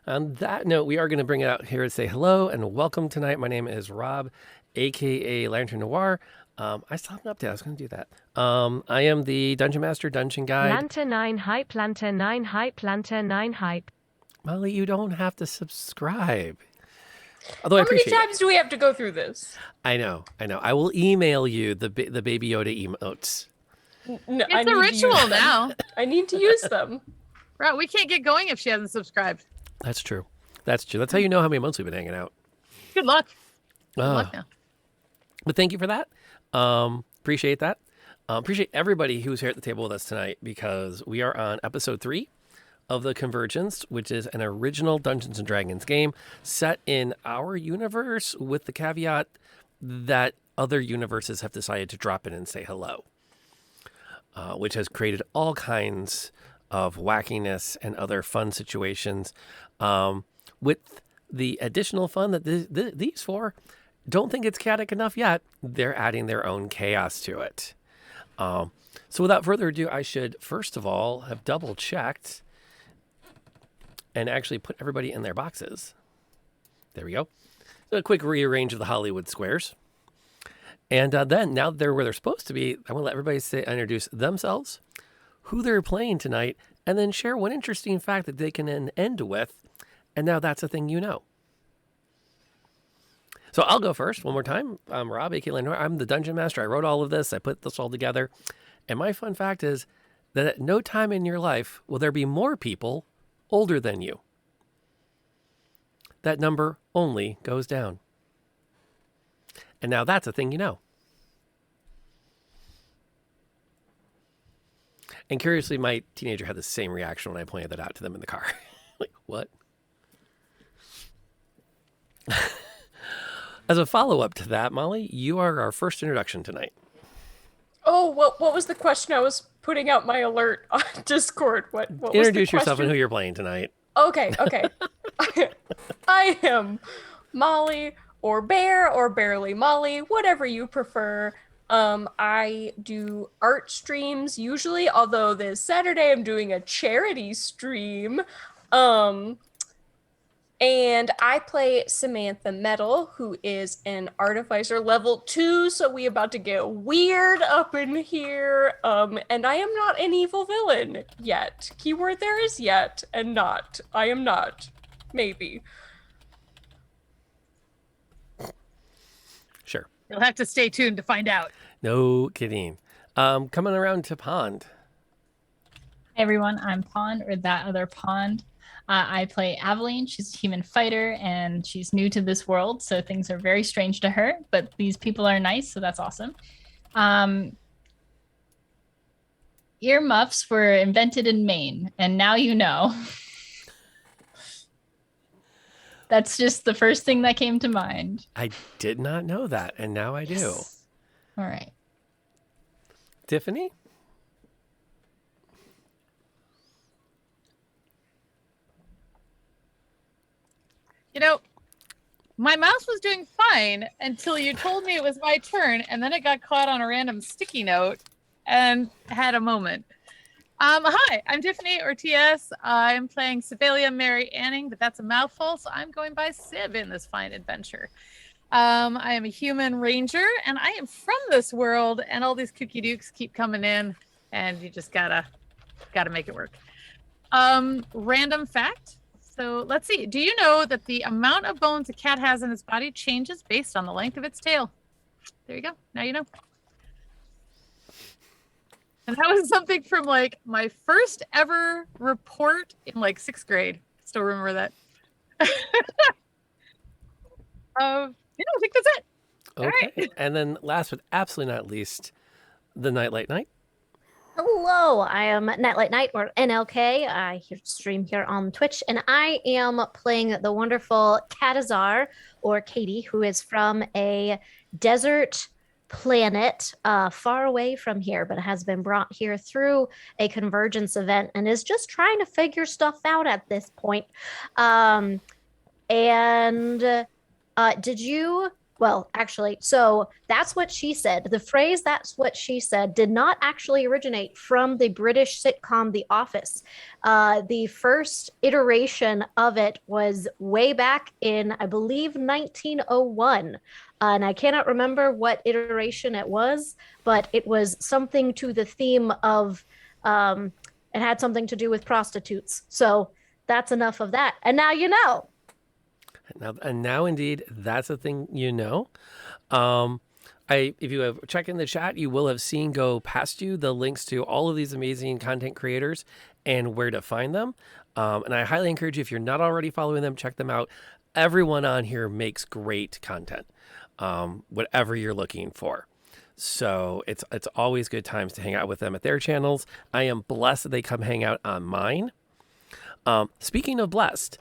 On that note, we are going to bring it out here and say hello and welcome tonight. My name is Rob, aka Lantern Noir. I still haven't updated. I was going to do that. I am the Dungeon Master, Dungeon Guide. Lantern 9 hype, Lantern 9 hype, Lantern 9 hype. Molly, you don't have to subscribe. Although I How many appreciate it. times do we have to go through this? I know. I will email you the Baby Yoda emotes. No, It's a ritual now. I need to use them. Right, we can't get going if she hasn't subscribed. That's true. That's how you know how many months we've been hanging out. Good luck. Good luck now. But thank you for that. Appreciate that. Appreciate everybody who's here at the table with us tonight because we are on episode 3 of the Convergence, which is an original Dungeons and Dragons game set in our universe with the caveat that other universes have decided to drop in and say hello, which has created all kinds of wackiness and other fun situations, with the additional fun that these four don't think it's chaotic enough yet. They're adding their own chaos to it. So without further ado, I should first of all have double checked and actually put everybody in their boxes. There we go. So a quick rearrange of the Hollywood squares. And then now that they're where they're supposed to be, I want to let everybody introduce themselves, who they're playing tonight, and then share one interesting fact that they can end with. And now that's a thing you know. So I'll go first one more time. I'm Rob, aka Lenoir. I'm the Dungeon Master. I wrote all of this. I put this all together. And my fun fact is that at no time in your life will there be more people older than you. That number only goes down. And now that's a thing you know. And curiously, my teenager had the same reaction when I pointed that out to them in the car. Like, what? As a follow-up to that, Molly, you are our first introduction tonight. Oh, what was the question? I was putting out my alert on Discord. What Introduce was the yourself and question? who you're playing tonight. Okay. I am Molly or Bear or Barely Molly, whatever you prefer. I do art streams usually, although this Saturday I'm doing a charity stream. And I play Samantha Metal, who is an artificer level 2, so we about to get weird up in here. And I am not an evil villain yet. Keyword there is yet and not. I am not. Maybe. Sure. You'll have to stay tuned to find out. No kidding. Coming around to Pond. Hey everyone, I'm Pond, or that other Pond. I play Aveline. She's a human fighter, and she's new to this world, so things are very strange to her, but these people are nice, so that's awesome. Earmuffs were invented in Maine, and now you know. That's just the first thing that came to mind. I did not know that, and now I do. All right. Tiffany? You know, my mouse was doing fine until you told me it was my turn, and then it got caught on a random sticky note and had a moment. Hi, I'm Tiffany, or TS. I'm playing Sibelia Mary Anning, but that's a mouthful, so I'm going by Sib in this fine adventure. I am a human ranger, and I am from this world, and all these kooky dukes keep coming in, and you just gotta make it work. Random fact. So let's see. Do you know that the amount of bones a cat has in its body changes based on the length of its tail? There you go. Now you know. And that was something from like my first ever report in like 6th grade. Still remember that. I think that's it. Okay. All right. And then last but absolutely not least, the Nightlight Night. Hello, I am Nightlight Night, or NLK. I stream here on Twitch, and I am playing the wonderful Katazar, or Katie, who is from a desert planet far away from here, but has been brought here through a convergence event and is just trying to figure stuff out at this point. Did you Well, actually, so that's what she said. The phrase "that's what she said" did not actually originate from the British sitcom The Office. The first iteration of it was way back in, I believe, 1901. And I cannot remember what iteration it was, but it was something to the theme of it had something to do with prostitutes. So that's enough of that. And now you know. Now, indeed, that's a thing you know. If you have checked in the chat, you will have seen go past you the links to all of these amazing content creators and where to find them. And I highly encourage you, if you're not already following them, check them out. Everyone on here makes great content, whatever you're looking for. So it's always good times to hang out with them at their channels. I am blessed that they come hang out on mine. Speaking of blessed,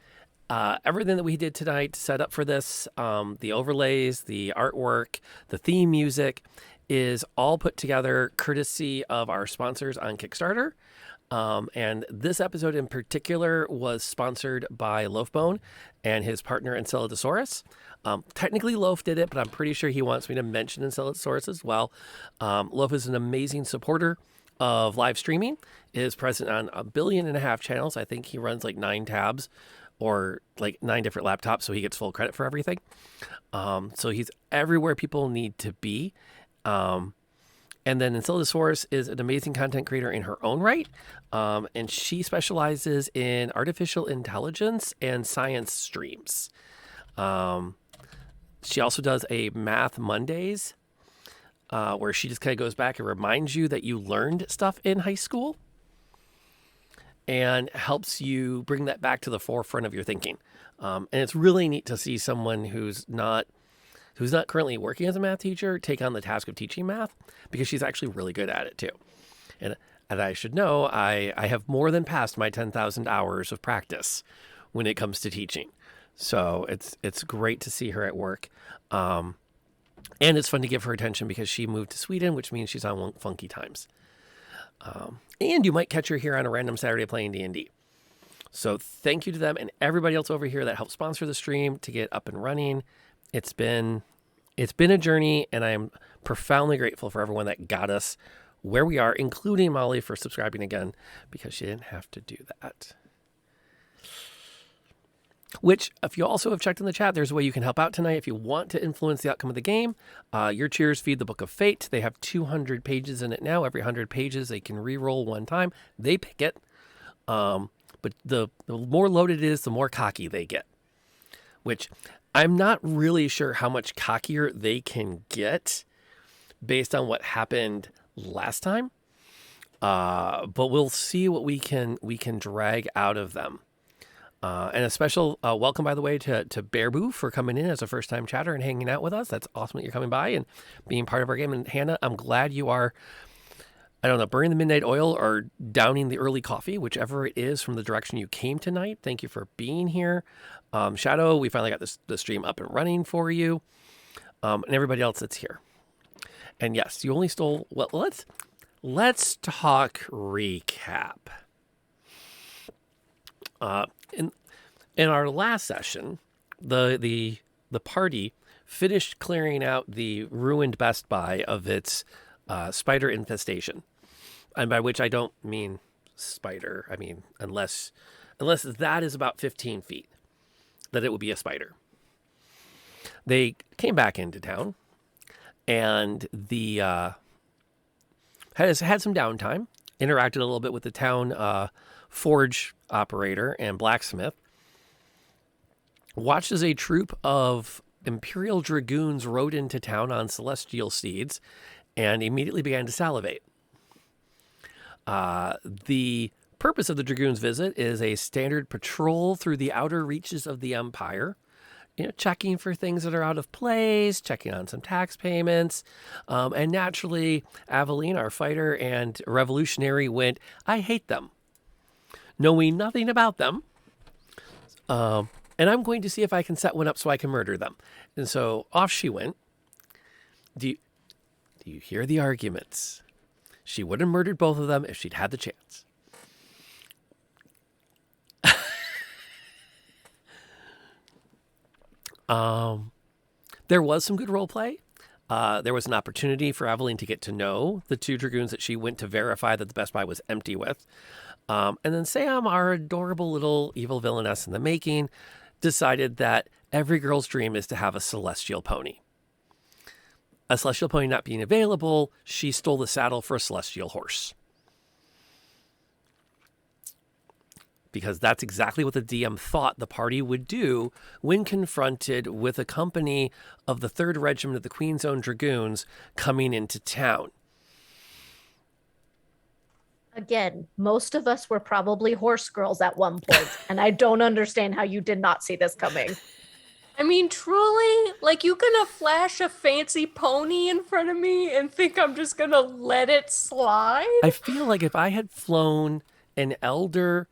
everything that we did tonight to set up for this, the overlays, the artwork, the theme music, is all put together courtesy of our sponsors on Kickstarter. And this episode in particular was sponsored by Loafbone and his partner Enceladus. Technically Loaf did it, but I'm pretty sure he wants me to mention Enceladus as well. Loaf is an amazing supporter of live streaming, is present on 1.5 billion channels. I think he runs like 9 tabs or like 9 different laptops, so he gets full credit for everything. So he's everywhere people need to be. And then Enceladus is an amazing content creator in her own right. And she specializes in artificial intelligence and science streams. She also does a Math Mondays, where she just kind of goes back and reminds you that you learned stuff in high school and helps you bring that back to the forefront of your thinking. And it's really neat to see someone who's not currently working as a math teacher take on the task of teaching math, because she's actually really good at it too. And I should know, I have more than passed my 10,000 hours of practice when it comes to teaching. So it's great to see her at work. And it's fun to give her attention because she moved to Sweden, which means she's on funky times. And you might catch her here on a random Saturday playing D&D. So thank you to them and everybody else over here that helped sponsor the stream to get up and running. It's been a journey, and I am profoundly grateful for everyone that got us where we are, including Molly for subscribing again, because she didn't have to do that. Which, if you also have checked in the chat, there's a way you can help out tonight if you want to influence the outcome of the game. Your cheers feed the Book of Fate. They have 200 pages in it now. Every 100 pages, they can re-roll one time. They pick it. But the more loaded it is, the more cocky they get. Which I'm not really sure how much cockier they can get based on what happened last time. But we'll see what we can drag out of them. And a special welcome, by the way, to Bearboo for coming in as a first-time chatter and hanging out with us. That's awesome that you're coming by and being part of our game. And Hannah, I'm glad you are, I don't know, burning the midnight oil or downing the early coffee, whichever it is from the direction you came tonight. Thank you for being here. Shadow, we finally got the stream up and running for you. And everybody else that's here. And yes, you only stole, well, let's talk recap. In our last session, the party finished clearing out the ruined Best Buy of its spider infestation, and by which I don't mean spider. I mean unless that is about 15 feet, that it would be a spider. They came back into town, and the had some downtime. Interacted a little bit with the town forge operator and blacksmith. Watched as a troop of Imperial Dragoons rode into town on celestial steeds and immediately began to salivate. The purpose of the Dragoons' visit is a standard patrol through the outer reaches of the Empire, checking for things that are out of place, checking on some tax payments. And naturally, Aveline, our fighter and revolutionary, went, "I hate them," knowing nothing about them. And I'm going to see if I can set one up so I can murder them. And so off she went. Do you hear the arguments? She would have murdered both of them if she'd had the chance. There was some good role play. There was an opportunity for Evelyn to get to know the 2 dragoons that she went to verify that the Best Buy was empty with. And then Sam, our adorable little evil villainess in the making, decided that every girl's dream is to have a celestial pony. A celestial pony not being available, she stole the saddle for a celestial horse. Because that's exactly what the DM thought the party would do when confronted with a company of the 3rd Regiment of the Queen's Own Dragoons coming into town. Again, most of us were probably horse girls at one point, and I don't understand how you did not see this coming. I mean, truly, like, you gonna flash a fancy pony in front of me and think I'm just gonna let it slide? I feel like if I had flown an elder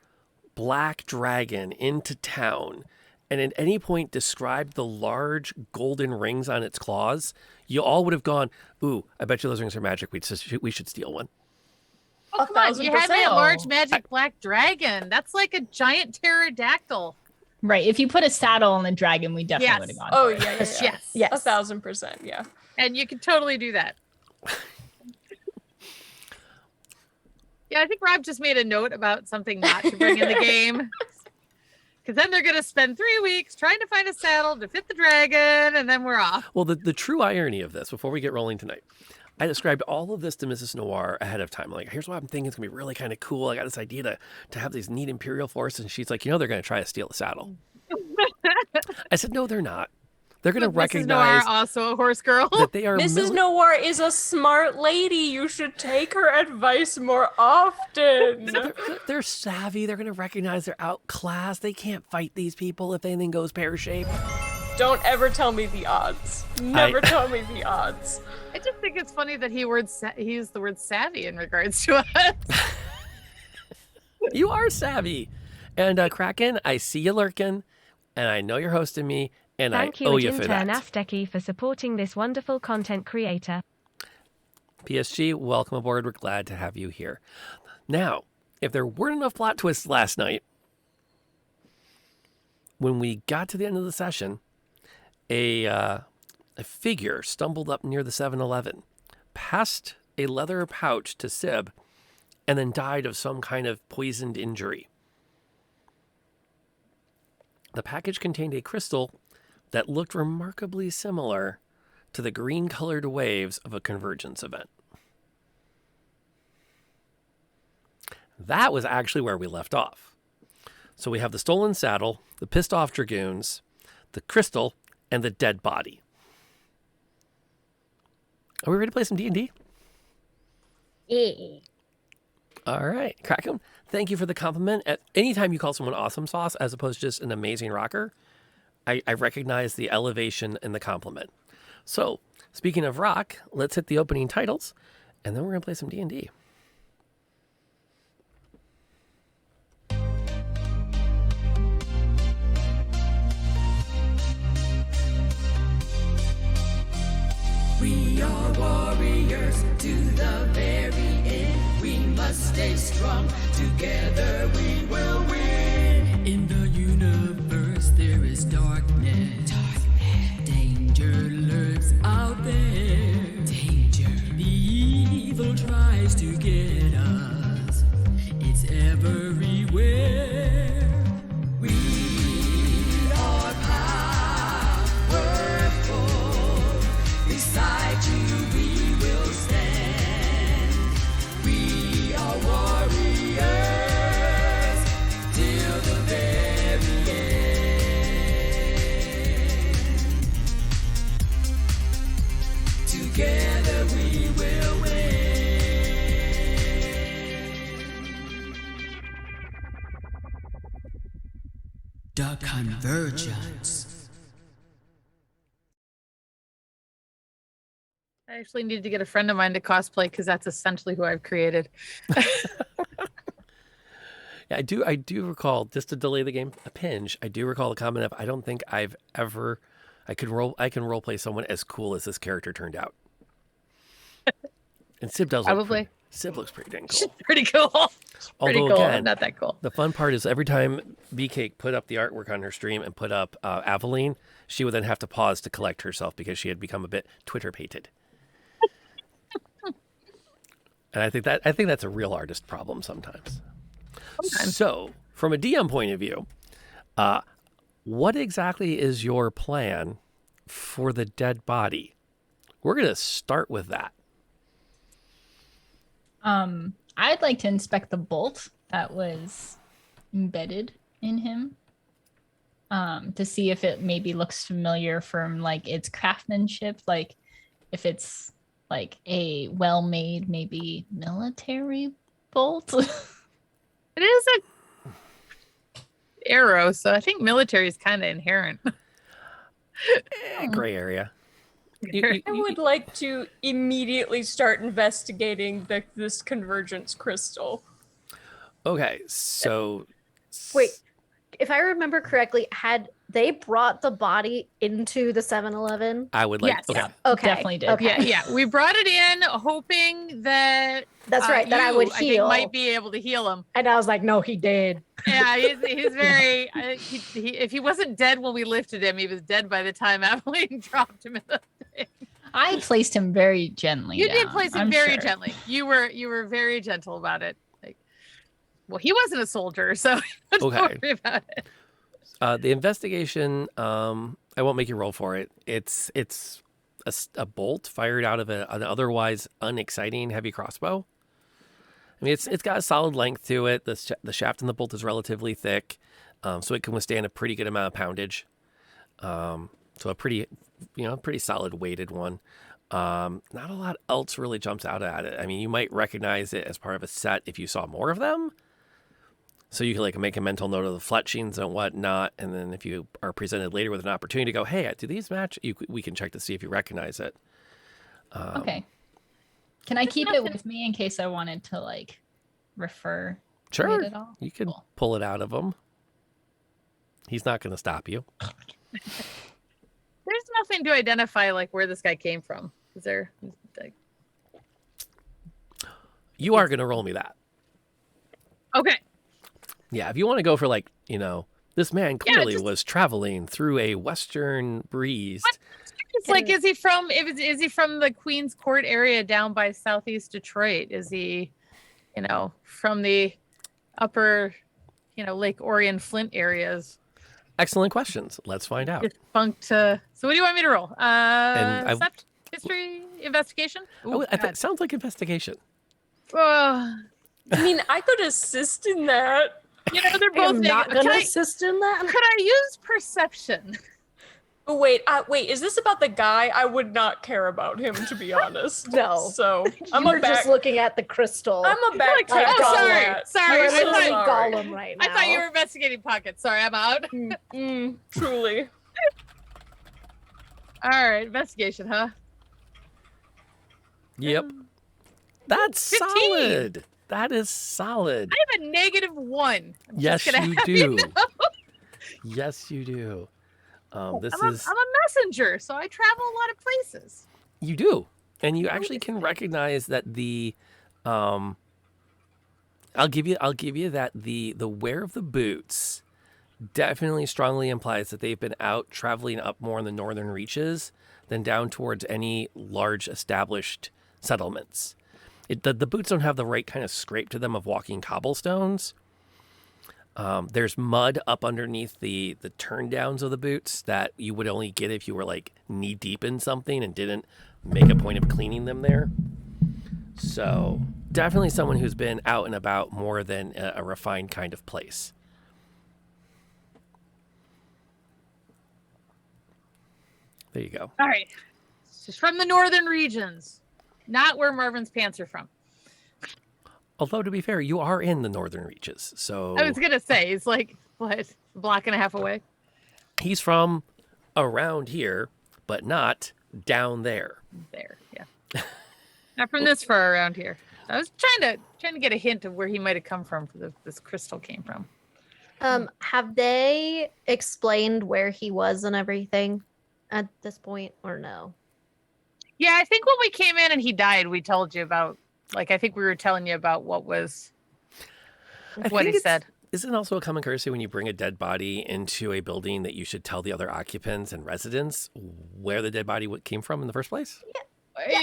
black dragon into town and at any point described the large golden rings on its claws, you all would have gone, ooh, I bet you those rings are magic. We should steal one. Oh, come on. You had that 1000%. large magic black dragon. That's like a giant pterodactyl. Right. If you put a saddle on the dragon, we definitely Yes. would have gone. Oh, for it. yeah. Yes. 1000%, yeah. And you can totally do that. Yeah, I think Rob just made a note about something not to bring in the game. Because then they're going to spend 3 weeks trying to find a saddle to fit the dragon, and then we're off. Well, the true irony of this, before we get rolling tonight, I described all of this to Mrs. Noir ahead of time. Like, here's what I'm thinking. It's going to be really kind of cool. I got this idea to have these neat Imperial forces. And she's like, they're going to try to steal the saddle. I said, no, they're not. They're going to Mrs. recognize Noir, also a horse girl. that they are... Mrs. Noir is a smart lady. You should take her advice more often. They're savvy. They're going to recognize they're outclassed. They can't fight these people if anything goes pear-shaped. Don't ever tell me the odds. Never tell me the odds. I just think it's funny that he used the word savvy in regards to us. You are savvy. And Kraken, I see you lurking, and I know you're hosting me, and Thank I owe you, you for that. intern Asteki, for supporting this wonderful content creator. PSG, welcome aboard. We're glad to have you here. Now, if there weren't enough plot twists last night, when we got to the end of the session, a figure stumbled up near the 7-Eleven, passed a leather pouch to Sib, and then died of some kind of poisoned injury. The package contained a crystal that looked remarkably similar to the green-colored waves of a Convergence event. That was actually where we left off. So we have the stolen saddle, the pissed-off dragoons, the crystal, and the dead body. Are we ready to play some D&D? Yeah. All right. Kraken, thank you for the compliment. At any time you call someone awesome sauce as opposed to just an amazing rocker, I recognize the elevation and the compliment. So, speaking of rock, let's hit the opening titles, and then we're going to play some D&D. We are warriors to the very end. We must stay strong. Together we will win. In the universe there is darkness. Danger lurks out there. Danger. The evil tries to get us. It's everywhere. We are powerful. Beside you we will stand. We are warriors till the very end. Together we will win. The Convergence. I actually need to get a friend of mine to cosplay because that's essentially who I've created. Yeah, I do recall, just to delay the game a pinch, I do recall the comment of, I don't think I've ever, I can roleplay someone as cool as this character turned out. And Sib does Probably. Sib looks pretty dang She's cool. pretty cool. Pretty Although cool. again, Not that cool. the fun part is every time B-Cake put up the artwork on her stream and put up Aveline, she would then have to pause to collect herself because she had become a bit Twitter-pated. And I think that's a real artist problem sometimes. So, from a DM point of view, what exactly is your plan for the dead body? We're going to start with that. I'd like to inspect the bolt that was embedded in him, to see if it maybe looks familiar from like its craftsmanship, like if it's like a well-made maybe military bolt. It is a arrow, so I think military is kind of inherent. Gray area. I would like to immediately start investigating this convergence crystal. Okay, so Wait, if I remember correctly, had they brought the body into the 7-Eleven? I would like. Yes. Okay. Yeah. Okay, Definitely did. Okay. Yeah. We brought it in hoping that That's right. That I would think, heal. might be able to heal him. And I was like, no, he did. Yeah, he's very. If he wasn't dead when we lifted him, he was dead by the time Aveline dropped him in the thing. I placed him very gently. You did down, place him I'm very sure. gently. You were very gentle about it. Like, well, he wasn't a soldier, so don't Okay. worry about it. The investigation. I won't make you roll for it. It's a bolt fired out of an otherwise unexciting heavy crossbow. I mean, it's got a solid length to it. The shaft in the bolt is relatively thick, so it can withstand a pretty good amount of poundage. So a pretty solid weighted one. Not a lot else really jumps out at it. I mean, you might recognize it as part of a set if you saw more of them. So you can like make a mental note of the fletchings and whatnot, and then if you are presented later with an opportunity to go, hey, do these match? We can check to see if you recognize it. Okay. Can I keep it with me in case I wanted to like refer to Sure, it at all? you can Cool. pull it out of him. He's not going to stop you. There's nothing to identify like where this guy came from. Is there? Like, You are going to roll me that. okay. Yeah, if you want to go for like, this man clearly just- was traveling through a western breeze. It's like, is he from the Queen's Court area down by southeast Detroit? Is he, from the upper, Lake Orion Flint areas? Excellent questions. Let's find out. Defunct. So what do you want me to roll? And Sept, history, investigation? It sounds like investigation. Oh, I mean, I could assist in that. they're I both am not negative. going to Could assist in that. I use perception? Oh, wait, is this about the guy? I would not care about him, to be honest. No. So I'm You were a back. just looking at the crystal. I'm a backtrack Like, on oh, that. sorry. You're I literally thought, Gollum right now. I thought you were investigating pockets. Sorry, I'm out. Truly. All right, investigation, huh? Yep. That's 15. solid. That is solid. I have a -1. I'm Yes, just gonna you have do. know. Yes, you do. I'm a messenger, so I travel a lot of places. You do. And you actually can recognize that I'll give you that the wear of the boots definitely strongly implies that they've been out traveling up more in the northern reaches than down towards any large established settlements. The boots don't have the right kind of scrape to them of walking cobblestones. There's mud up underneath the turn downs of the boots that you would only get if you were like knee deep in something and didn't make a point of cleaning them there. So definitely someone who's been out and about more than a refined kind of place. There you go. All right. She's from the northern regions, not where Marvin's pants are from. Although, to be fair, you are in the northern reaches. So I was going to say, it's like, what, a block and a half away? he's from around here, but not down there. There, yeah. Not from this far around here. I was trying to get a hint of where he might have come from, this crystal came from. Have they explained where he was and everything at this point, or no? Yeah, I think when we came in and he died, we told you about Like, I think we were telling you about what I he think it's- said. Isn't it also a common courtesy when you bring a dead body into a building that you should tell the other occupants and residents where the dead body came from in the first place?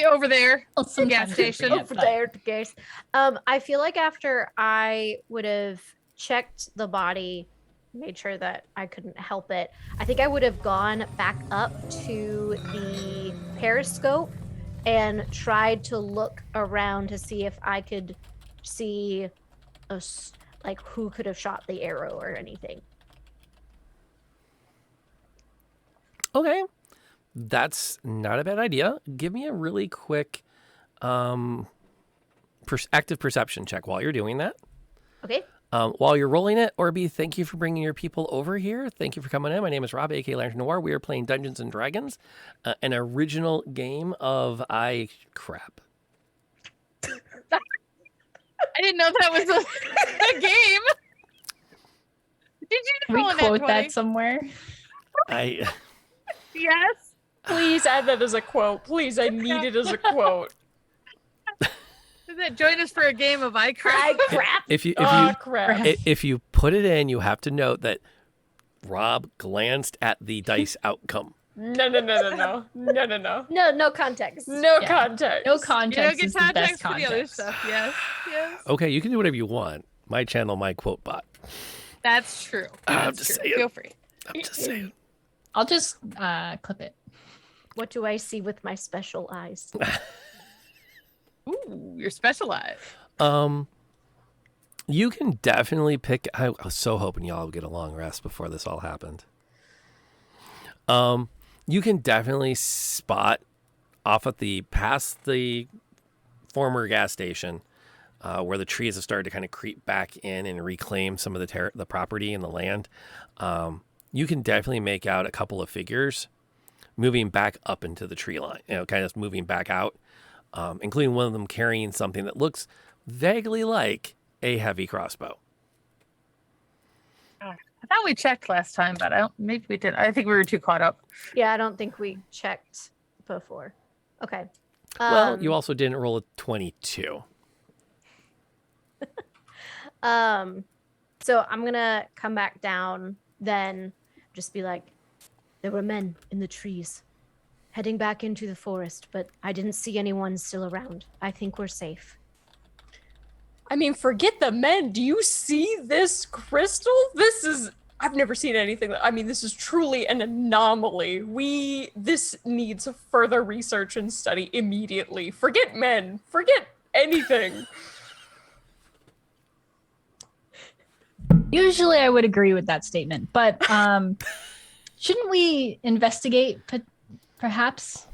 Over there. Well, sometimes we station. forget, Over but- there, guys. I feel like after I would have checked the body, made sure that I couldn't help it, I think I would have gone back up to the periscope and tried to look around to see if I could see like who could have shot the arrow or anything. Okay. That's not a bad idea. Give me a really quick active perception check while you're doing that. Okay. While you're rolling it, Orby, thank you for bringing your people over here. Thank you for coming in. My name is Rob, aka Lantern Noir. We are playing Dungeons and Dragons, an original game of crap. I didn't know that was a game. Did you Can we roll a nat quote 20? that somewhere? Yes. Please add that as a quote. Please, I need it as a quote. Does that join us for a game of I crap? Crap. If you Crap. if you put it in, you have to note that Rob glanced at the dice outcome. No. No context. No Yeah. context. No You don't context get is the best context for the other context. stuff. Yes. Yes. Okay, you can do whatever you want. My channel, my quote bot. That's true. I'm That's just true. saying. Feel free. I'm just saying. I'll just clip it. What do I see with my special eyes? Ooh, you're specialized. You can definitely pick. I was so hoping y'all would get a long rest before this all happened. You can definitely spot off at past the former gas station, where the trees have started to kind of creep back in and reclaim some of the property and the land. You can definitely make out a couple of figures moving back up into the tree line, kind of moving back out, including one of them carrying something that looks vaguely like a heavy crossbow. I thought we checked last time, but maybe we did. I think we were too caught up. Yeah, I don't think we checked before. Okay. Well, you also didn't roll a 22. So I'm gonna come back down, then just be like, there were men in the trees heading back into the forest, but I didn't see anyone still around. I think we're safe. I mean, forget the men. Do you see this crystal? I've never seen anything. This is truly an anomaly. This needs further research and study immediately. Forget men. Forget anything. Usually I would agree with that statement, but shouldn't we investigate perhaps?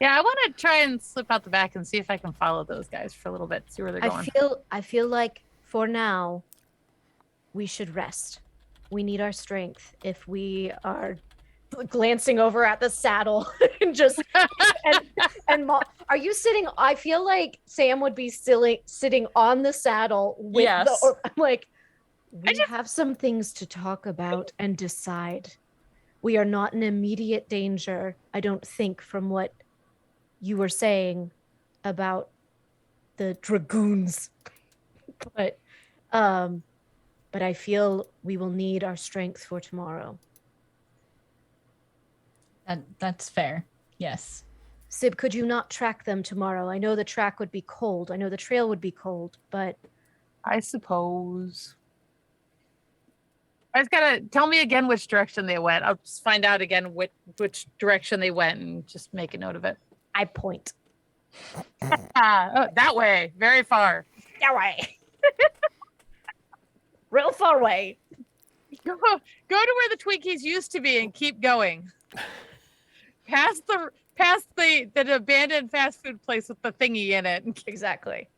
Yeah, I want to try and slip out the back and see if I can follow those guys for a little bit, see where they're going. I feel like for now we should rest. We need our strength if we are glancing over at the saddle and just are you sitting? I feel like Sam would be sitting on the saddle with Yes. I'm like, we have some things to talk about and decide. We are not in immediate danger, I don't think, from what you were saying about the dragoons. But I feel we will need our strength for tomorrow. That's fair. Yes. Sib, could you not track them tomorrow? I know the track would be cold. I know the trail would be cold, but I suppose. I just gotta tell me again which direction they went. I'll just find out again which direction they went and just make a note of it. I point. That way, very far. That way. Real far away. Go to where the Twinkies used to be and keep going. Past the abandoned fast food place with the thingy in it. Exactly.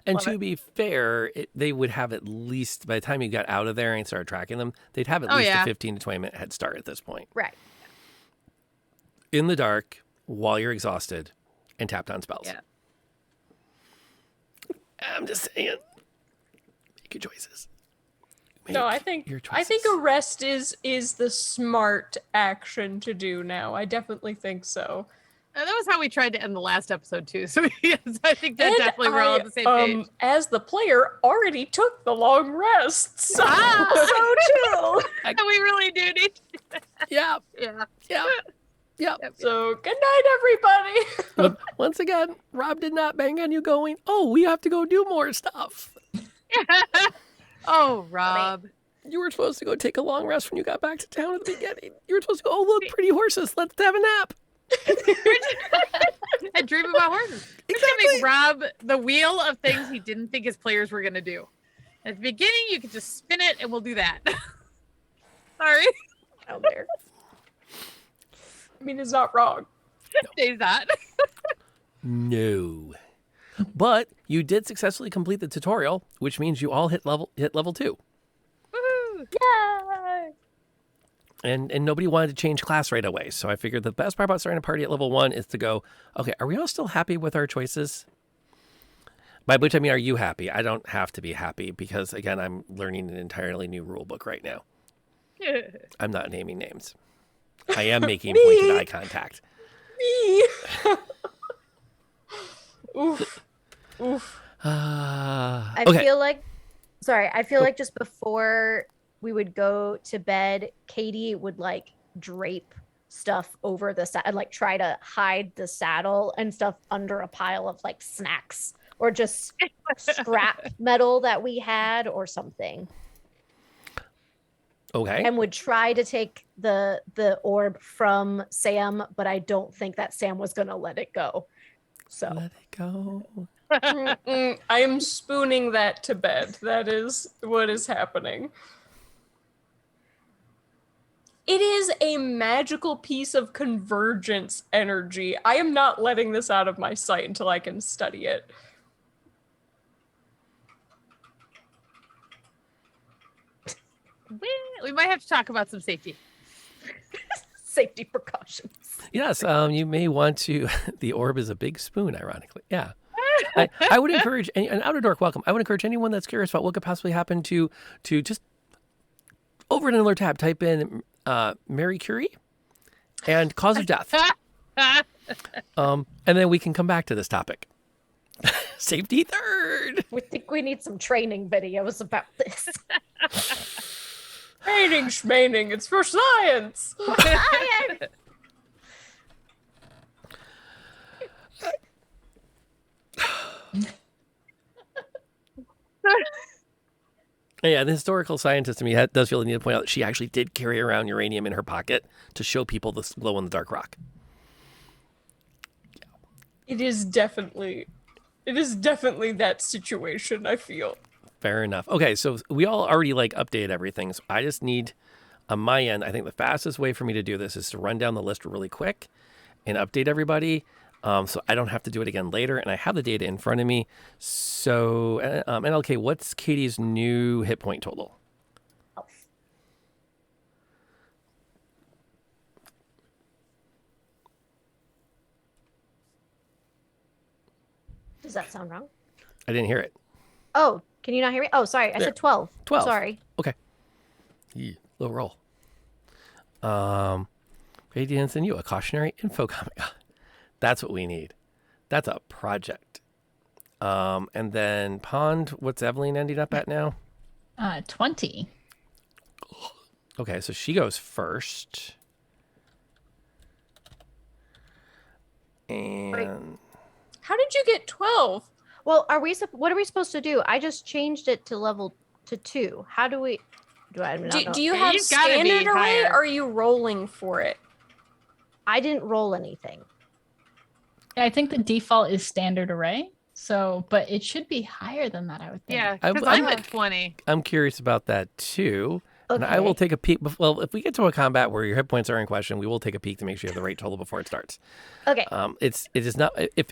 And Love to it. be fair, they would have at least, by the time you got out of there and started tracking them, they'd have at least yeah. a 15 to 20 minute head start at this point. Right. In the dark, while you're exhausted, and tapped on spells. Yeah. I'm just saying, make your choices. No, I Make think your I think choices. a rest is the smart action to do now. I definitely think so. And that was how we tried to end the last episode too. So yes, I think that And definitely we're all on the same page. As the player, already took the long rest. So, So true. We really do need. Yeah. Yeah. Yeah. Yeah. so good night, everybody. But once again, Rob did not bang on you going, oh, we have to go do more stuff. Oh, Rob. You were supposed to go take a long rest when you got back to town at the beginning. You were supposed to go, oh, look, pretty horses. Let's have a nap. And dream about horses. We're gonna make Rob the wheel of things he didn't think his players were gonna do. At the beginning, you could just spin it, and we'll do that. Sorry, Out there. I mean, it's not wrong. Dave's not. No. But you did successfully complete the tutorial, which means you all hit level 2. Woohoo! Yay. And nobody wanted to change class right away. So I figured the best part about starting a party at level 1 is to go, okay, are we all still happy with our choices? By which I mean, are you happy? I don't have to be happy because, again, I'm learning an entirely new rule book right now. I'm not naming names. I am making pointed eye contact. Me. Oof. Oof. I Okay. feel like, I feel like just before we would go to bed, Katie would like drape stuff over the saddle, like try to hide the saddle and stuff under a pile of like snacks or just scrap metal that we had or something. Okay. And would try to take the orb from Sam, but I don't think that Sam was gonna let it go. So Let it go. I am spooning that to bed. That is what is happening. It is a magical piece of convergence energy. I am not letting this out of my sight until I can study it. We might have to talk about some safety. safety precautions. Yes, you may want to. The orb is a big spoon, ironically. Yeah. I would encourage an outer dork welcome. I would encourage anyone that's curious about what could possibly happen to just over in another tab, type in Mary Curie and cause of death. And then we can come back to this topic. Safety third. We think we need some training videos about this. Training schmaining, it's for science. Yeah, the historical scientist in me does feel the need to point out that she actually did carry around uranium in her pocket to show people this glow-in-the-dark rock. It is definitely that situation, I feel. Fair enough. Okay, so we all already updated everything. So I just need, on my end, I think the fastest way for me to do this is to run down the list really quick and update everybody. So I don't have to do it again later, and I have the data in front of me. So, NLK, what's Katie's new hit point total? Does that sound wrong? I didn't hear it. Oh, can you not hear me? Oh, sorry. I There. said 12. 12. Sorry. Okay. Yeah, low roll. Radiance and you, a cautionary info comic. That's what we need. That's a project. And then Pond, what's Evelyn ending up at now? 20. Okay, so she goes first. And How did you get 12? Well, what are we supposed to do? I just changed it to level to 2. How do we I not know? Do you Yeah, have you've gotta be standard array higher. or are you rolling for it? I didn't roll anything. I think the default is standard array. So, but it should be higher than that, I would think. Yeah, I'm- because I'm at 20. I'm curious about that too. And I Okay. will take a peek. Well, if we get to a combat where your hit points are in question, we will take a peek to make sure you have the right total before it starts. Okay. It is not. If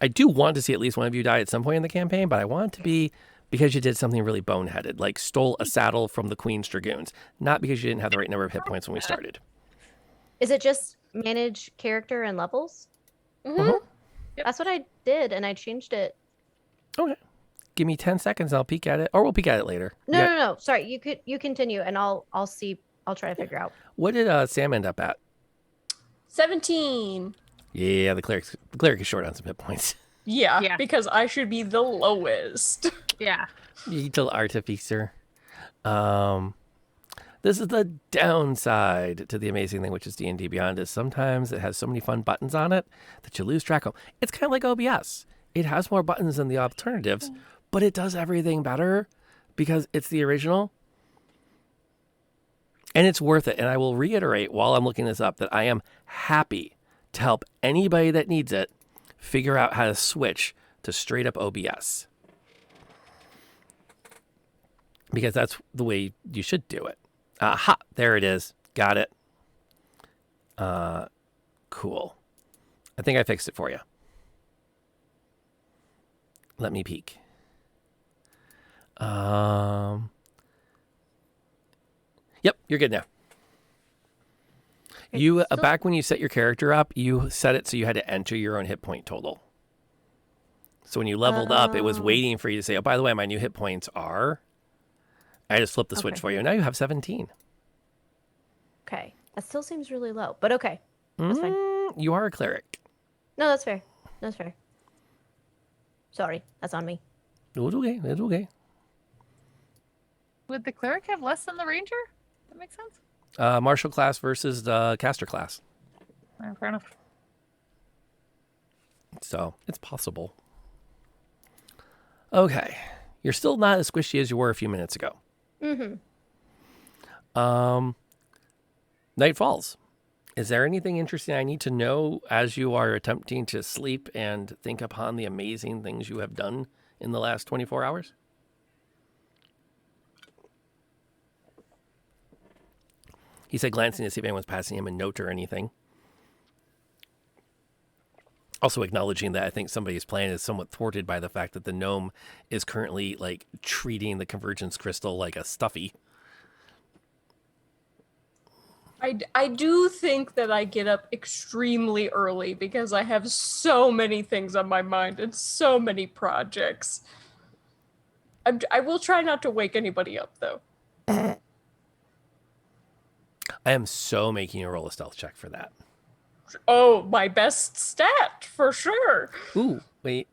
I do want to see at least one of you die at some point in the campaign, but I want it to be because you did something really boneheaded, like stole a saddle from the Queen's Dragoons, not because you didn't have the right number of hit points when we started. Is it just manage character and levels? Mm-hmm. That's what I did, and I changed it. Okay. Give me 10 seconds and I'll peek at it, or we'll peek at it later. No, no. Sorry, you continue, and I'll see. I'll try to figure out. What did Sam end up at? 17. Yeah, the cleric is short on some hit points. Yeah, because I should be the lowest. Yeah. Little artificer. This is the downside to the amazing thing, which is D&D Beyond, is sometimes it has so many fun buttons on it that you lose track of. It's kind of like OBS. It has more buttons than the alternatives, but it does everything better because it's the original. And it's worth it. And I will reiterate while I'm looking this up that I am happy to help anybody that needs it figure out how to switch to straight up OBS. Because that's the way you should do it. Aha, there it is. Got it. Cool. I think I fixed it for you. Let me peek. Yep, you're good now. You back when you set your character up, you set it so you had to enter your own hit point total. So when you leveled up, it was waiting for you to say, "Oh, by the way, my new hit points are." I just flipped the switch for you. Now you have 17. Okay. That still seems really low, but okay. That's fine. You are a cleric. No, that's fair. That's fair. Sorry, that's on me. It's okay. It's okay. Would the cleric have less than the ranger? That makes sense. Martial class versus the caster class. Fair enough. So it's possible. Okay. You're still not as squishy as you were a few minutes ago. Night falls. Is there anything interesting I need to know as you are attempting to sleep and think upon the amazing things you have done in the last 24 hours? He said, glancing to see if anyone's passing him a note or anything. Also acknowledging that I think somebody's plan is somewhat thwarted by the fact that the gnome is currently like treating the convergence crystal like a stuffy. I do think that I get up extremely early because I have so many things on my mind and so many projects. I will try not to wake anybody up, though. I am so making you roll a stealth check for that. Oh, my best stat, for sure. Ooh, wait.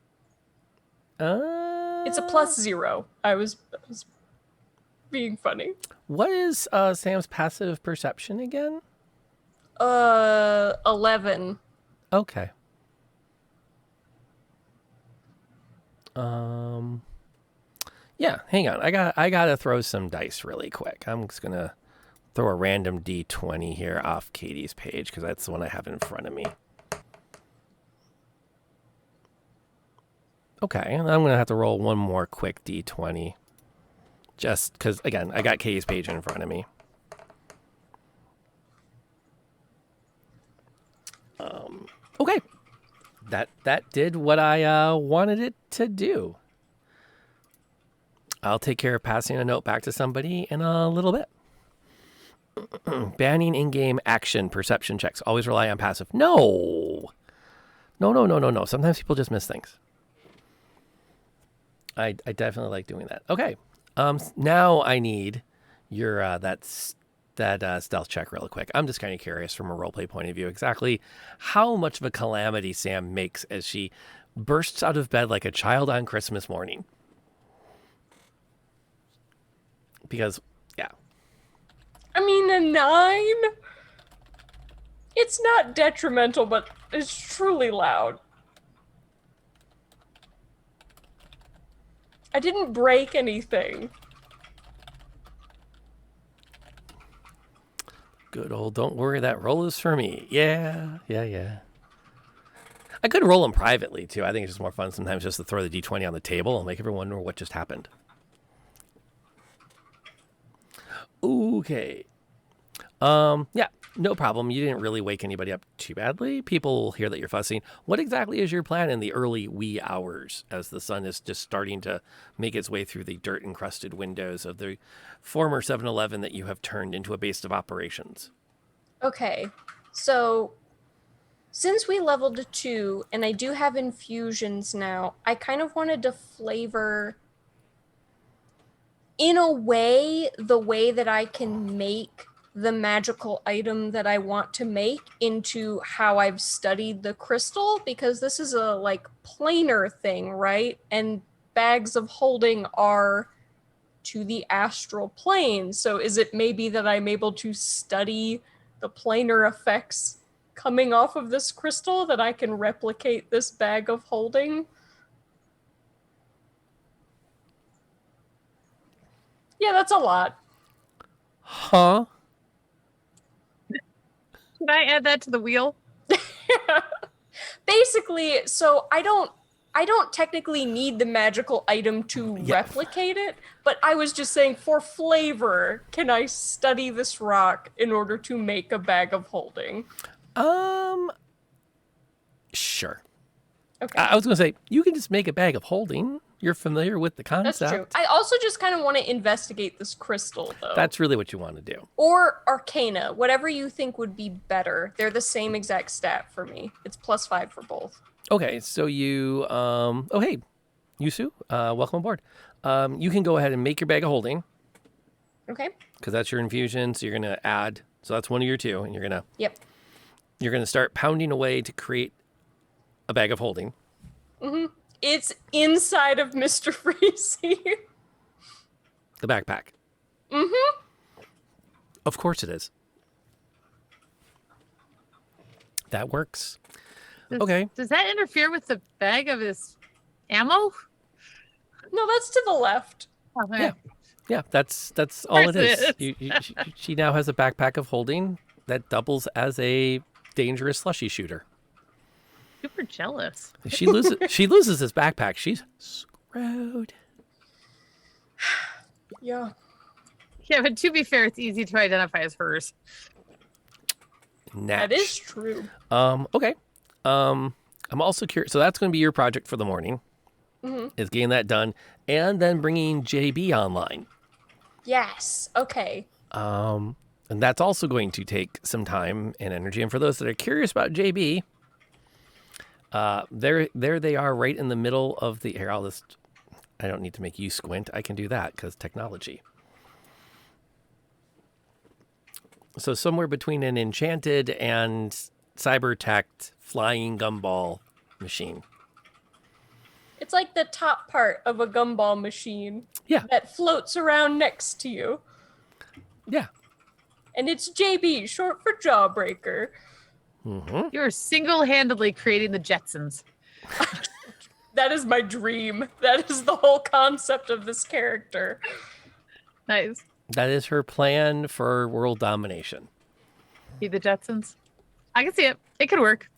It's a +0. I was being funny. What is Sam's passive perception again? 11. Okay. Yeah, hang on. I gotta throw some dice really quick. I'm just gonna throw a random D20 here off Katie's page because that's the one I have in front of me. Okay, and I'm gonna have to roll one more quick D20. Just because, again, I got Katie's page in front of me. Okay. That did what I wanted it to do. I'll take care of passing a note back to somebody in a little bit. Banning in-game action perception checks. Always rely on passive. No. No. Sometimes people just miss things. I definitely like doing that. Okay. Now I need your that stealth check real quick. I'm just kind of curious from a roleplay point of view exactly how much of a calamity Sam makes as she bursts out of bed like a child on Christmas morning. Because, yeah. I mean, a 9? It's not detrimental, but it's truly loud. I didn't break anything. Good old don't worry, that roll is for me. Yeah. I could roll them privately, too. I think it's just more fun sometimes just to throw the D20 on the table and make everyone know what just happened. Okay. Yeah, no problem. You didn't really wake anybody up too badly. People will hear that you're fussing. What exactly is your plan in the early wee hours as the sun is just starting to make its way through the dirt-encrusted windows of the former 7-Eleven that you have turned into a base of operations? Okay, so since we leveled to 2 and I do have infusions now, I kind of wanted to flavor, in a way, the way that I can make the magical item that I want to make into how I've studied the crystal, because this is a like planar thing, right? And bags of holding are to the astral plane. So is it maybe that I'm able to study the planar effects coming off of this crystal that I can replicate this bag of holding? Yeah, that's a lot. Huh? Should I add that to the wheel? Basically, so I don't technically need the magical item to Yeah. replicate it, but I was just saying for flavor, can I study this rock in order to make a bag of holding? Sure. Okay. I was going to say, you can just make a bag of holding. You're familiar with the concept. That's true. I also just kind of want to investigate this crystal, though. That's really what you want to do. Or Arcana, whatever you think would be better. They're the same exact stat for me. It's +5 for both. Okay, so you, oh, hey, Yusu, welcome aboard. You can go ahead and make your bag of holding, Okay. because that's your infusion. So you're going to add, so that's one of your two, and you're Yep. going to start pounding away to create a bag of holding. It's inside of Mr. Freezy. The backpack. Mm-hmm. Of course it is. That works. Okay. Does that interfere with the bag of his ammo? No, that's to the left. Oh, Yeah. Yeah, that's all it course it is. She now has a backpack of holding that doubles as a dangerous slushy shooter. Super jealous. She loses his backpack. She's screwed. Yeah. Yeah, but to be fair, it's easy to identify as hers. Natch. That is true. Okay. I'm also curious. So that's going to be your project for the morning. Mm-hmm. Is getting that done, and then bringing JB online. Yes. Okay. And that's also going to take some time and energy. And for those that are curious about JB, there they are, right in the middle of the air. I don't need to make you squint. I can do that because technology. So somewhere between an enchanted and cyber-tech flying gumball machine. It's like the top part of a gumball machine. Yeah. That floats around next to you. Yeah. And it's JB, short for Jawbreaker. Mm-hmm. You're single-handedly creating the Jetsons. That is my dream. That is the whole concept of this character. Nice. That is her plan for world domination. Be the Jetsons. I can see it. It could work.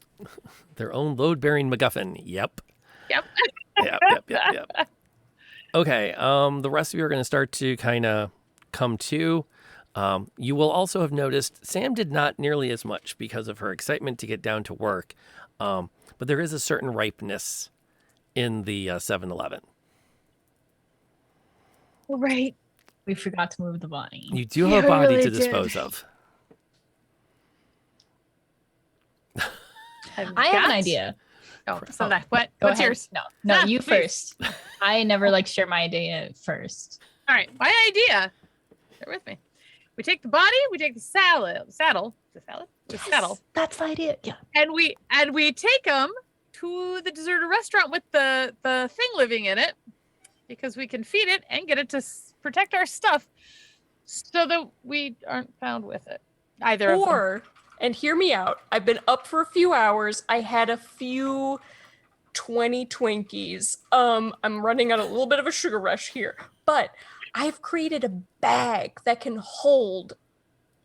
Their own load-bearing MacGuffin. Yep. Yep. Yep. Okay. The rest of you are going to start to kind of come to. You will also have noticed Sam did not nearly as much because of her excitement to get down to work. But there is a certain ripeness in the 7-Eleven. Right. We forgot to move the body. You do have a body really to did. dispose of. I have an idea. Oh, so that what? Go What's ahead. yours? No, Ah, you please. first. I never like share my idea first. All right, my idea. Bear with me. We take the body, we take the saddle, That's the idea. Yeah. and we take them to the deserted restaurant with the thing living in it, because we can feed it and get it to protect our stuff, so that we aren't found with it. Either of them. Or, and hear me out, I've been up for a few hours. I had a few 20 Twinkies. I'm running on a little bit of a sugar rush here, but I've created a bag that can hold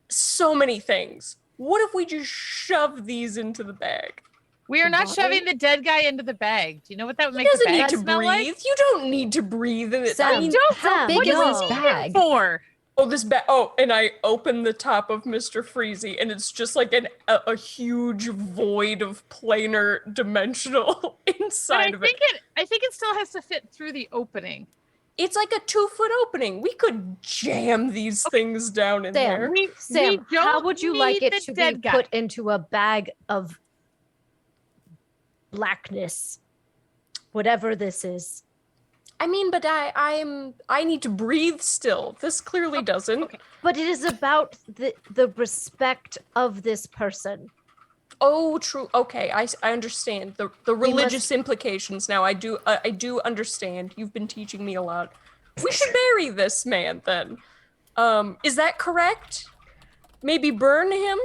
so many things. What if we just shove these into the bag? We are not Why? shoving the dead guy into the bag. Do you know what that would He make the doesn't need bag to smell breathe. like? You don't need to breathe in it. Sam, I mean, how big What is is this he bag? for? oh, this bag. Oh, and I open the top of Mr. Freezy, and it's just like a huge void of planar dimensional But inside of it. I think it still has to fit through the opening. It's like a 2-foot opening. We could jam these things down in Sam, there. Sam, we how don't would you like need it the to be dead guy. put into a bag of blackness? Whatever this is. I mean, but I need to breathe still. This clearly doesn't. okay. But it is about the respect of this person. Oh, true. Okay, I understand the We religious must- implications now. I do understand. You've been teaching me a lot. We should bury this man then. Is that correct? Maybe burn him?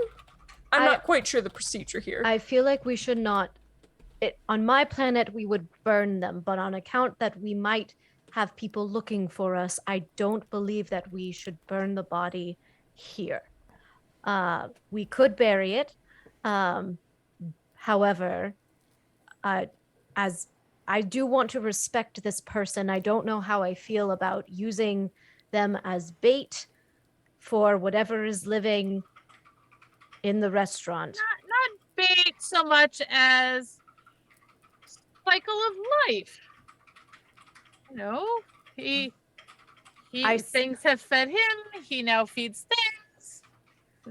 I'm I- not quite sure the procedure here. I feel like we should not. On my planet, we would burn them, but on account that we might have people looking for us, I don't believe that we should burn the body here. We could bury it. However, as I do want to respect this person, I don't know how I feel about using them as bait for whatever is living in the restaurant. Not bait so much as cycle of life. You know, things have fed him. He now feeds things.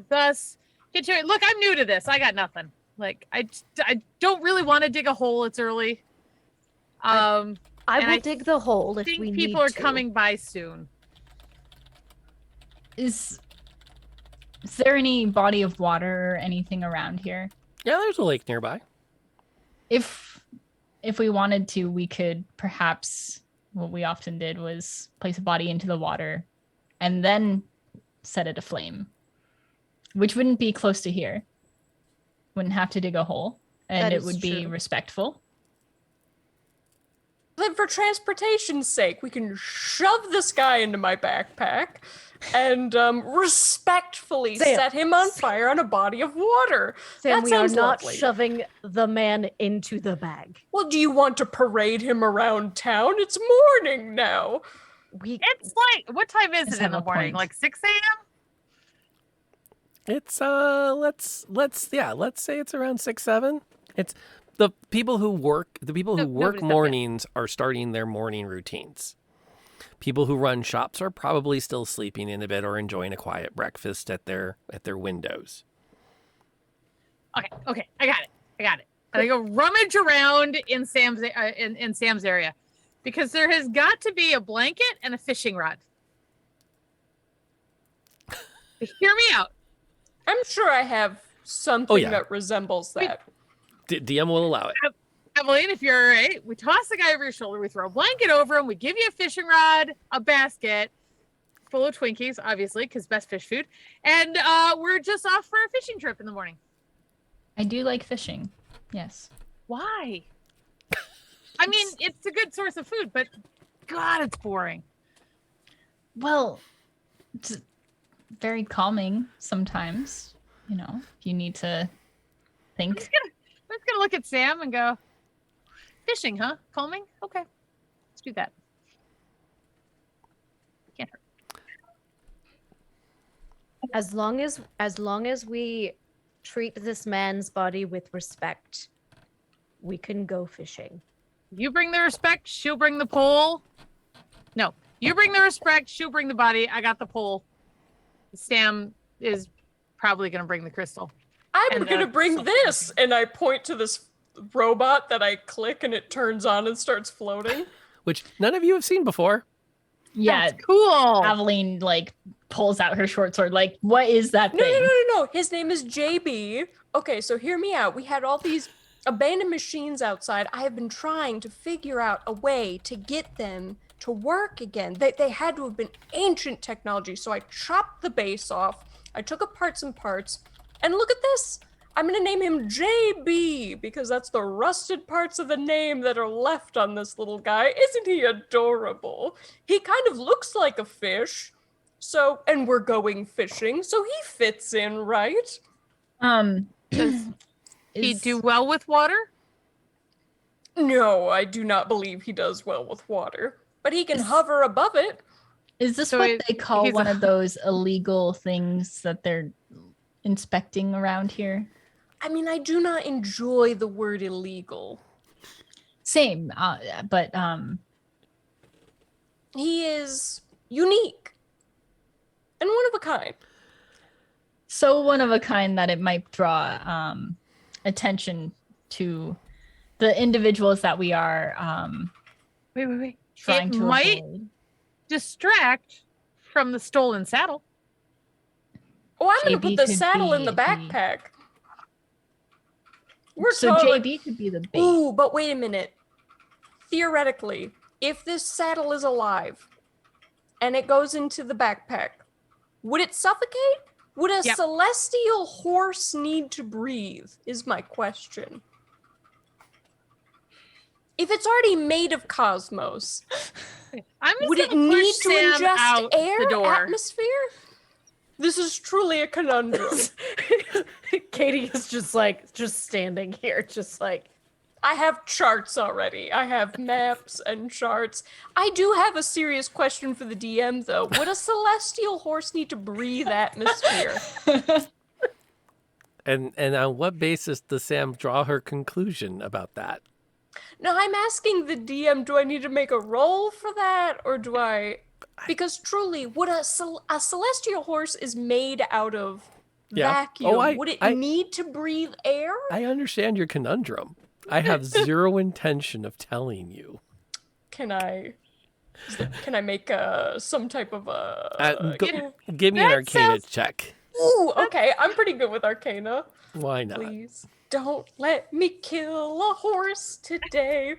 Thus, look, I'm new to this. I got nothing. Like, I don't really want to dig a hole. It's early. I will dig the hole if think we need people are to. coming by soon. Is there any body of water or anything around here? Yeah, there's a lake nearby. If we wanted to, we could perhaps, what we often did was place a body into the water and then set it aflame, which wouldn't be close to here. Wouldn't have to dig a hole, and That it is would be true. respectful. Then for transportation's sake, we can shove this guy into my backpack and respectfully Sam. set him on fire on a body of water. Sam, That we are sounds not lovely. shoving the man into the bag. Well, do you want to parade him around town? It's morning now. It's like, what time is Does it in have the a morning? point. Like 6 a.m.? It's let's say it's around 6-7. It's the people who work nobody's up yet. mornings are starting their morning routines. People who run shops are probably still sleeping in a bit or enjoying a quiet breakfast at their windows. Okay, I got it. And I go rummage around in Sam's in Sam's area, because there has got to be a blanket and a fishing rod. Hear me out. I'm sure I have something yeah. that resembles that. DM will allow it. Evelyn, if you're all right, we toss the guy over your shoulder, we throw a blanket over him, we give you a fishing rod, a basket full of Twinkies, obviously, because best fish food, and we're just off for a fishing trip in the morning. I do like fishing. Yes. Why? I mean, it's a good source of food, but God, it's boring. Well, it's very calming sometimes. You know, if you need to I'm think. just gonna look at Sam and go, fishing, huh? Calming? Okay, let's do that. Can't hurt. As long as we treat this man's body with respect, we can go fishing. You bring the respect, she'll bring the pole. No, you bring the respect, she'll bring the body. I got the pole. Sam is probably gonna bring the crystal. I'm And gonna the bring silver this, and I point to this robot that I click, and it turns on and starts floating. Which none of you have seen before. Yeah, That's cool. Aveline like pulls out her short sword. Like, what is that No, thing? no, no, no, no. His name is JB. Okay, so hear me out. We had all these abandoned machines outside. I have been trying to figure out a way to get them to work again. They had to have been ancient technology. So I chopped the base off. I took apart some parts. And look at this. I'm going to name him JB because that's the rusted parts of the name that are left on this little guy. Isn't he adorable? He kind of looks like a fish. So, and we're going fishing, so he fits in, right? Does he Is- do well with water? No, I do not believe he does well with water, but he can hover above it. Is this So what it- they call he's one a- of those illegal things that they're inspecting around here? I mean, I do not enjoy the word illegal. Same, but He is unique and one of a kind. so one of a kind that it might draw attention to the individuals that we are. Wait. trying It to might- avoid. Distract from the stolen saddle. Oh, I'm going to JB put the could saddle in the be the- backpack. We're So totally... JB could be the bait. Ooh, but wait a minute. Theoretically, if this saddle is alive and it goes into the backpack, would it suffocate? Would a Yep. celestial horse need to breathe? Is my question. If it's already made of cosmos, I'm just would it gonna push need to Sam ingest out air, the door. atmosphere? This is truly a conundrum. Katie is just standing here, just like, I have charts already. I have maps and charts. I do have a serious question for the DM, though. Would a celestial horse need to breathe atmosphere? And on what basis does Sam draw her conclusion about that? No, I'm asking the DM, do I need to make a roll for that? Or do I... Because truly, would a celestial horse is made out of Yeah. vacuum. Oh, Would it I- need to breathe air? I understand your conundrum. I have zero intention of telling you. Can I make some type of Give me an that Arcana sounds- check. Ooh, okay, I'm pretty good with Arcana. Why not? Please don't let me kill a horse today.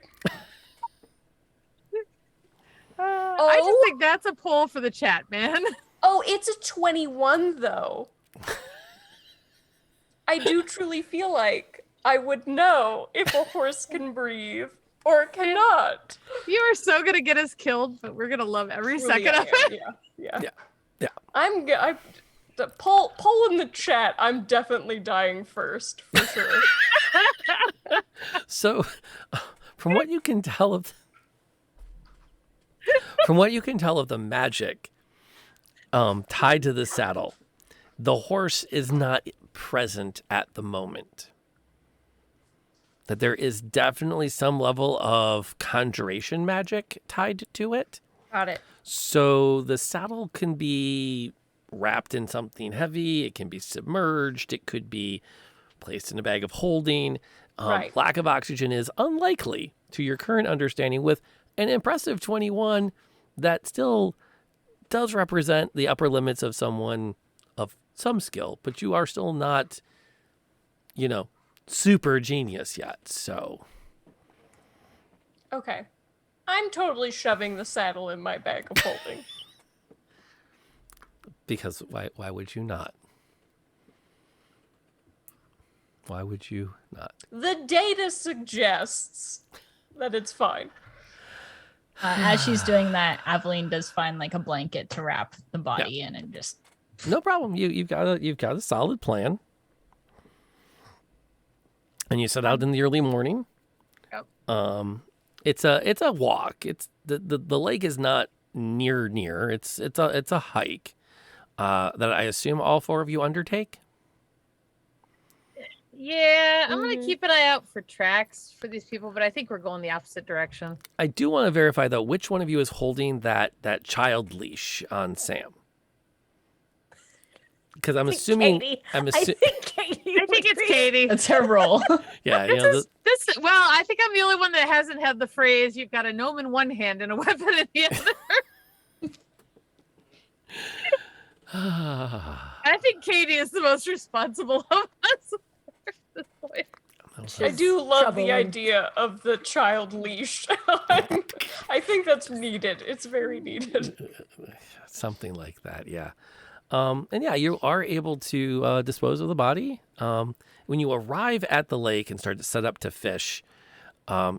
I just think that's a poll for the chat, man. Oh, it's a 21 though. I do truly feel like I would know if a horse can breathe or cannot. You are so gonna get us killed, but we're gonna love every Truly second I of am, it. Yeah. Yeah. The poll in the chat. I'm definitely dying first for sure. So, from what you can tell of the magic tied to the saddle, the horse is not present at the moment. That there is definitely some level of conjuration magic tied to it. Got it. So the saddle can be wrapped in something heavy. It can be submerged. It could be placed in a bag of holding. Right. Lack of oxygen is unlikely to your current understanding, with an impressive 21 that still does represent the upper limits of someone of some skill, but you are still not, super genius yet. So Okay. I'm totally shoving the saddle in my bag of holding. because why would you not? Why would you not? The data suggests that it's fine. As she's doing that, Aveline does find like a blanket to wrap the body in and just No problem. You've got a solid plan. And you set out in the early morning. Yep. It's a walk. It's the lake is not near. It's a hike that I assume all four of you undertake. Yeah, I'm gonna keep an eye out for tracks for these people, but I think we're going the opposite direction. I do want to verify though which one of you is holding that child leash on Sam. Because I'm assuming Katie. I'm I assuming think Katie. I think it's Katie. that's her role. yeah, This well, I think I'm the only one that hasn't had the phrase "you've got a gnome in one hand and a weapon in the other." I think Katie is the most responsible of us. At this point. I do love troubling. the idea of the child leash. I think that's needed. It's very needed. something like that, yeah. And yeah, you are able to dispose of the body. When you arrive at the lake and start to set up to fish,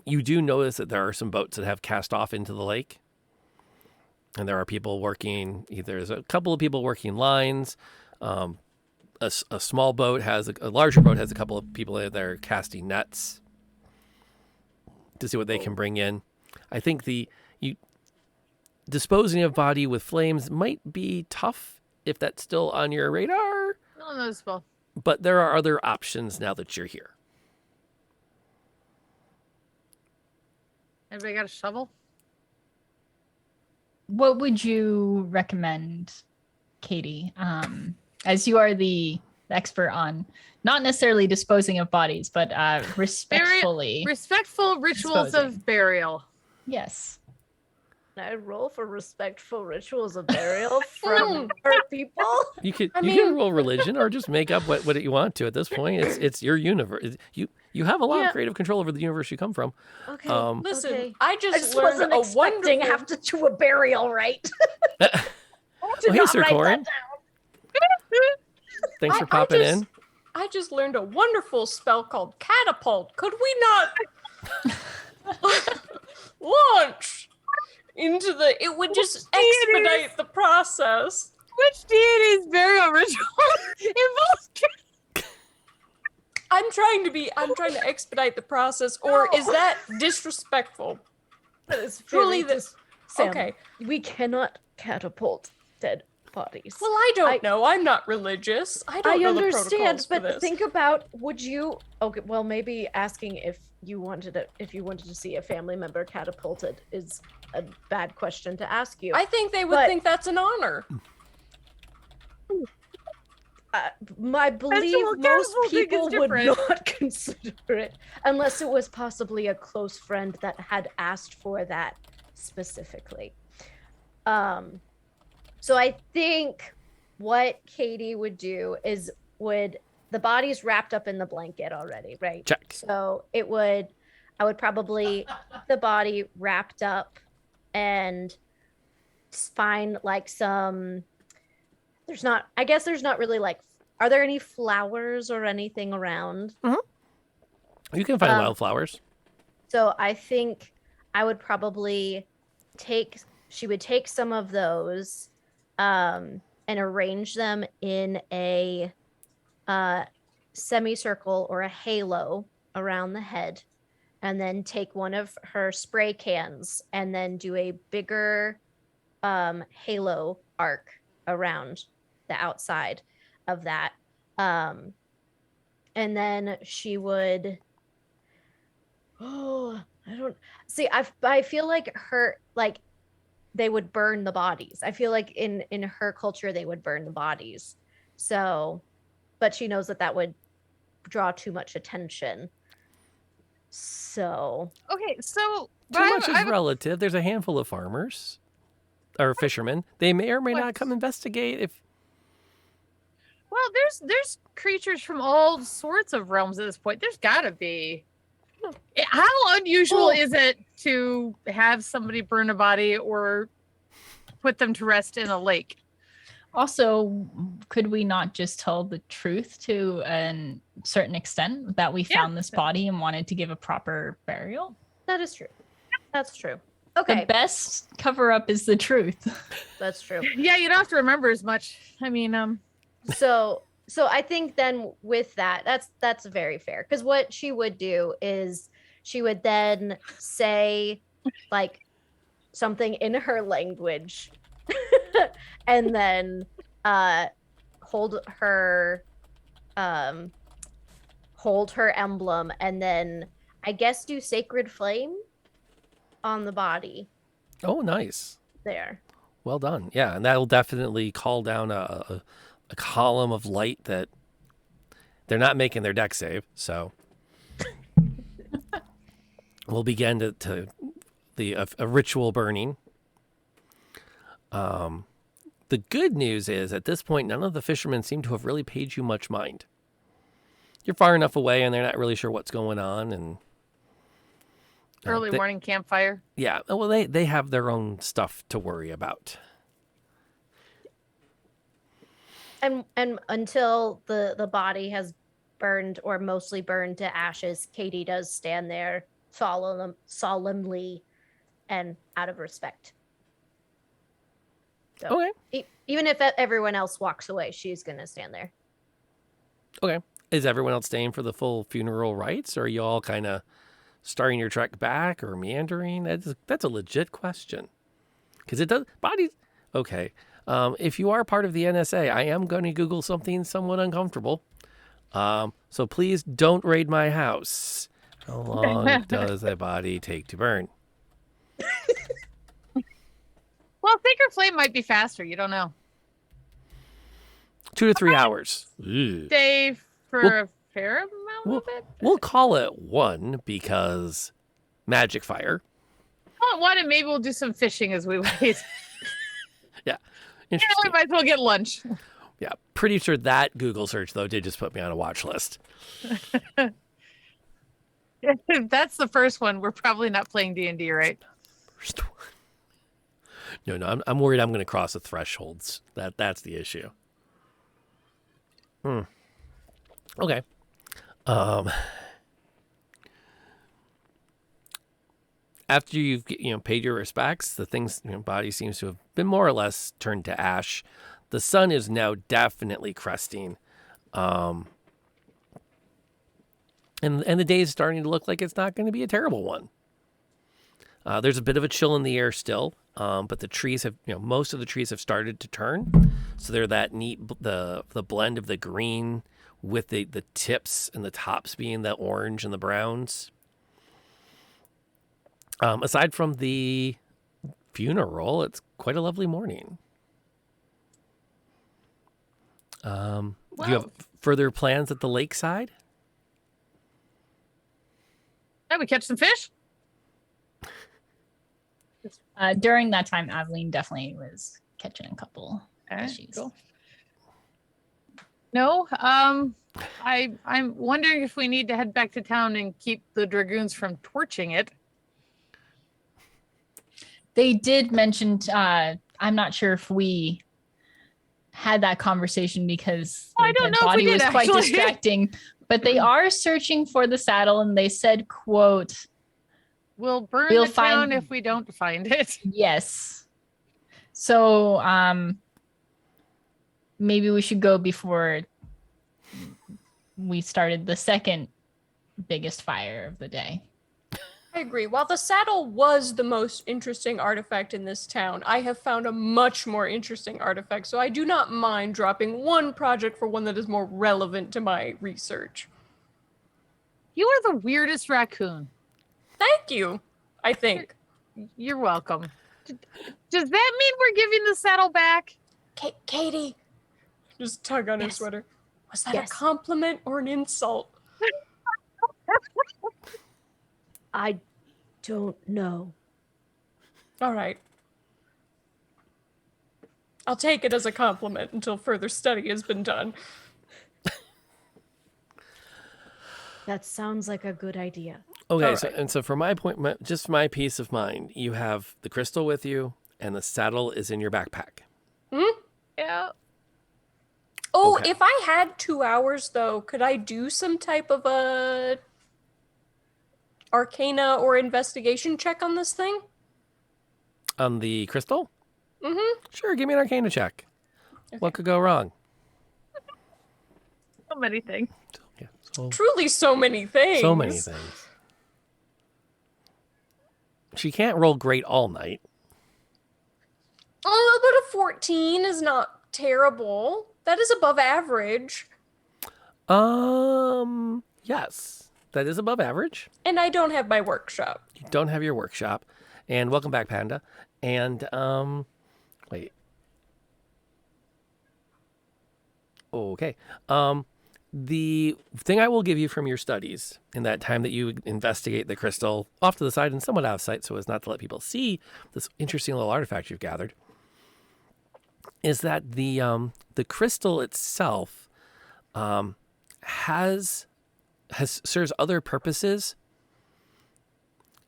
you do notice that there are some boats that have cast off into the lake. And there are people working, there's a couple of people working lines. A small boat has, a larger boat has a couple of people there casting nets to see what they can bring in. I think disposing of body with flames might be tough if that's still on your radar, No noticeable. but there are other options now that you're here. Everybody got a shovel? What would you recommend, Katie? As you are the expert on not necessarily disposing of bodies, but respectfully. Respectful rituals Disposing. of burial. Yes. Can I roll for respectful rituals of burial from her people? You can I you mean- can roll religion or just make up what you want to at this point. It's your universe. You have a lot Yeah. of creative control over the universe you come from. Okay. Listen, okay. I I just just learned wasn't a expecting wonderful. have to do a burial rite. Oh, hey, not Sir write that Corin. Thanks for I popping just- in. I just learned a wonderful spell called catapult. Could we not launch into the? It would just expedite the process. Which deity's burial ritual involves? I'm trying to expedite the process, or is that disrespectful? That is Truly very Sam, Okay. we cannot catapult dead bodies. Well, I don't know. I'm not religious. I don't I know the understand, protocols for but this. think about would you? Okay, well, maybe asking if you wanted to see a family member catapulted is a bad question to ask you. I think they would But- think that's an honor. My belief well, most catapulting is people would different. not consider it unless it was possibly a close friend that had asked for that specifically. So I think what Katie would do is the body's wrapped up in the blanket already, right? Check. So I would probably the body wrapped up and find like some I guess there's not really like, are there any flowers or anything around? You can find wildflowers. So I think I would probably she would take some of those and arrange them in a semicircle or a halo around the head, and then take one of her spray cans and then do a bigger halo arc around the outside of that. And then she would I don't see. I feel like they would burn the bodies. I feel like in her culture they would burn the bodies. So, but she knows that would draw too much attention. So Okay, so Too much is relative. There's a handful of farmers or fishermen. They may or may not come investigate if. Well, there's creatures from all sorts of realms at this point. There's got to be. How unusual is it to have somebody burn a body or put them to rest in a lake? Also, could we not just tell the truth to a certain extent that we found this body and wanted to give a proper burial? that is true. That's true. The Okay, best cover up is the truth. that's true. Yeah, you don't have to remember as much. I mean, So I think then with that's very fair, because what she would do is she would then say like something in her language and then hold her emblem, and then I guess do sacred flame on the body Oh, nice. there. Well done. Yeah, and that'll definitely call down a column of light that they're not making their deck save. So we'll begin to a ritual burning. The good news is at this point, none of the fishermen seem to have really paid you much mind. You're far enough away, and they're not really sure what's going on. And early morning campfire. yeah, well, they have their own stuff to worry about. And until the body has burned or mostly burned to ashes, Katie does stand there solemnly and out of respect. So, Okay. even if everyone else walks away, she's gonna stand there. Okay. Is everyone else staying for the full funeral rites, or are you all kind of starting your trek back or meandering? That's a legit question. Because it does bodies. Okay. If you are part of the NSA, I am going to Google something somewhat uncomfortable. So please don't raid my house. How long does a body take to burn? Well, thicker flame might be faster. You don't know. 2 to 3 hours. Ugh. Stay for Well- a fair amount Well, of it. we'll call it 1 because magic fire. Oh, what? And maybe we'll do some fishing as we wait. Yeah. We Interesting. might as well get lunch. Yeah. Pretty sure that Google search, though, did just put me on a watch list. If that's the first one, we're probably not playing D&D, right? First one. No, I'm worried I'm going to cross the thresholds. That's the issue. Okay. After you've paid your respects, the thing's body seems to have been more or less turned to ash. The sun is now definitely cresting, and the day is starting to look like it's not going to be a terrible one. There's a bit of a chill in the air still, but the trees have most of the trees have started to turn, so they're that neat the blend of the green with the tips and the tops being the orange and the browns. Aside from the funeral, it's quite a lovely morning. Do you have further plans at the lakeside? Yeah, we catch some fish. During that time, Aveline definitely was catching a couple fishies. Cool. No, I'm wondering if we need to head back to town and keep the dragoons from torching it. They did mention, I'm not sure if we had that conversation because I don't the know if we body did, was quite actually. distracting, but they are searching for the saddle and they said, quote, We'll burn We'll the town find- if we don't find it. yes. So maybe we should go before we started the second biggest fire of the day. I agree. While the saddle was the most interesting artifact in this town, I have found a much more interesting artifact, so I do not mind dropping one project for one that is more relevant to my research. You are the weirdest raccoon. Thank you, I think. You're welcome. Does that mean we're giving the saddle back? Katie, just tug on her Yes. sweater. Was that Yes. a compliment or an insult? I don't know. All right. I'll take it as a compliment until further study has been done. That sounds like a good idea. Okay, All so right. and so for my point, just for my peace of mind, you have the crystal with you, and the saddle is in your backpack. Yeah. Oh, Okay. if I had 2 hours though, could I do some type of a arcana or investigation check on this thing? On the crystal? Mm-hmm. Sure, give me an Arcana check. What could go wrong? So many things. Yeah, so Truly so many things. so many things. She can't roll great all night. Oh, but a 14 is not terrible. That is above average. Yes, that is above average. And I don't have my workshop. You don't have your workshop. And welcome back, Panda. And, wait. Okay. The thing I will give you from your studies in that time that you investigate the crystal off to the side and somewhat out of sight so as not to let people see this interesting little artifact you've gathered is that the crystal itself has serves other purposes.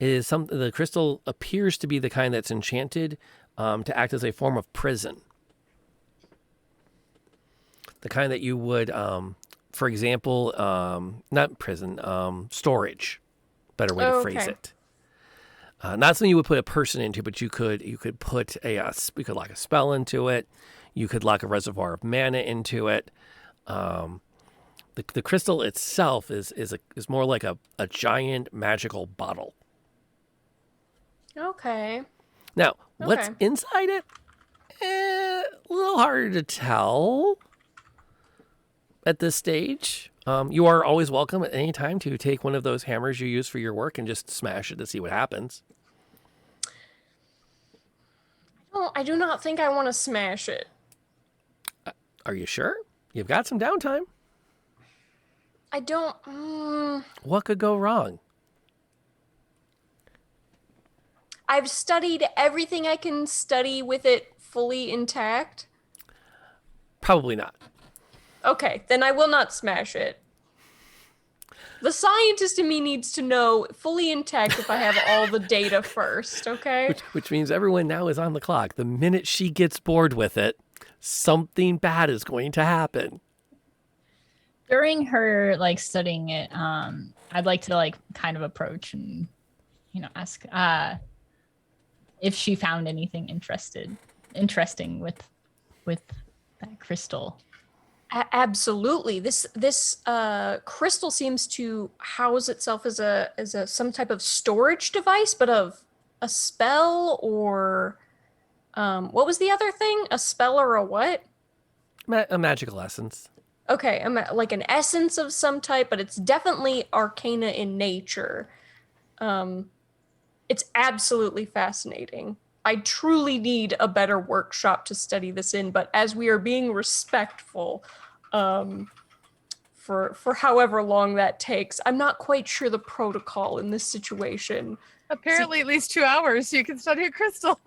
The crystal appears to be the kind that's enchanted to act as a form of prison. The kind that you would, for example, not prison, storage. Better way to phrase Okay. it. Not something you would put a person into, but you could put you could lock a spell into it. You could lock a reservoir of mana into it. The crystal itself is more like a giant magical bottle. Okay. Now, what's Okay. inside it? A little harder to tell at this stage. You are always welcome at any time to take one of those hammers you use for your work and just smash it to see what happens. Oh, I do not think I want to smash it. Are you sure? You've got some downtime. I don't. What could go wrong? I've studied everything I can study with it fully intact. Probably not. Okay, then I will not smash it. The scientist in me needs to know fully intact if I have all the data first, okay? Which means everyone now is on the clock. The minute she gets bored with it, something bad is going to happen. During her like studying it, I'd like to like kind of approach and ask if she found anything interesting with that crystal. Absolutely. This crystal seems to house itself as a some type of storage device, but of a spell or what was the other thing? A spell or a what? A magical essence. Okay, like an essence of some type, but it's definitely arcana in nature. It's absolutely fascinating. I truly need a better workshop to study this in, but as we are being respectful, for however long that takes, I'm not quite sure the protocol in this situation. Apparently, at least 2 hours, you can study a crystal.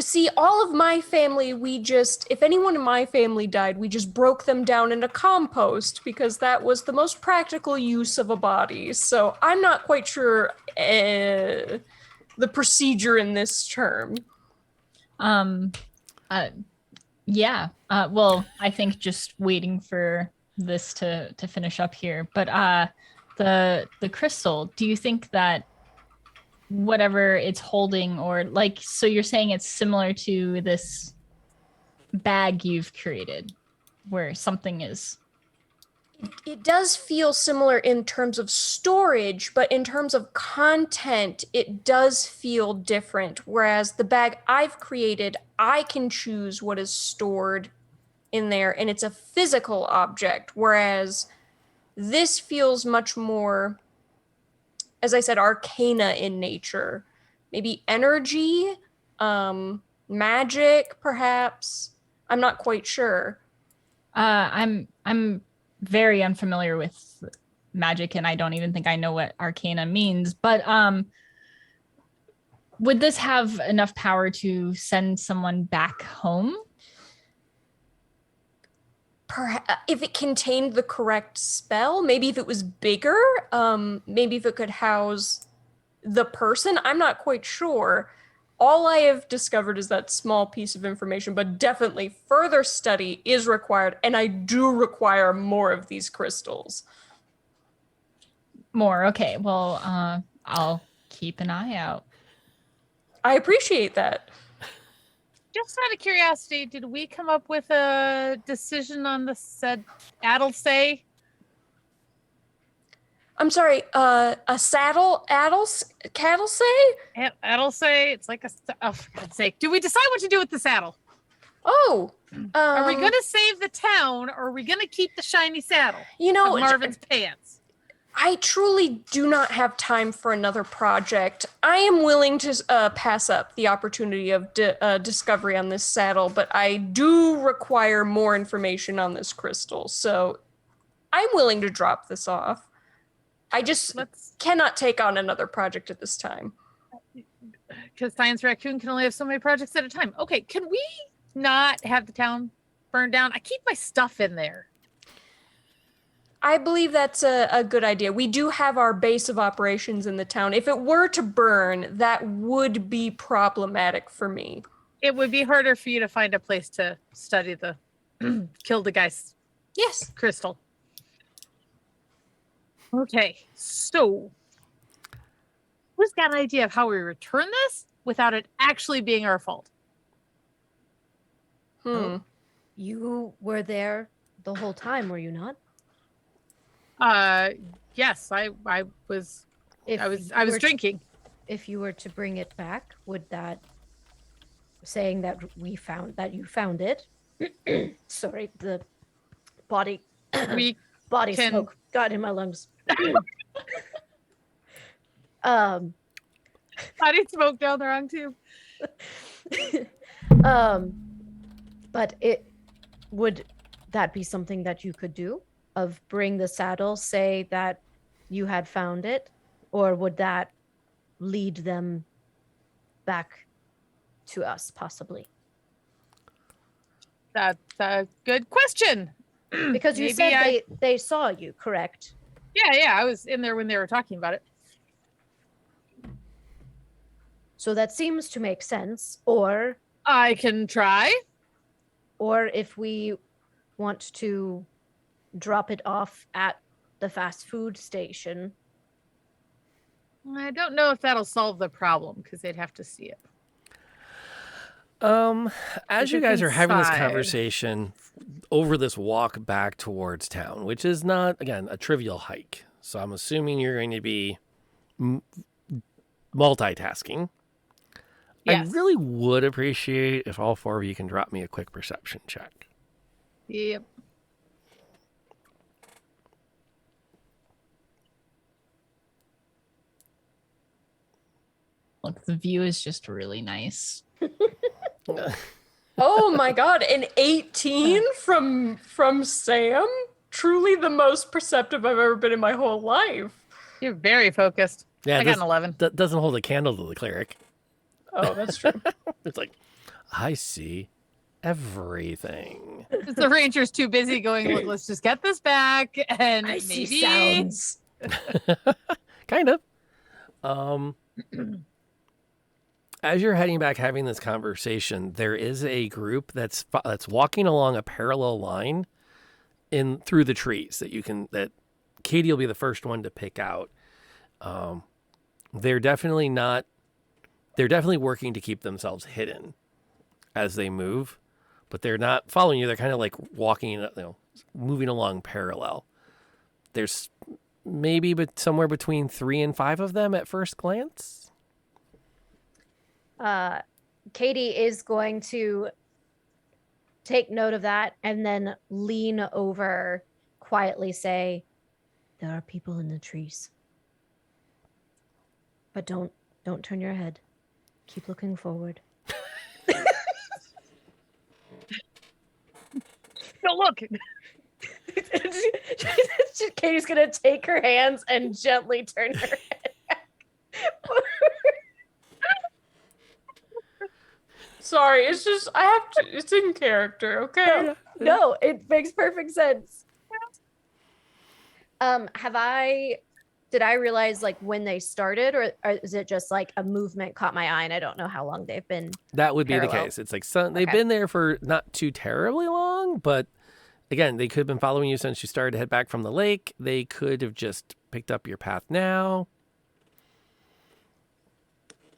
See, all of my family, if anyone in my family died, we just broke them down into compost because that was the most practical use of a body. So I'm not quite sure the procedure in this term. Yeah. Well, I think just waiting for this to finish up here. But the crystal, do you think that whatever it's holding, or like, so you're saying it's similar to this bag you've created where something is? It does feel similar in terms of storage, but in terms of content, it does feel different. Whereas the bag I've created, I can choose what is stored in there, and it's a physical object. Whereas this feels much more, as I said, arcana in nature. Maybe energy, magic, perhaps. I'm not quite sure. I'm very unfamiliar with magic, and I don't even think I know what arcana means. But would this have enough power to send someone back home? If it contained the correct spell, maybe if it was bigger, maybe if it could house the person. I'm not quite sure. All I have discovered is that small piece of information, but definitely further study is required, and I do require more of these crystals. More. Okay. Well, I'll keep an eye out. I appreciate that. Just out of curiosity, did we come up with a decision on the said cattle say? I'm sorry, a cattle say? Cattle say? It's like oh, for God's sake. Do we decide what to do with the saddle? Oh. Are we going to save the town, or are we going to keep the shiny saddle? You know, Marvin's pants. I truly do not have time for another project. I am willing to pass up the opportunity of discovery on this saddle, but I do require more information on this crystal. So I'm willing to drop this off. I just cannot take on another project at this time. Because Science Raccoon can only have so many projects at a time. Okay, can we not have the town burned down? I keep my stuff in there. I believe that's a good idea. We do have our base of operations in the town. If it were to burn, that would be problematic for me. It would be harder for you to find a place to study the kill the guy's crystal. Okay, so who's got an idea of how we return this without it actually being our fault? You were there the whole time, were you not? Yes, I was. I was drinking. If you were to bring it back, would that, saying that you found it? Sorry, the body smoke got in my lungs. Body smoke down the wrong tube. But would that be something that you could do? Of bring the saddle, say that you had found it, or would that lead them back to us, possibly? That's a good question. Because you Maybe said they saw you, correct? Yeah, I was in there when they were talking about it. So that seems to make sense. Or I can try. if we want to drop it off at the fast food station. I don't know if that'll solve the problem because they'd have to see it. As If you it's guys are having this inside. conversation over this walk back towards town, which is not, again, a trivial hike. So I'm assuming you're going to be multitasking. Yes. I really would appreciate if all four of you can drop me a quick perception check. Yep. Look, the view is just really nice. Oh my god, an 18 from Sam? Truly the most perceptive I've ever been in my whole life. You're very focused. Yeah, I got an 11. That doesn't hold a candle to the cleric. Oh, that's true. It's like, I see everything. The ranger's too busy going, look, let's just get this back and I maybe see sounds. Kind of. As you're heading back, having this conversation, there is a group that's walking along a parallel line through the trees that Katie will be the first one to pick out. They're definitely working to keep themselves hidden as they move, but they're not following you. They're kind of like walking, moving along parallel. There's maybe somewhere between 3 and 5 of them at first glance. Katie is going to take note of that and then lean over, quietly say, "There are people in the trees. But don't turn your head. Keep looking forward." Don't look. Katie's gonna take her hands and gently turn her head back. Sorry, it's just I have to. It's in character, okay? No, it makes perfect sense. Did I realize like when they started, or is it just like a movement caught my eye and I don't know how long they've been? That would be the Parallel. case. It's like they've Okay. been there for not too terribly long, but again, they could have been following you since you started to head back from the lake. They could have just picked up your path now.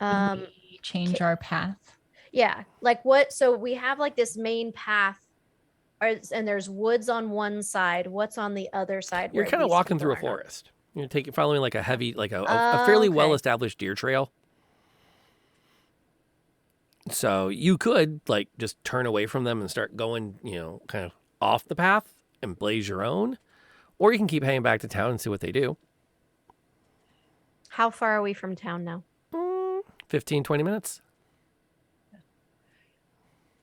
We change our path. Yeah, like what? So we have like this main path, and there's woods on one side. What's on the other side? You're where kind of these walking people through a are not? forest. You're following like a heavy, like a fairly Okay. well-established deer trail. So you could like just turn away from them and start going, kind of off the path and blaze your own, or you can keep heading back to town and see what they do. How far are we from town now? 15, 20 minutes.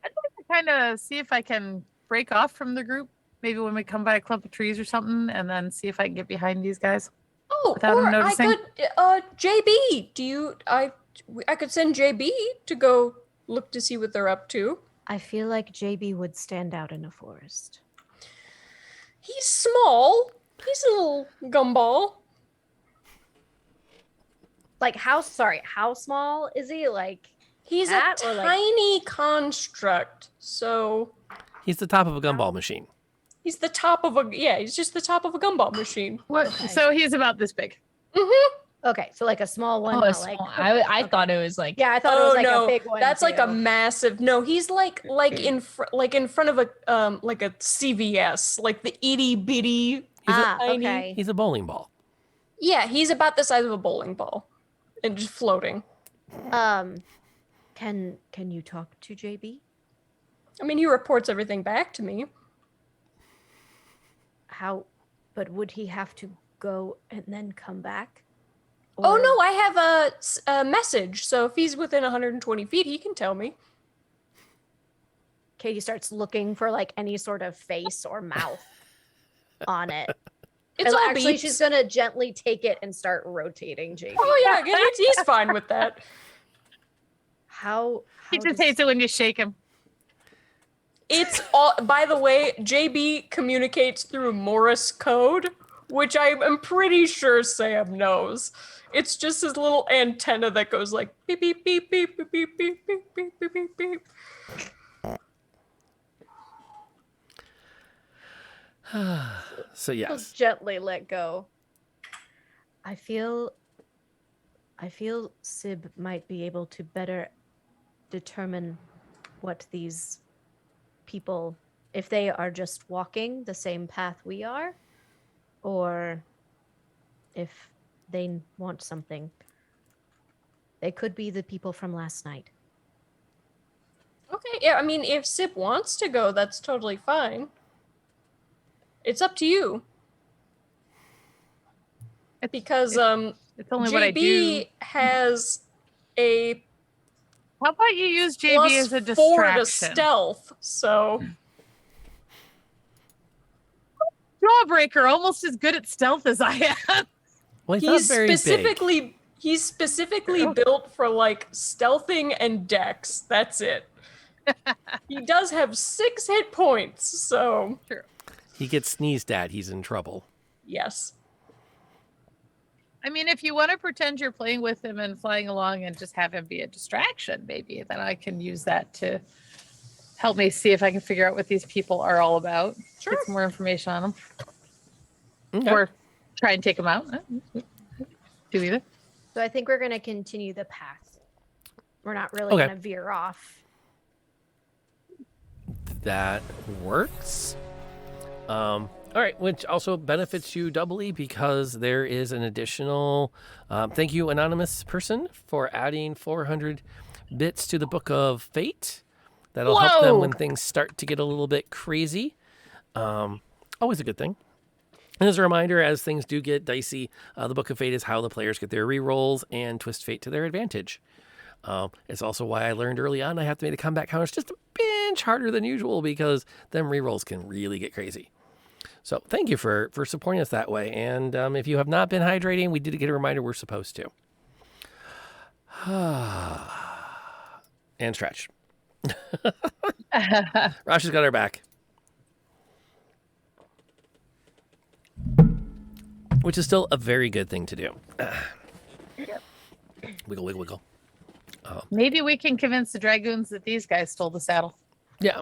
I'd like to kind of see if I can break off from the group. Maybe when we come by a clump of trees or something, and then see if I can get behind these guys. Oh, Without or him noticing? I could, JB. I could send JB to go look to see what they're up to. I feel like JB would stand out in a forest. He's small. He's a little gumball. Like how small is he? Like He's a That or, like- tiny construct. So He's the top of a gumball machine. he's the top of he's just the top of a gumball machine. What? Okay. So he's about this big. okay, so like a small one. Oh, not like I thought it was like yeah, I thought it was like no, a big one. that's like a too. massive. No, he's like in front of a like a CVS, like the itty bitty. tiny. Okay. He's a bowling ball. Yeah, he's about the size of a bowling ball, and just floating. Can you talk to JB? I mean, he reports everything back to me. How? But would he have to go and then come back? Oh Or- no, I have a message. So if he's within 120 feet, he can tell me. Katie starts looking for like any sort of face or mouth on it. It's And all actually, beeps. she's gonna gently take it and start rotating JB. Oh yeah, he's fine with that. He just hates it when you shake him. It's all. By the way, JB communicates through Morse code, which I am pretty sure Sam knows. It's just his little antenna that goes like beep beep beep beep beep beep beep beep beep beep beep beep. So He'll yes. gently let go. I feel Sib might be able to better determine what these people, if they are just walking the same path we are, or if they want something. They could be the people from last night. Okay, yeah, I mean, if Sip wants to go, that's totally fine. It's up to you. Because It's only what I do. JB has a How about you use JB plus as a 4 to distraction? stealth, so Jawbreaker, almost as good at stealth as I am. Well, he's he's not very big. specifically built for like stealthing and dex. That's it. He does have 6 hit points, so True. He gets sneezed at, he's in trouble. yes. I mean, if you want to pretend you're playing with him and flying along and just have him be a distraction, maybe, then I can use that to help me see if I can figure out what these people are all about. Sure. Get some more information on them. Okay. Or try and take them out. Do either. So I think we're going to continue the path. We're not really Okay. going to veer off. That works. All right, which also benefits you doubly because there is an additional thank you, anonymous person, for adding 400 bits to the Book of Fate. That'll help them when things start to get a little bit crazy. Always a good thing. And as a reminder, as things do get dicey, the Book of Fate is how the players get their rerolls and twist fate to their advantage. It's also why I learned early on I have to make the combat counters just a pinch harder than usual because them rerolls can really get crazy. So thank you for supporting us that way. And if you have not been hydrating, we did get a reminder we're supposed to. And stretch. Rosh has got our back. Which is still a very good thing to do. Wiggle, wiggle, wiggle. Maybe we can convince the dragoons that these guys stole the saddle. Yeah.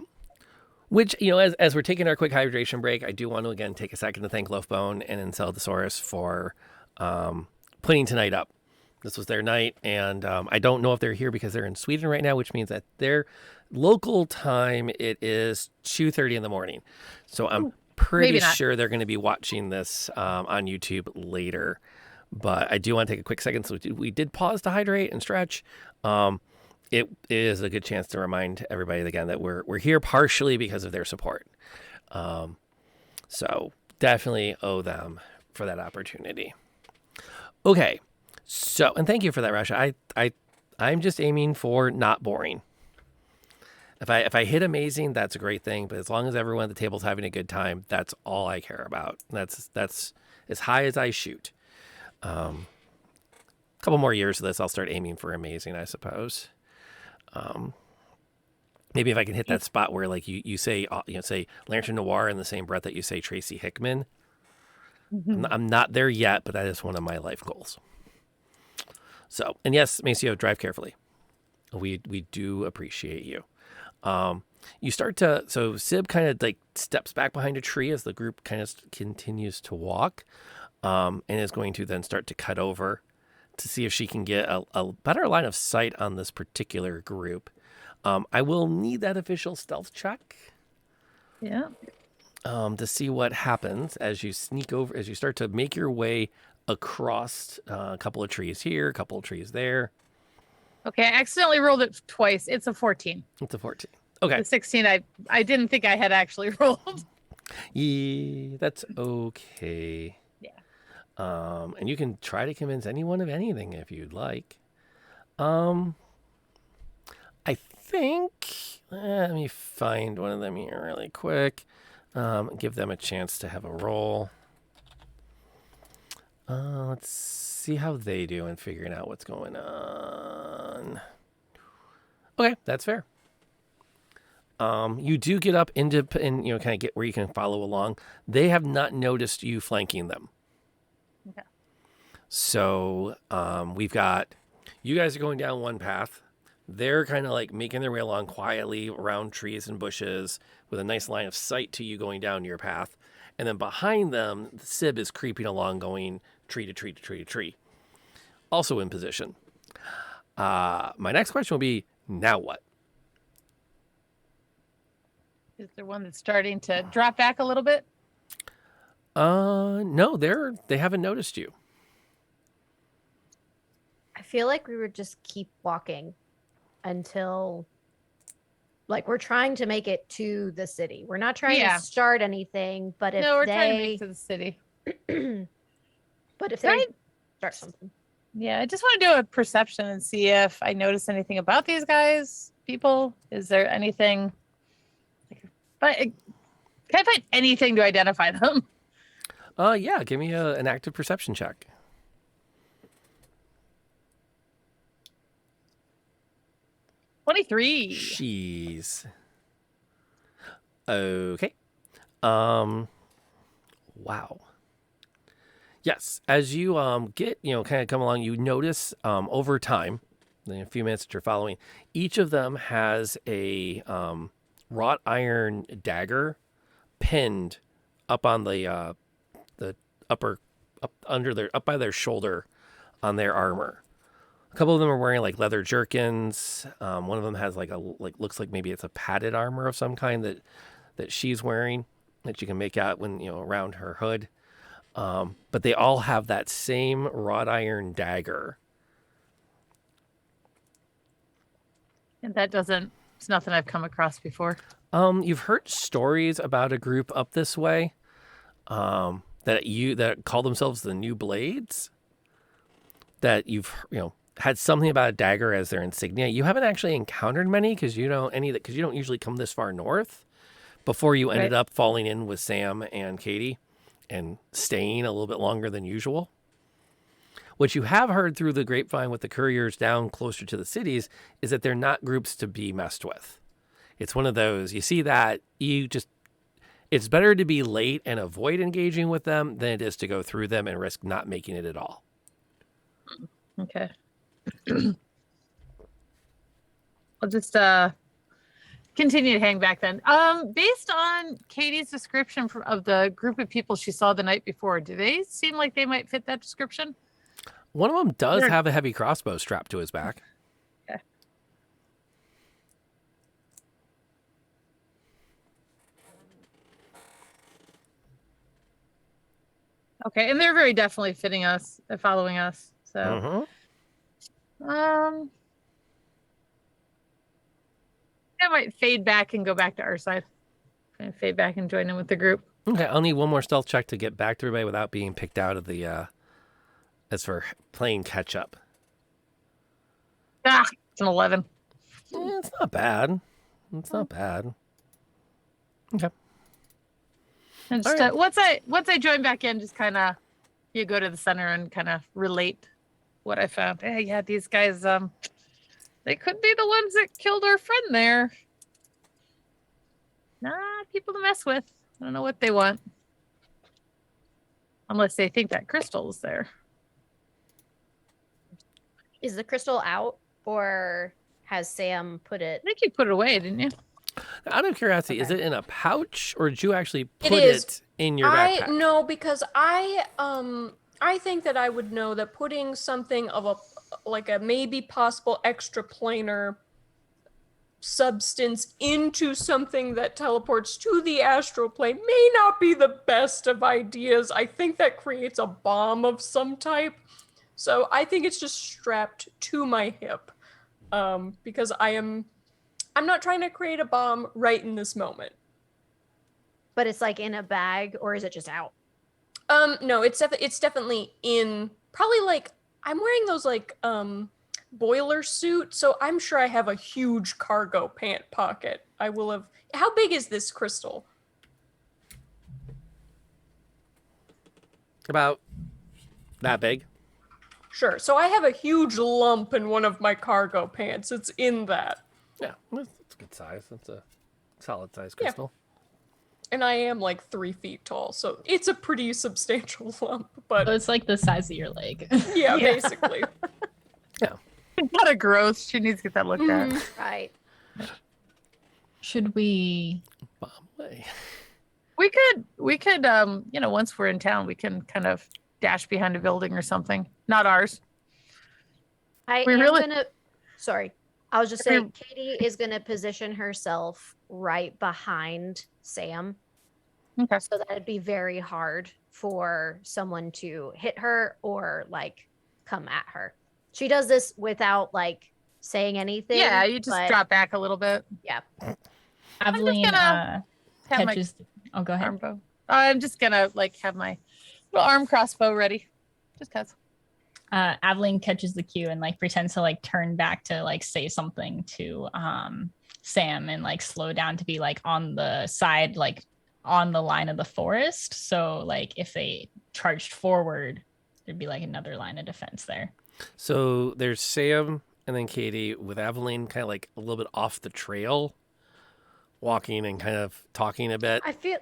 Which, as we're taking our quick hydration break, I do want to, again, take a second to thank Loafbone and Enceldosaurus for putting tonight up. This was their night, and I don't know if they're here because they're in Sweden right now, which means that their local time, it is 2:30 in the morning. So I'm pretty sure they're going to be watching this on YouTube later. But I do want to take a quick second. So we did pause to hydrate and stretch. It is a good chance to remind everybody again that we're here partially because of their support. So definitely owe them for that opportunity. Okay. So, and thank you for that, Rasha. I'm just aiming for not boring. If I hit amazing, that's a great thing. But as long as everyone at the table's having a good time, that's all I care about. That's as high as I shoot. A couple more years of this, I'll start aiming for amazing, I suppose. Maybe if I can hit that spot where, like, you say Lantern Noir in the same breath that you say Tracy Hickman. Mm-hmm. I'm not there yet, but that is one of my life goals. So, and yes, Maceo, drive carefully. We do appreciate you. You start to, so Sib kind of like steps back behind a tree as the group kind of continues to walk, and is going to then start to cut over to see if she can get a better line of sight on this particular group. I will need that official stealth check. Yeah. To see what happens as you sneak over, as you start to make your way across a couple of trees here, a couple of trees there. Okay, I accidentally rolled it twice. It's a 14. It's a 14. Okay. The 16, I didn't think I had actually rolled. Yeah, that's okay. Yeah. And you can try to convince anyone of anything if you'd like. I think, let me find one of them here really quick. Give them a chance to have a roll. Let's see how they do in figuring out what's going on. Okay, that's fair. You do get up into and kind of get where you can follow along. They have not noticed you flanking them. Okay. So we've got you guys are going down one path. They're kind of like making their way along quietly around trees and bushes with a nice line of sight to you going down your path. And then behind them, the Sib is creeping along going tree to tree to tree to tree. Also in position. My next question will be, now what? Is there one that's starting to drop back a little bit? No, they haven't noticed you. I feel like we would just keep walking until, like, we're trying to make it to the city. We're not trying Yeah. to start anything, but if No, we're trying to make they, it to the city. but if Can they I- start something, Yeah, I just want to do a perception and see if I notice anything about these guys, people. Is there anything? But can I find anything to identify them? Yeah, give me an active perception check. 23. Jeez. Okay. Wow. Yes, as you get, kind of come along, you notice over time, in a few minutes that you're following, each of them has a wrought iron dagger pinned up on the upper up by their shoulder on their armor. A couple of them are wearing like leather jerkins. One of them has looks like maybe it's a padded armor of some kind that she's wearing that you can make out when around her hood. But they all have that same wrought iron dagger. And it's nothing I've come across before. You've heard stories about a group up this way, that call themselves the New Blades. That you've had something about a dagger as their insignia. You haven't actually encountered many because you don't usually come this far north. Before you ended up falling in with Sam and Katie, and staying a little bit longer than usual. What you have heard through the grapevine with the couriers down closer to the cities is that they're not groups to be messed with. It's one of those, you see that, it's better to be late and avoid engaging with them than it is to go through them and risk not making it at all. Okay. I'll just continue to hang back then. Based on Katie's description of the group of people she saw the night before, do they seem like they might fit that description? One of them does have a heavy crossbow strapped to his back. Okay. Okay, and they're very definitely fitting us, following us. So, I might fade back and go back to our side. And fade back and join in with the group. Okay, I'll need one more stealth check to get back to everybody without being picked out of the, as for playing catch up. It's an 11. It's not bad. It's not bad. Okay. And just, All right. once I join back in, just kind of you go to the center and kind of relate what I found. Hey, yeah, these guys, they could be the ones that killed our friend there. Not people to mess with. I don't know what they want. Unless they think that crystal is there. is the crystal out, or has Sam put it? I think you put it away, didn't you? Out of curiosity, is it in a pouch or did you actually put is. it in your backpack? No, because I think that I would know that putting something of a maybe possible extraplanar substance into something that teleports to the astral plane may not be the best of ideas. I think that creates a bomb of some type. So I think it's just strapped to my hip. Because I'm not trying to create a bomb right in this moment. But it's like in a bag, or is it just out? No, it's definitely in, probably like, I'm wearing those like boiler suit, so I'm sure I have a huge cargo pant pocket. I will have, how big is this crystal? About that big. Sure, so I have a huge lump in one of my cargo pants. It's in that. Yeah, it's a good size. That's a solid size Yeah. crystal. And I am like 3 feet tall, so it's a pretty substantial lump. So But it's like the size of your leg. yeah, basically. Not a growth. She needs to get that looked at. Right. Should we? Bomb away. We could, once we're in town, we can kind of dash behind a building or something. Not ours. I We am really- gonna. Sorry, I was just We- saying. Katie is gonna position herself right behind Sam, Okay. so that it'd be very hard for someone to hit her or like come at her. She does this without like saying anything. Yeah, you just but drop back a little bit. Yeah. Aveline gonna Have my catches. Oh, go ahead. arm bow. I'm just gonna like have my little arm crossbow ready. Just cause. Aveline catches the cue and like pretends to like turn back to like say something to Sam and like slow down to be like on the side, like on the line of the forest. So like if they charged forward, there'd be like another line of defense there. So there's Sam and then Katie with Aveline kind of like a little bit off the trail, walking and kind of talking a bit. I feel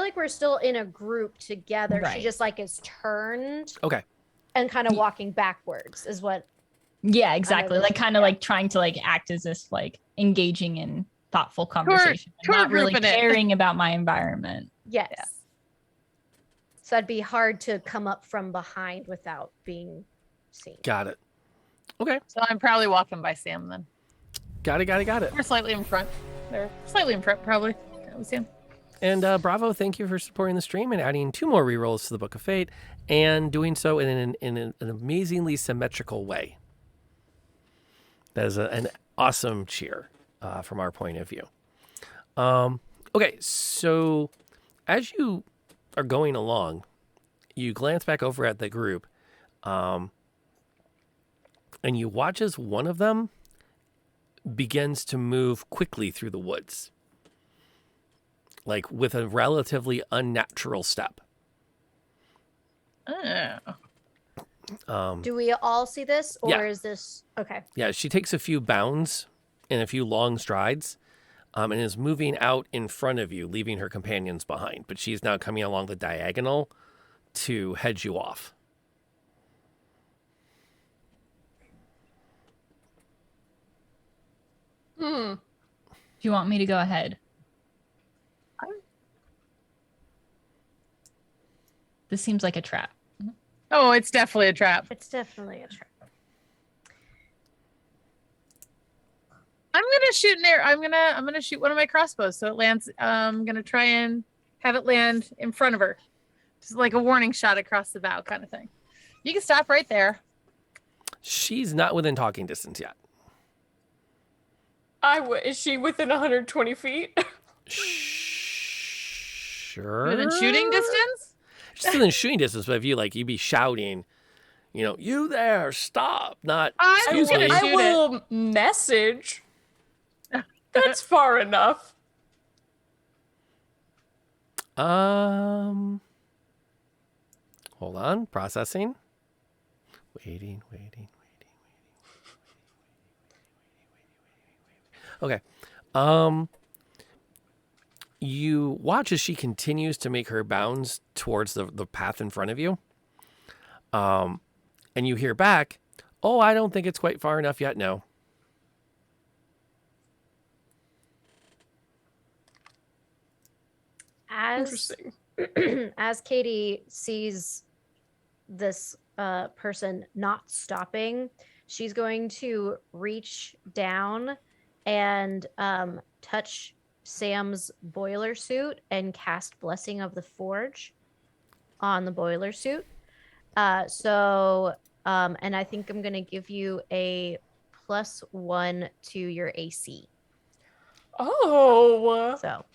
like we're still in a group together. Right. She just like is turned Okay. and kind of walking backwards is what. Yeah, exactly. Like kind of yeah. like trying to like act as this like engaging in thoughtful conversation, and tour not really grouping it. caring about my environment. Yes. Yeah. So that'd be hard to come up from behind without being seen. Got it. Okay. So I'm probably walking by Sam then. Got it. We're slightly in front. They're slightly in front, probably. That was Sam. And Bravo, thank you for supporting the stream and adding 2 more rerolls to the Book of Fate and doing so in an amazingly symmetrical way. That is an awesome cheer from our point of view. Okay, so as you are going along, you glance back over at the group and you watch as one of them begins to move quickly through the woods, like with a relatively unnatural step. Oh. Do we all see this, or Yeah. is this okay? Yeah, she takes a few bounds and a few long strides and is moving out in front of you, leaving her companions behind. But she's now coming along the diagonal to head you off. Hmm. Do you want me to go ahead? This seems like a trap. Oh, it's definitely a trap. It's definitely a trap. I'm gonna shoot an arrow. I'm gonna shoot one of my crossbows so it lands. I'm gonna try and have it land in front of her, just like a warning shot across the bow, kind of thing. You can stop right there. She's not within talking distance yet. Is she within 120 feet? Sure. Within shooting distance. She's within shooting distance, but if you'd be shouting, you there, stop, not I'm excuse gonna me. I shoot will message. That's far enough. Hold on, processing. Waiting. Okay. You watch as she continues to make her bounds towards the path in front of you. And you hear back, "Oh, I don't think it's quite far enough yet, no." As Interesting. as Katie sees this person not stopping, she's going to reach down and touch Sam's boiler suit and cast Blessing of the Forge on the boiler suit. And I think I'm going to give you a +1 to your AC. Oh, So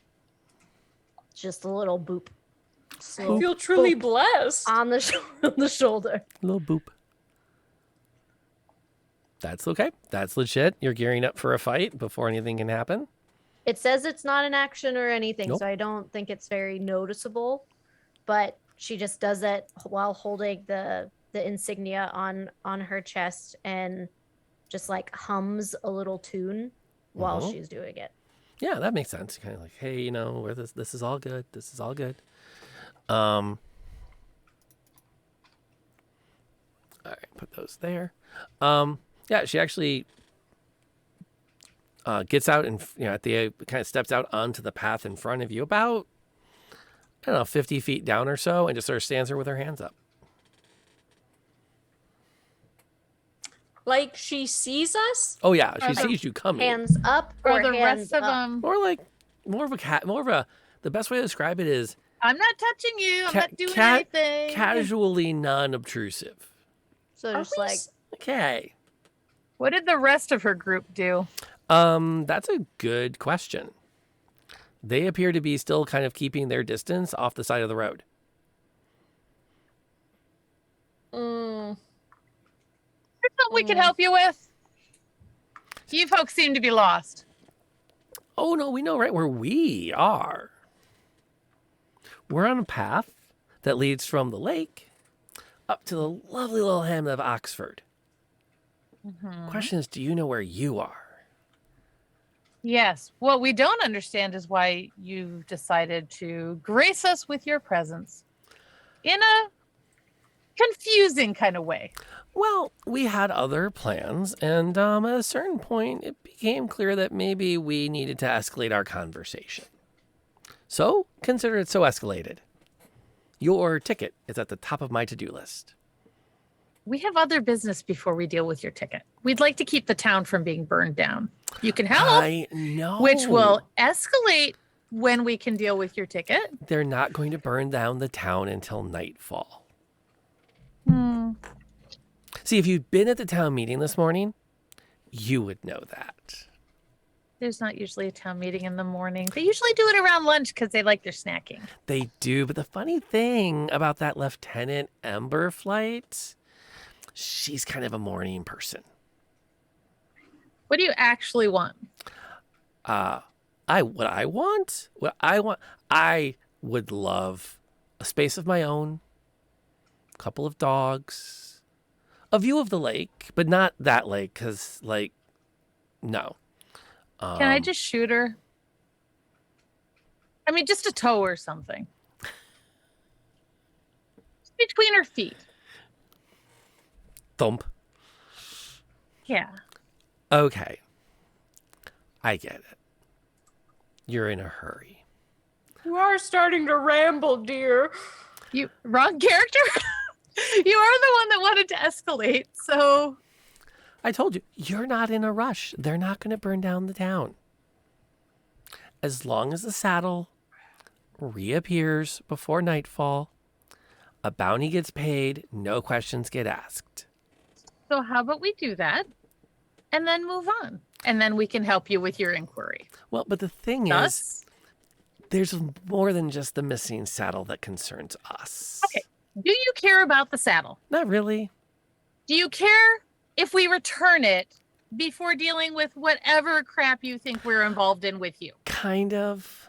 just a little boop. I feel truly blessed. On the shoulder. Little boop. That's okay. That's legit. You're gearing up for a fight before anything can happen. It says it's not an action or anything, Nope. so I don't think it's very noticeable. But she just does it while holding the insignia on her chest and just like hums a little tune while she's doing it. Yeah, that makes sense. Kind of like, hey, you know, we're this is all good. This is all good. All right, put those there. Yeah, she actually gets out and at the kind of steps out onto the path in front of you, about I don't know, 50 feet down or so, and just sort of stands there with her hands up. Like she sees us? Oh yeah, she sees you coming. Hands up Or or the hands rest of up? them. More of a. The best way to describe it is I'm not touching you. I'm not doing anything. casually non-obtrusive. So Are just we like, s- Okay. What did the rest of her group do? That's a good question. They appear to be still kind of keeping their distance off the side of the road. Mm, There's something we can help you with. You folks seem to be lost. Oh no, we know right where we are. We're on a path that leads from the lake up to the lovely little hamlet of Oxford. Question is, do you know where you are? Yes. What we don't understand is why you've decided to grace us with your presence in a confusing kind of way. Well, we had other plans, and at a certain point, it became clear that maybe we needed to escalate our conversation. So, consider it so escalated. Your ticket is at the top of my to-do list. We have other business before we deal with your ticket. We'd like to keep the town from being burned down. You can help, I know. which will escalate when we can deal with your ticket. They're not going to burn down the town until nightfall. See, if you'd been at the town meeting this morning, you would know that. There's not usually a town meeting in the morning. They usually do it around lunch because they like their snacking. They do, but the funny thing about that Lieutenant Ember flight, she's kind of a morning person. What do you actually want? What I would love a space of my own, a couple of dogs, a view of the lake, but not that lake, because, like, no. Can I just shoot her? I mean, just a toe or something. Just between her feet. Thump. Yeah. Okay. I get it. You're in a hurry. you are starting to ramble, dear. You wrong character? You are the one that wanted to escalate, so I told you, you're not in a rush. They're not going to burn down the town. As long as the saddle reappears before nightfall, a bounty gets paid, no questions get asked. so how about we do that and then move on? And then we can help you with your inquiry. Well, but the thing is, Thus? there's more than just the missing saddle that concerns us. Okay. Do you care about the saddle? Not really. Do you care if we return it before dealing with whatever crap you think we're involved in with you? Kind of.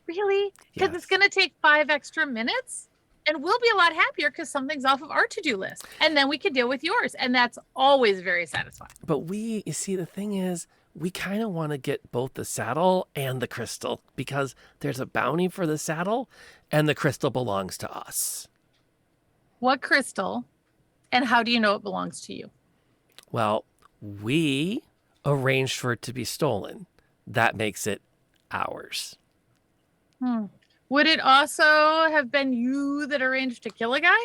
Really? Because Yes. it's going to take 5 extra minutes and we'll be a lot happier because something's off of our to-do list. And then we can deal with yours. And that's always very satisfying. But you see, the thing is, we kind of want to get both the saddle and the crystal because there's a bounty for the saddle and the crystal belongs to us. What crystal? And how do you know it belongs to you? Well, we arranged for it to be stolen. That makes it ours. Would it also have been you that arranged to kill a guy?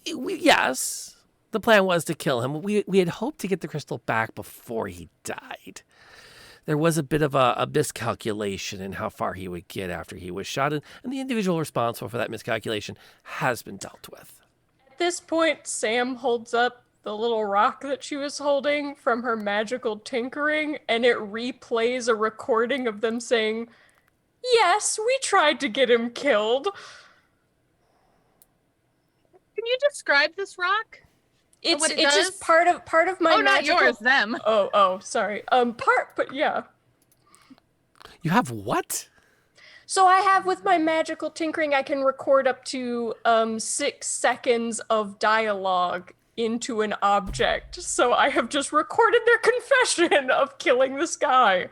Yes, the plan was to kill him. We had hoped to get the crystal back before he died. There was a bit of a miscalculation in how far he would get after he was shot, and the individual responsible for that miscalculation has been dealt with. At this point, Sam holds up the little rock that she was holding from her magical tinkering, and it replays a recording of them saying, "Yes, we tried to get him killed." Can you describe this rock? It's what it it's just does? part of my Not magical... yours, them. Oh, sorry. But yeah. You have what? So I have with my magical tinkering, I can record up to 6 seconds of dialogue into an object. So I have just recorded their confession of killing this guy.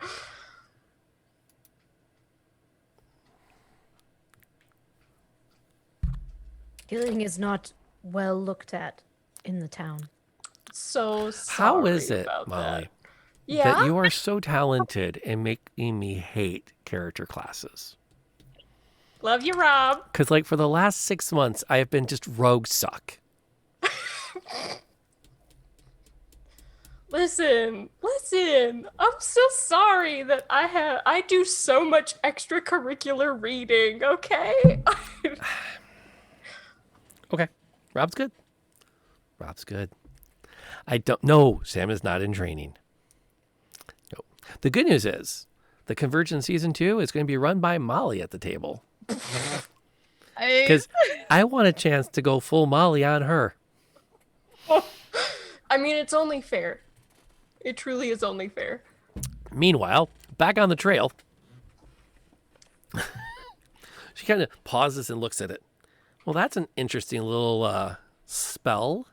Killing is not well looked at in the town. So sorry How is it, about Molly, that. Yeah. that you are so talented in making me hate character classes? Love you, Rob. Because, like, for the last 6 months, I have been just rogue suck. Listen. I'm so sorry that I do so much extracurricular reading, okay? Okay. Rob's good. Rob's good. I don't know. Sam is not in training. No. The good news is the Convergence Season 2 is going to be run by Molly at the table. Because I want a chance to go full Molly on her. I mean, it's only fair. It truly is only fair. Meanwhile, back on the trail, she kind of pauses and looks at it. Well, that's an interesting little spell.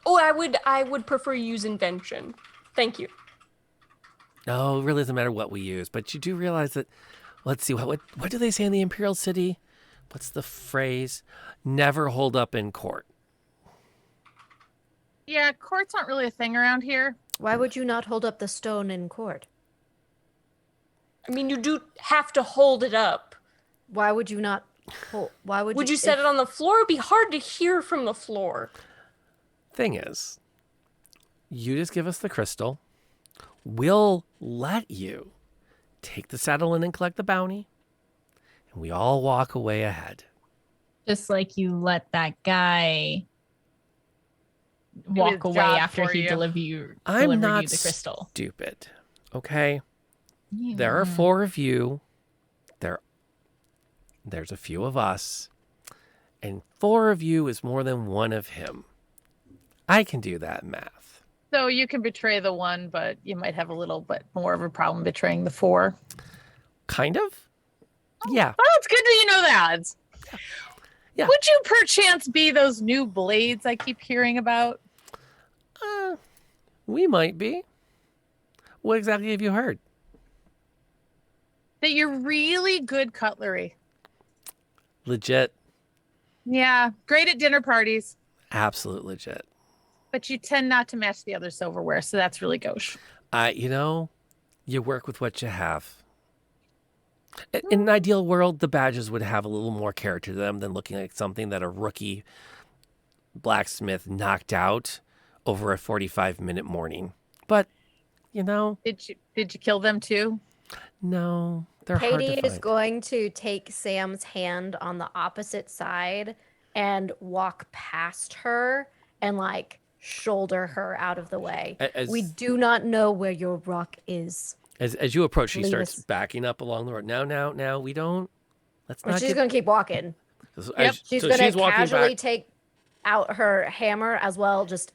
Oh, I would prefer use invention. Thank you. No, it really doesn't matter what we use, but you do realize that. Let's see, what do they say in the Imperial City? What's the phrase? Never hold up in court. Yeah, courts aren't really a thing around here. Why would you not hold up the stone in court? I mean, you do have to hold it up. Why would you not hold? Why would you set it on the floor? It'd be hard to hear from the floor. Thing is, you just give us the crystal. We'll let you take the saddle in and collect the bounty, and we all walk away ahead. Just like you let that guy walk away after he delivered you the crystal. Stupid. Okay. There are 4 of you. There's a few of us. And 4 of you is more than 1 of him. I can do that math. So you can betray the 1, but you might have a little bit more of a problem betraying the 4. Kind of? Yeah. Oh, it's good that you know that. Yeah. Would you perchance be those new blades I keep hearing about? We might be. What exactly have you heard? That you're really good cutlery. Legit. Yeah, great at dinner parties, Absolute legit. but you tend not to match the other silverware, so that's really gauche. You work with what you have. In an ideal world, the badges would have a little more character to them than looking like something that a rookie blacksmith knocked out over a 45-minute morning. But, Did you kill them too? no, they're hard Katie to is find. going to take Sam's hand on the opposite side and walk past her and like shoulder her out of the way. We do not know where your rock is. As you approach, she Leave starts us. backing up along the road. Now, we don't. Let's But not she's going to keep walking. She's so going she's to walking casually back. take out her hammer as well, just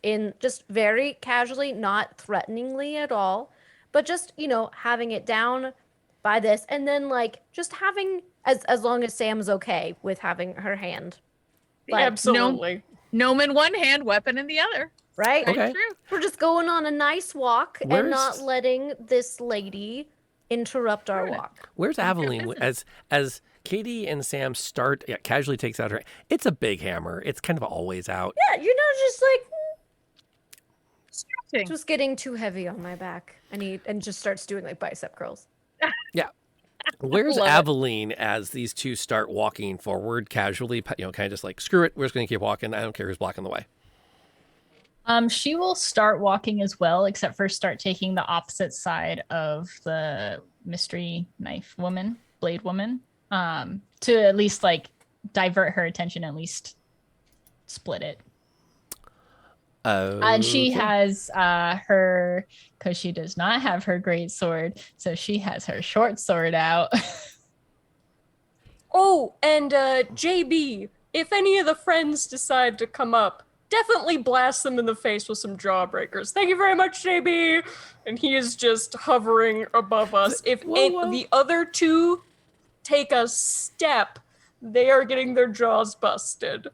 very casually, not threateningly at all, but just, having it down by this, and then like just having as long as Sam's okay with having her hand. Like, Absolutely. Gnome in one hand, weapon in the other. right? Okay. True. We're just going on a nice walk and Where's- not letting this lady interrupt our walk. Where's Aveline? As Katie and Sam casually takes out her. It's a big hammer. It's kind of always out. Yeah, just like Stretching. just getting too heavy on my back. And just starts doing like bicep curls. Yeah. Where's Love it. Aveline as these two start walking forward casually? Kind of just like, screw it. We're just going to keep walking. I don't care who's blocking the way. She will start walking as well, except for start taking the opposite side of the mystery blade woman, to at least like divert her attention, at least split it. And she has because she does not have her great sword, so she has her short sword out. Oh, and JB, if any of the friends decide to come up, definitely blast them in the face with some jawbreakers. Thank you very much, JB. And he is just hovering above us. If Whoa. the other two take a step, they are getting their jaws busted.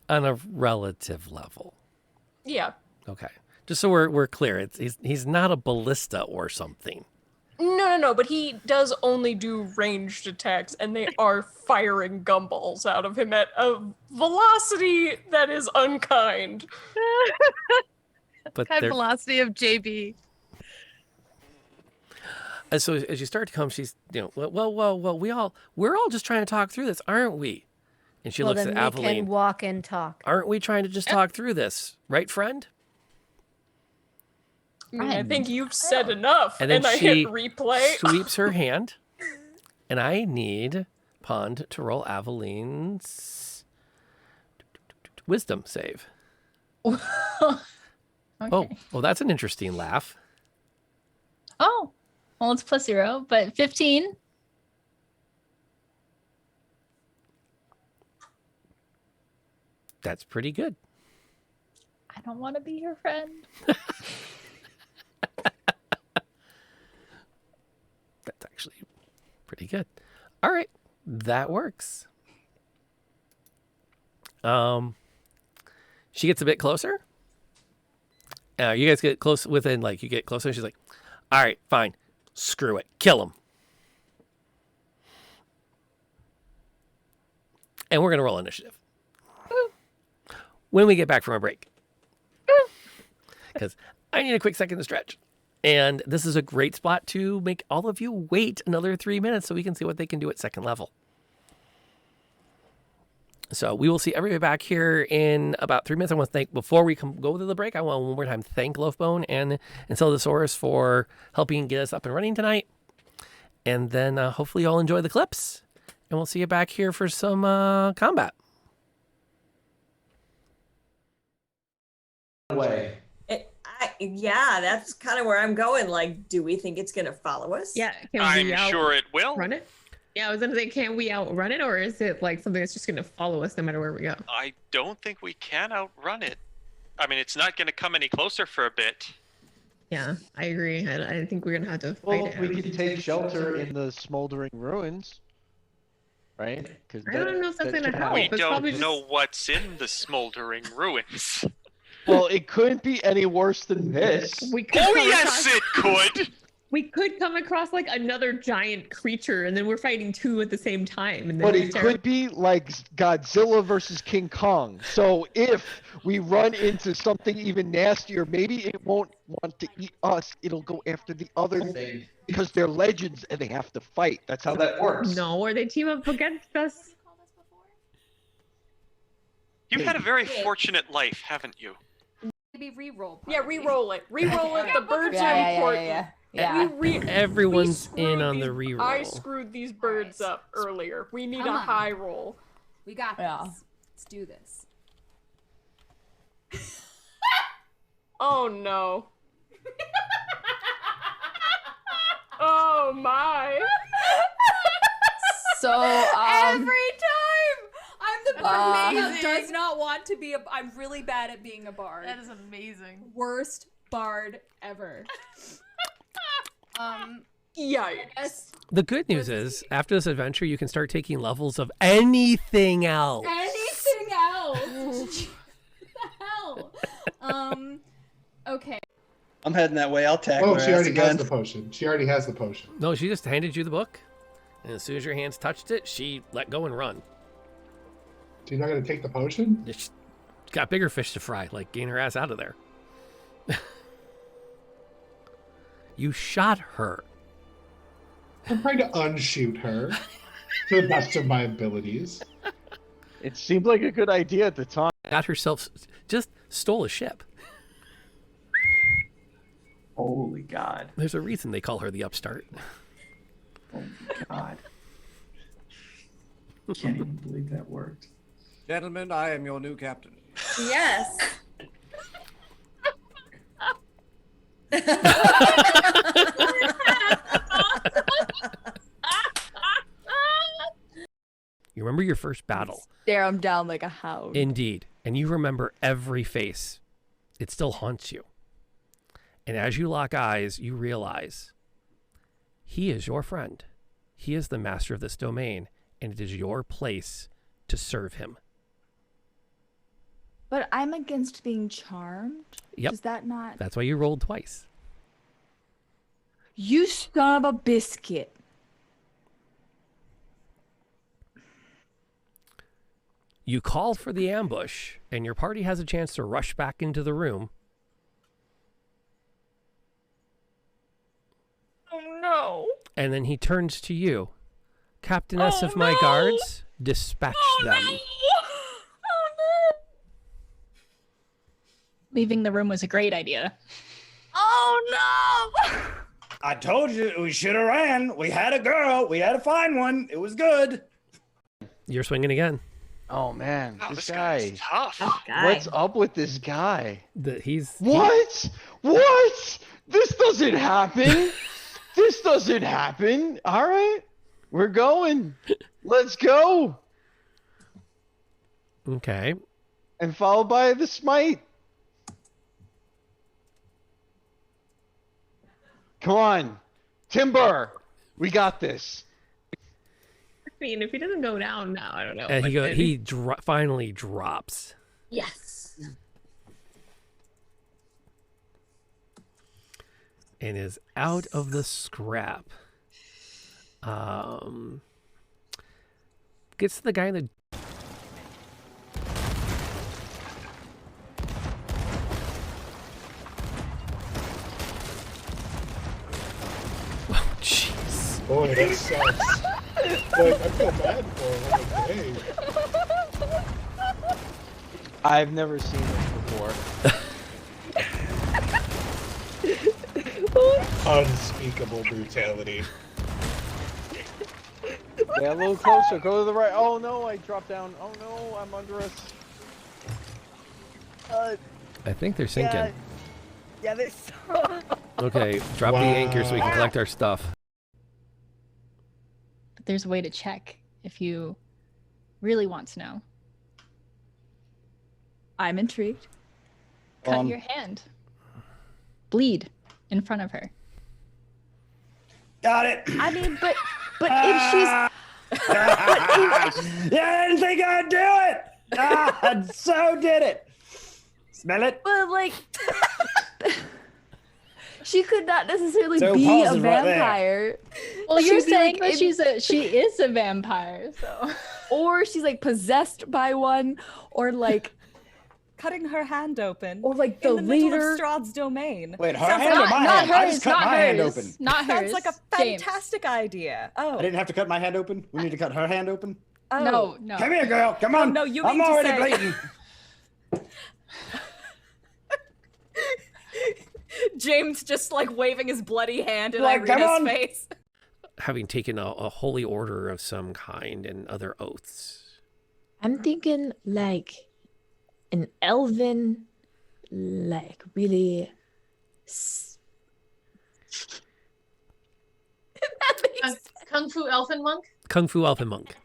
on a relative level. Yeah. Okay. Just so we're clear, he's not a ballista or something. No, but he does only do ranged attacks, and they are firing gumballs out of him at a velocity that is unkind. But High they're- velocity of JB. And so as you start to come, she's, well, we're all just trying to talk through this, aren't we? And she Well, looks then at we can Aveline. walk and talk. Aren't we trying to just talk through this, right, friend? I mean, I Friend. think you've said enough, And then I she hit replay. sweeps her hand, and I need Pond to roll Aveline's wisdom save. Okay. Oh, that's an interesting laugh. Oh, well, it's +0, but 15. That's pretty good. I don't want to be your friend. That's actually pretty good. All right, that works. She gets a bit closer. You guys get close within, like, you get closer, and she's like, all right, fine. Screw it. Kill him. And we're going to roll initiative. When we get back from our break. Because I need a quick second to stretch. And this is a great spot to make all of you wait another 3 minutes so we can see what they can do at second level. So we will see everybody back here in about 3 minutes. I want to thank, before we go to the break, I want one more time thank Loafbone and Enceladsaurus for helping get us up and running tonight. And then hopefully you all enjoy the clips. And we'll see you back here for some combat. Way. Yeah, that's kind of where I'm going. Like, do we think it's going to follow us? Yeah, can I'm we sure it will. outrun it? Yeah, I was gonna say, can we outrun it, or is it like something that's just gonna follow us no matter where we go? I don't think we can outrun it. I mean, it's not going to come any closer for a bit. Yeah, I agree. I think we're gonna have to fight Well, it. we out. could take shelter in the smoldering ruins, right? Because I don't know if that's gonna help. We it's probably don't just- know what's in the smoldering ruins. Well, it couldn't be any worse than this. We could Oh, come yes, across- it could. We could come across like another giant creature, and then we're fighting two at the same time. And then But it's it could be like Godzilla versus King Kong. So if we run into something even nastier, maybe it won't want to eat us. It'll go after the other thing because they're legends and they have to fight. That's how that works. No, or they team up against us. You've had a very fortunate life, haven't you? Maybe re-roll. Yeah, re-roll it. Re-roll it. The birds Yeah, are yeah, yeah, important. yeah. Everyone's We in on screwed the these- reroll. I screwed these birds up earlier. We need Come a on. high roll. We got this. Yeah. Let's do this. Oh no. Oh my. So every time I'm the bard who amazing. does not want to be a. I'm really bad at being a bard. That is amazing. Worst bard ever. Yikes. The good news is, after this adventure, you can start taking levels of anything else. Anything else? What the hell? Okay. I'm heading that way. I'll tackle Oh, her she ass already again. has the potion. She already has the potion. No, she just handed you the book. And as soon as your hands touched it, she let go and run. She's not going to take the potion? She's got bigger fish to fry, like getting her ass out of there. You shot her. I'm trying to unshoot her to the best of my abilities. It seemed like a good idea at the time. Got herself, just stole a ship. Holy God. There's a reason they call her the upstart. Oh my God. Can't even believe that worked. Gentlemen, I am your new captain. Yes. You remember your first battle. Stare him down like a hound. Indeed. And you remember every face. It still haunts you. And as you lock eyes, you realize he is your friend. He is the master of this domain, and it is your place to serve him. But I'm against being charmed. Yep. Is that not? That's why you rolled twice. You son of a biscuit. You call for the ambush, and your party has a chance to rush back into the room. Oh no. And then he turns to you. Captainess of my guards, dispatch them. Leaving the room was a great idea. Oh no! I told you we should have ran. We had a girl. We had to find one. It was good. You're swinging again. Oh man, Wow, this this guy. guy's tough. What's up with this guy? He's What? What? This doesn't happen. This doesn't happen. All right, we're going. Let's go. Okay. And followed by the smite. Come on, Timber. We got this. I mean, if he doesn't go down now, I don't know. And but he finally drops. Yes. And is out of the scrap. Gets to the guy in the... Oh, jeez. Boy, that sucks. Like, I feel bad for him. Like, hey. I've never seen this before. Unspeakable brutality. Yeah, a little closer. Go to the right. Oh no, I dropped down. Oh no, I'm under us. I think they're sinking. Yeah, they're so... Okay, drop the anchor so we can collect our stuff. But there's a way to check if you really want to know. I'm intrigued. Cut your hand. Bleed in front of her. Got it. I mean, but if she's... Yeah, I didn't think I'd do it. I so did it. Smell it? But like... She could not necessarily So be a positive right there. vampire. Well, you're She'd be, saying like, that she is a vampire, so. Or she's like possessed by one, or like cutting her hand open. Or like in the middle leader. of Strahd's domain. Wait, her Sounds hand or like- my not hand? I hers, just cut not my hand hers. open. Not Sounds hers. like a James. fantastic idea. Oh. I didn't have to cut my hand open. We need to cut her hand open. Oh. No. Come here, girl. Come on. No, you I'm mean to already say- bleeding. James just like waving his bloody hand in Like, come Irina's on. face. Having taken a holy order of some kind and other oaths. I'm thinking like an elven, like really. Kung Fu Elfin Monk? Kung Fu Elfin Monk.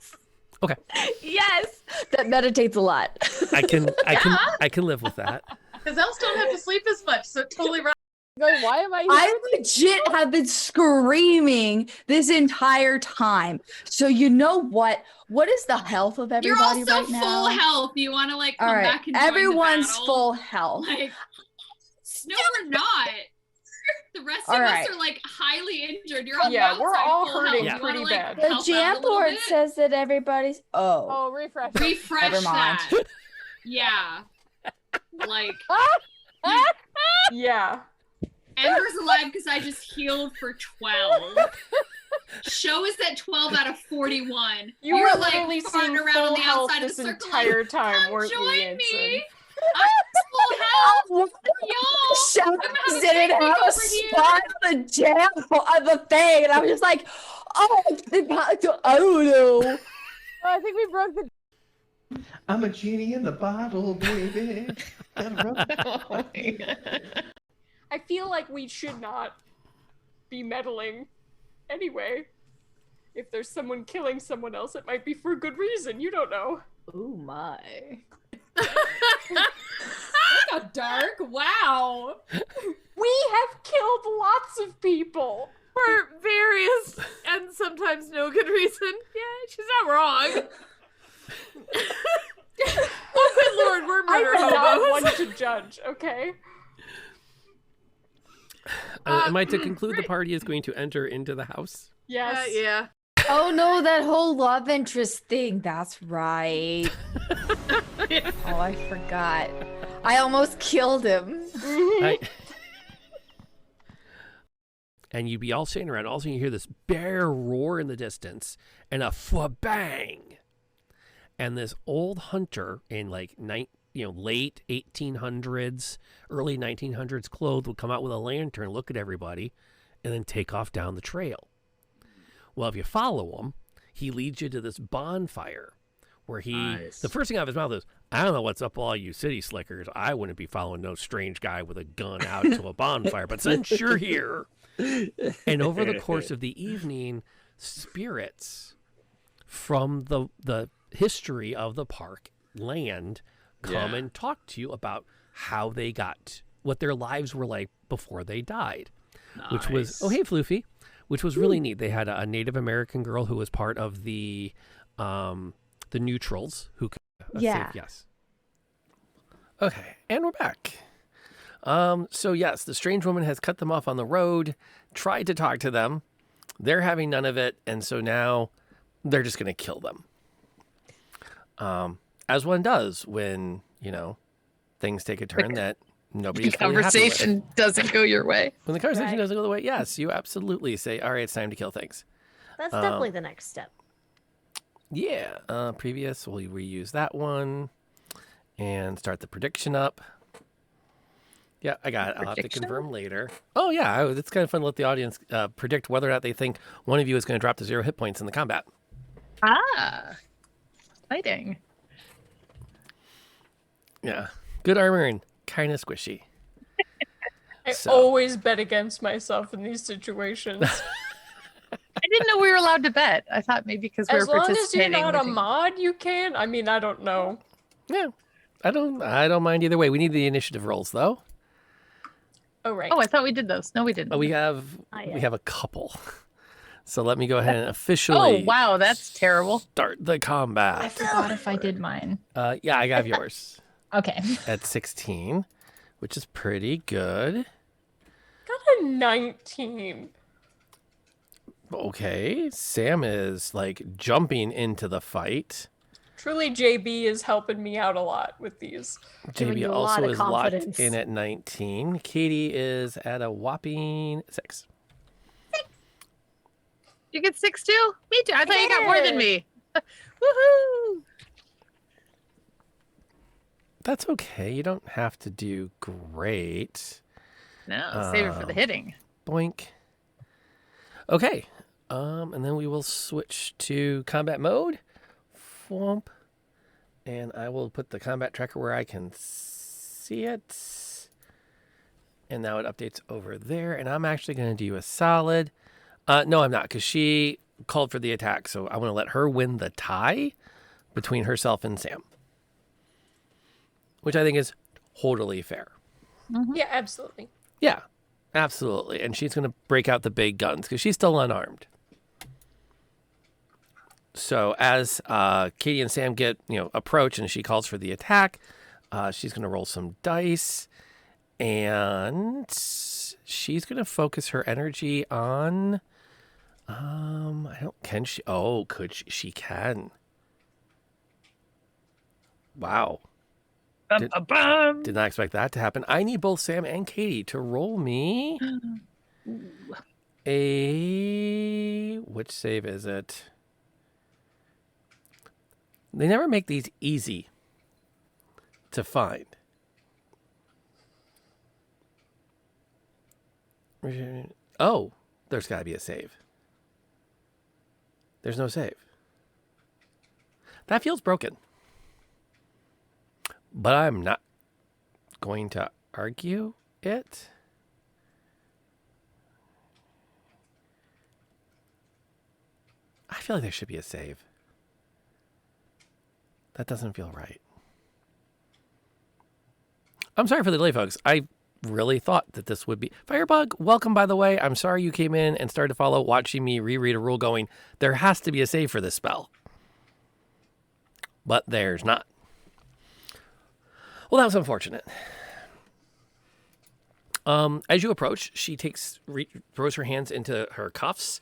Okay. Yes, that meditates a lot. I can live with that. Because elves don't have to sleep as much, so it totally right. Like, why am I here? I legit have been screaming this entire time. So you know what? What is the health of You're everybody also right now? full health. You want to like come All right, back and join everyone's the battle? full health. Like, no, we're not. The rest All of right. us are like highly injured. You're on Yeah, the we're outside all full hurting health. You wanna, pretty like, bad. help The out a jam little board bit? says that everybody's. Oh. Refresh. Refresh Never mind. that. Yeah. Like, Yeah. Ember's alive because I just healed for 12. Show is at 12 out of 41. You You're were like literally farting seeing around full on the health outside of this the circle. entire like, time, "Come weren't you, join Yansen?" me. I'm full health. Y'all, Shut I'm gonna have a didn't picnic have a over here. spot on the jam of the thing, and I was just like, oh, I don't know. I think we broke the. I'm a genie in the bottle, baby. I feel like we should not be meddling anyway. If there's someone killing someone else, it might be for good reason. You don't know. Oh my. Got dark. Wow. We have killed lots of people. For various and sometimes no good reason. Yeah, she's not wrong. Well, Good lord, we're murder I'm not one hobos. to judge, okay? Am I to conclude the party is going to enter into the house? Yes. Yeah. Oh no, that whole love interest thing. That's right. Oh, I forgot. I almost killed him. And you'd be all sitting around. All of a sudden you hear this bear roar in the distance and a bang. And this old hunter in like late 1800s, early 1900s clothes would come out with a lantern, look at everybody, and then take off down the trail. Well, if you follow him, he leads you to this bonfire where the first thing out of his mouth is, I don't know what's up all you city slickers. I wouldn't be following no strange guy with a gun out to a bonfire, but since you're here. And over the course of the evening, spirits from the history of the park land come and talk to you about how they got, what their lives were like before they died. Which was, oh, hey, Floofy, which was really neat. They had a Native American girl who was part of the neutrals who could save, yes. Okay, and we're back. So yes, the strange woman has cut them off on the road, tried to talk to them. They're having none of it, and so now they're just going to kill them. As one does when, things take a turn that nobody's The really happy with. conversation doesn't go your way. When the conversation doesn't go the way, yes, you absolutely say, all right, it's time to kill things. That's definitely the next step. Yeah, previous, we'll reuse that one and start the prediction up. Yeah, I got it. I'll have to confirm later. Oh, yeah, it's kind of fun to let the audience predict whether or not they think one of you is going to drop to 0 hit points in the combat. Ah, exciting. Yeah, good armor and kind of squishy. I always bet against myself in these situations. I didn't know we were allowed to bet. I thought maybe because we were As long as you're participating. not a mod, you can. I mean, I don't know. Yeah, I don't mind either way. We need the initiative rolls though. Oh right. Oh, I thought we did those. No, we didn't. Oh, we have a couple. So let me go ahead and officially. Oh wow, that's terrible. Start the combat. I forgot if I did mine. Yeah, I got yours. Okay. At 16, which is pretty good. Got a 19. Okay, Sam is like jumping into the fight. Truly, JB is helping me out a lot with these. JB also is locked in at 19. Katie is at a whopping 6. You get 6 too? Me too. I thought you got more than me. Woohoo! That's okay. You don't have to do great. No, save it for the hitting. Boink. Okay. And then we will switch to combat mode. Whomp. And I will put the combat tracker where I can see it. And now it updates over there. And I'm actually going to do a solid. No, I'm not, because she called for the attack. So I want to let her win the tie between herself and Sam. Which I think is totally fair. Mm-hmm. Yeah, absolutely. Yeah, absolutely. And she's going to break out the big guns because she's still unarmed. So as Katie and Sam get, approach and she calls for the attack, she's going to roll some dice and she's going to focus her energy on, can she? Oh, could she? She can. Wow. Did not expect that to happen. I need both Sam and Katie to roll me which save is it? They never make these easy to find. Oh, there's got to be a save. There's no save. That feels broken. But I'm not going to argue it. I feel like there should be a save. That doesn't feel right. I'm sorry for the delay, folks. I really thought that this would be... Firebug, welcome, by the way. I'm sorry you came in and started to follow, watching me reread a rule going, there has to be a save for this spell. But there's not. Well, that was unfortunate. As you approach, she throws her hands into her cuffs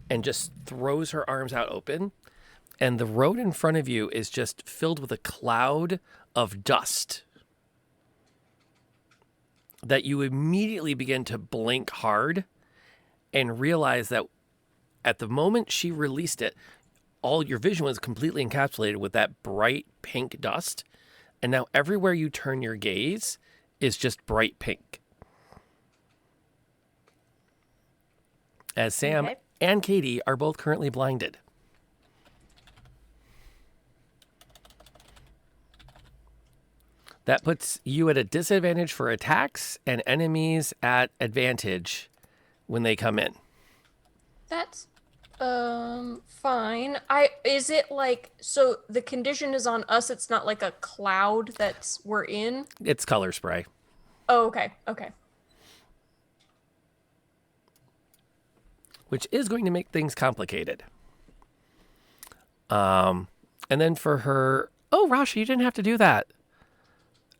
and just throws her arms out open. And the road in front of you is just filled with a cloud of dust that you immediately begin to blink hard and realize that at the moment she released it, all your vision was completely encapsulated with that bright pink dust. And now everywhere you turn your gaze is just bright pink. As Sam and Katie are both currently blinded. That puts you at a disadvantage for attacks and enemies at advantage when they come in. That's fine. Is it like, so the condition is on us, it's not like a cloud we're in? It's color spray. Oh, okay. Okay. Which is going to make things complicated. And then for her, oh, Rasha, you didn't have to do that.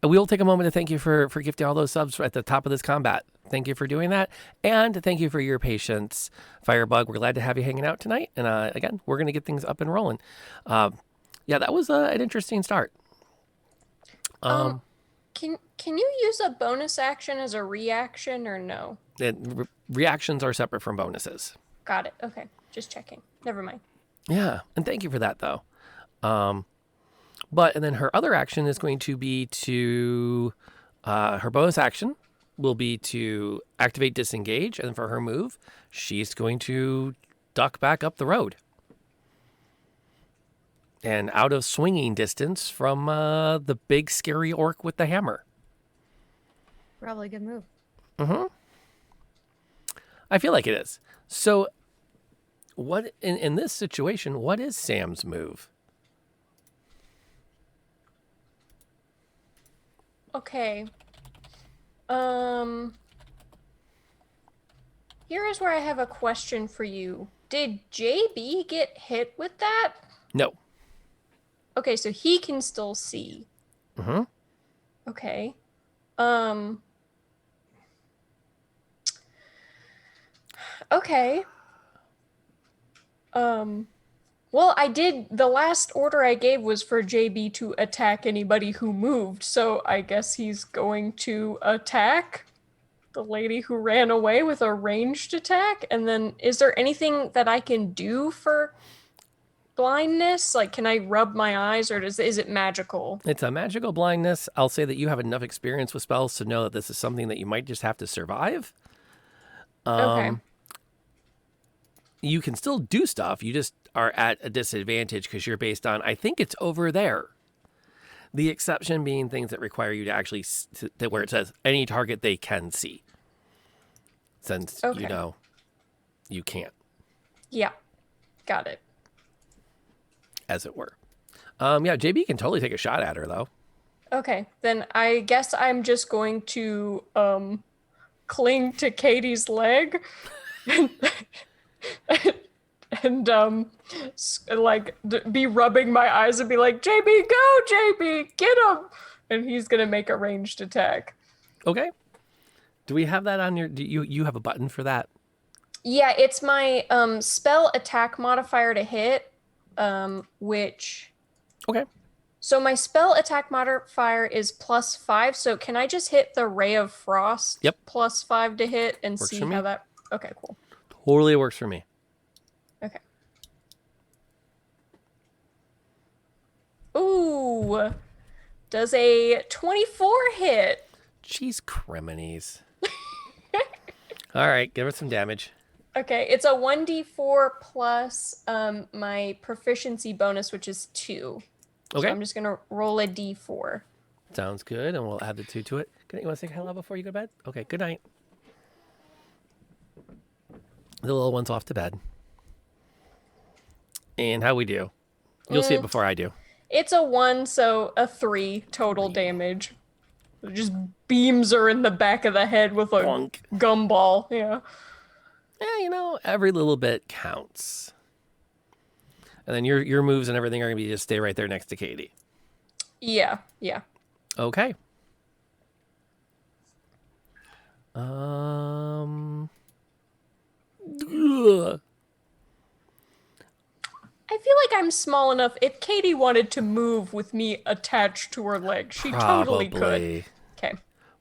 We will take a moment to thank you for gifting all those subs at the top of this combat. Thank you for doing that. And thank you for your patience, Firebug. We're glad to have you hanging out tonight. And again, we're going to get things up and rolling. Yeah, that was an interesting start. Can you use a bonus action as a reaction or no? Reactions are separate from bonuses. Got it. Okay. Just checking. Never mind. Yeah. And thank you for that, though. And then her other action is going to be to, her bonus action will be to activate disengage. And for her move, she's going to duck back up the road. And out of swinging distance from the big scary orc with the hammer. Probably a good move. Mm-hmm. I feel like it is. So what in this situation, what is Sam's move? Okay. Here is where I have a question for you. Did JB get hit with that? No. Okay, so he can still see. Mm-hmm. Okay. Okay. Well, the last order I gave was for JB to attack anybody who moved, so I guess he's going to attack the lady who ran away with a ranged attack. And then is there anything that I can do for blindness? Like, can I rub my eyes, or is it magical? It's a magical blindness. I'll say that you have enough experience with spells to know that this is something that you might just have to survive. Okay. You can still do stuff. You just are at a disadvantage because you're based on, I think it's over there. The exception being things that require you to actually, where it says any target they can see. Since, you know, you can't. Yeah. Got it. As it were. Yeah, JB can totally take a shot at her, though. Okay. Then I guess I'm just going to cling to Katie's leg. And be rubbing my eyes and be like, JB, go, JB, get him. And he's gonna make a ranged attack. Okay. Do we have that on your? Do you have a button for that? Yeah, it's my spell attack modifier to hit, which. Okay. So my spell attack modifier is +5. So can I just hit the Ray of Frost? Yep. +5 to hit and Works see for me. how that. Okay, cool. Totally works for me. Okay. Ooh, does a 24 hit? Jeez, criminies. All right, give her some damage. Okay, it's a 1d4 plus my proficiency bonus, which is 2. Okay. So I'm just gonna roll a d4. Sounds good, and we'll add the 2 to it. Good night. You want to say hello before you go to bed? Okay, good night. The little one's off to bed. And how we do? You'll see it before I do. It's a 1, so a 3 total damage. It just beams her in the back of the head with a gumball. Yeah. Yeah, you know, every little bit counts. And then your moves and everything are going to be just stay right there next to Katie. Yeah, yeah. Okay. Ugh. I feel like I'm small enough. If Katie wanted to move with me attached to her leg, she totally could. Probably. Okay.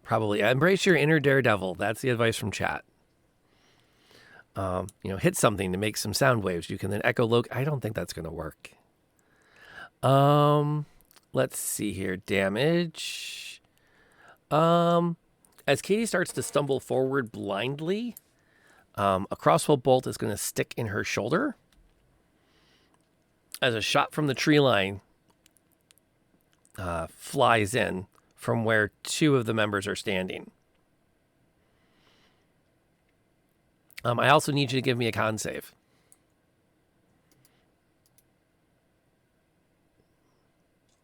Probably. Embrace your inner daredevil. That's the advice from chat. Hit something to make some sound waves. You can then echoloc. I don't think that's going to work. Let's see here. Damage. As Katie starts to stumble forward blindly, a crossbow bolt is going to stick in her shoulder. As a shot from the tree line flies in from where two of the members are standing. I also need you to give me a con save.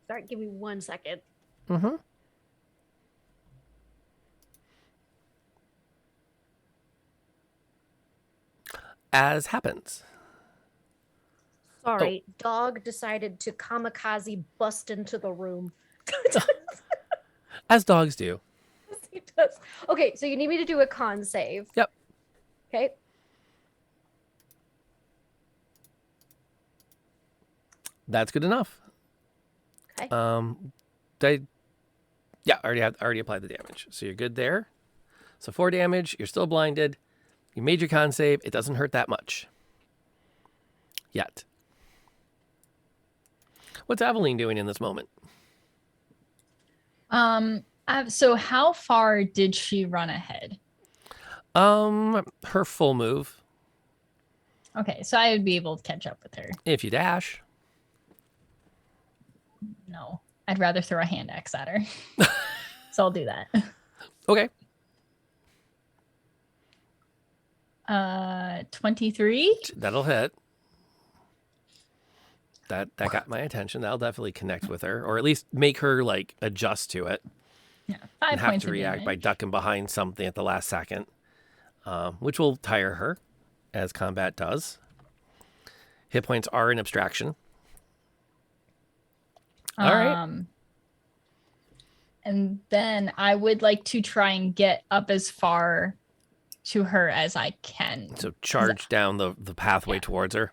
Sorry, give me 1 second. Mm-hmm. As happens. Sorry, dog decided to kamikaze bust into the room. As dogs do. He does. Okay, so you need me to do a con save. Yep. Okay. That's good enough. Okay. I already applied the damage. So you're good there. So 4 damage, you're still blinded. You made your con save. It doesn't hurt that much. Yet. What's Aveline doing in this moment? So how far did she run ahead? Her full move. Okay, so I would be able to catch up with her. If you dash. No, I'd rather throw a hand axe at her. So I'll do that. Okay. 23. That'll hit. That got my attention. That'll definitely connect with her, or at least make her like adjust to it. Yeah, 5 and have points to of react by damage. ducking behind something at the last second, which will tire her, as combat does. Hit points are an abstraction. All right. And then I would like to try and get up as far to her as I can. So charge down the pathway towards her.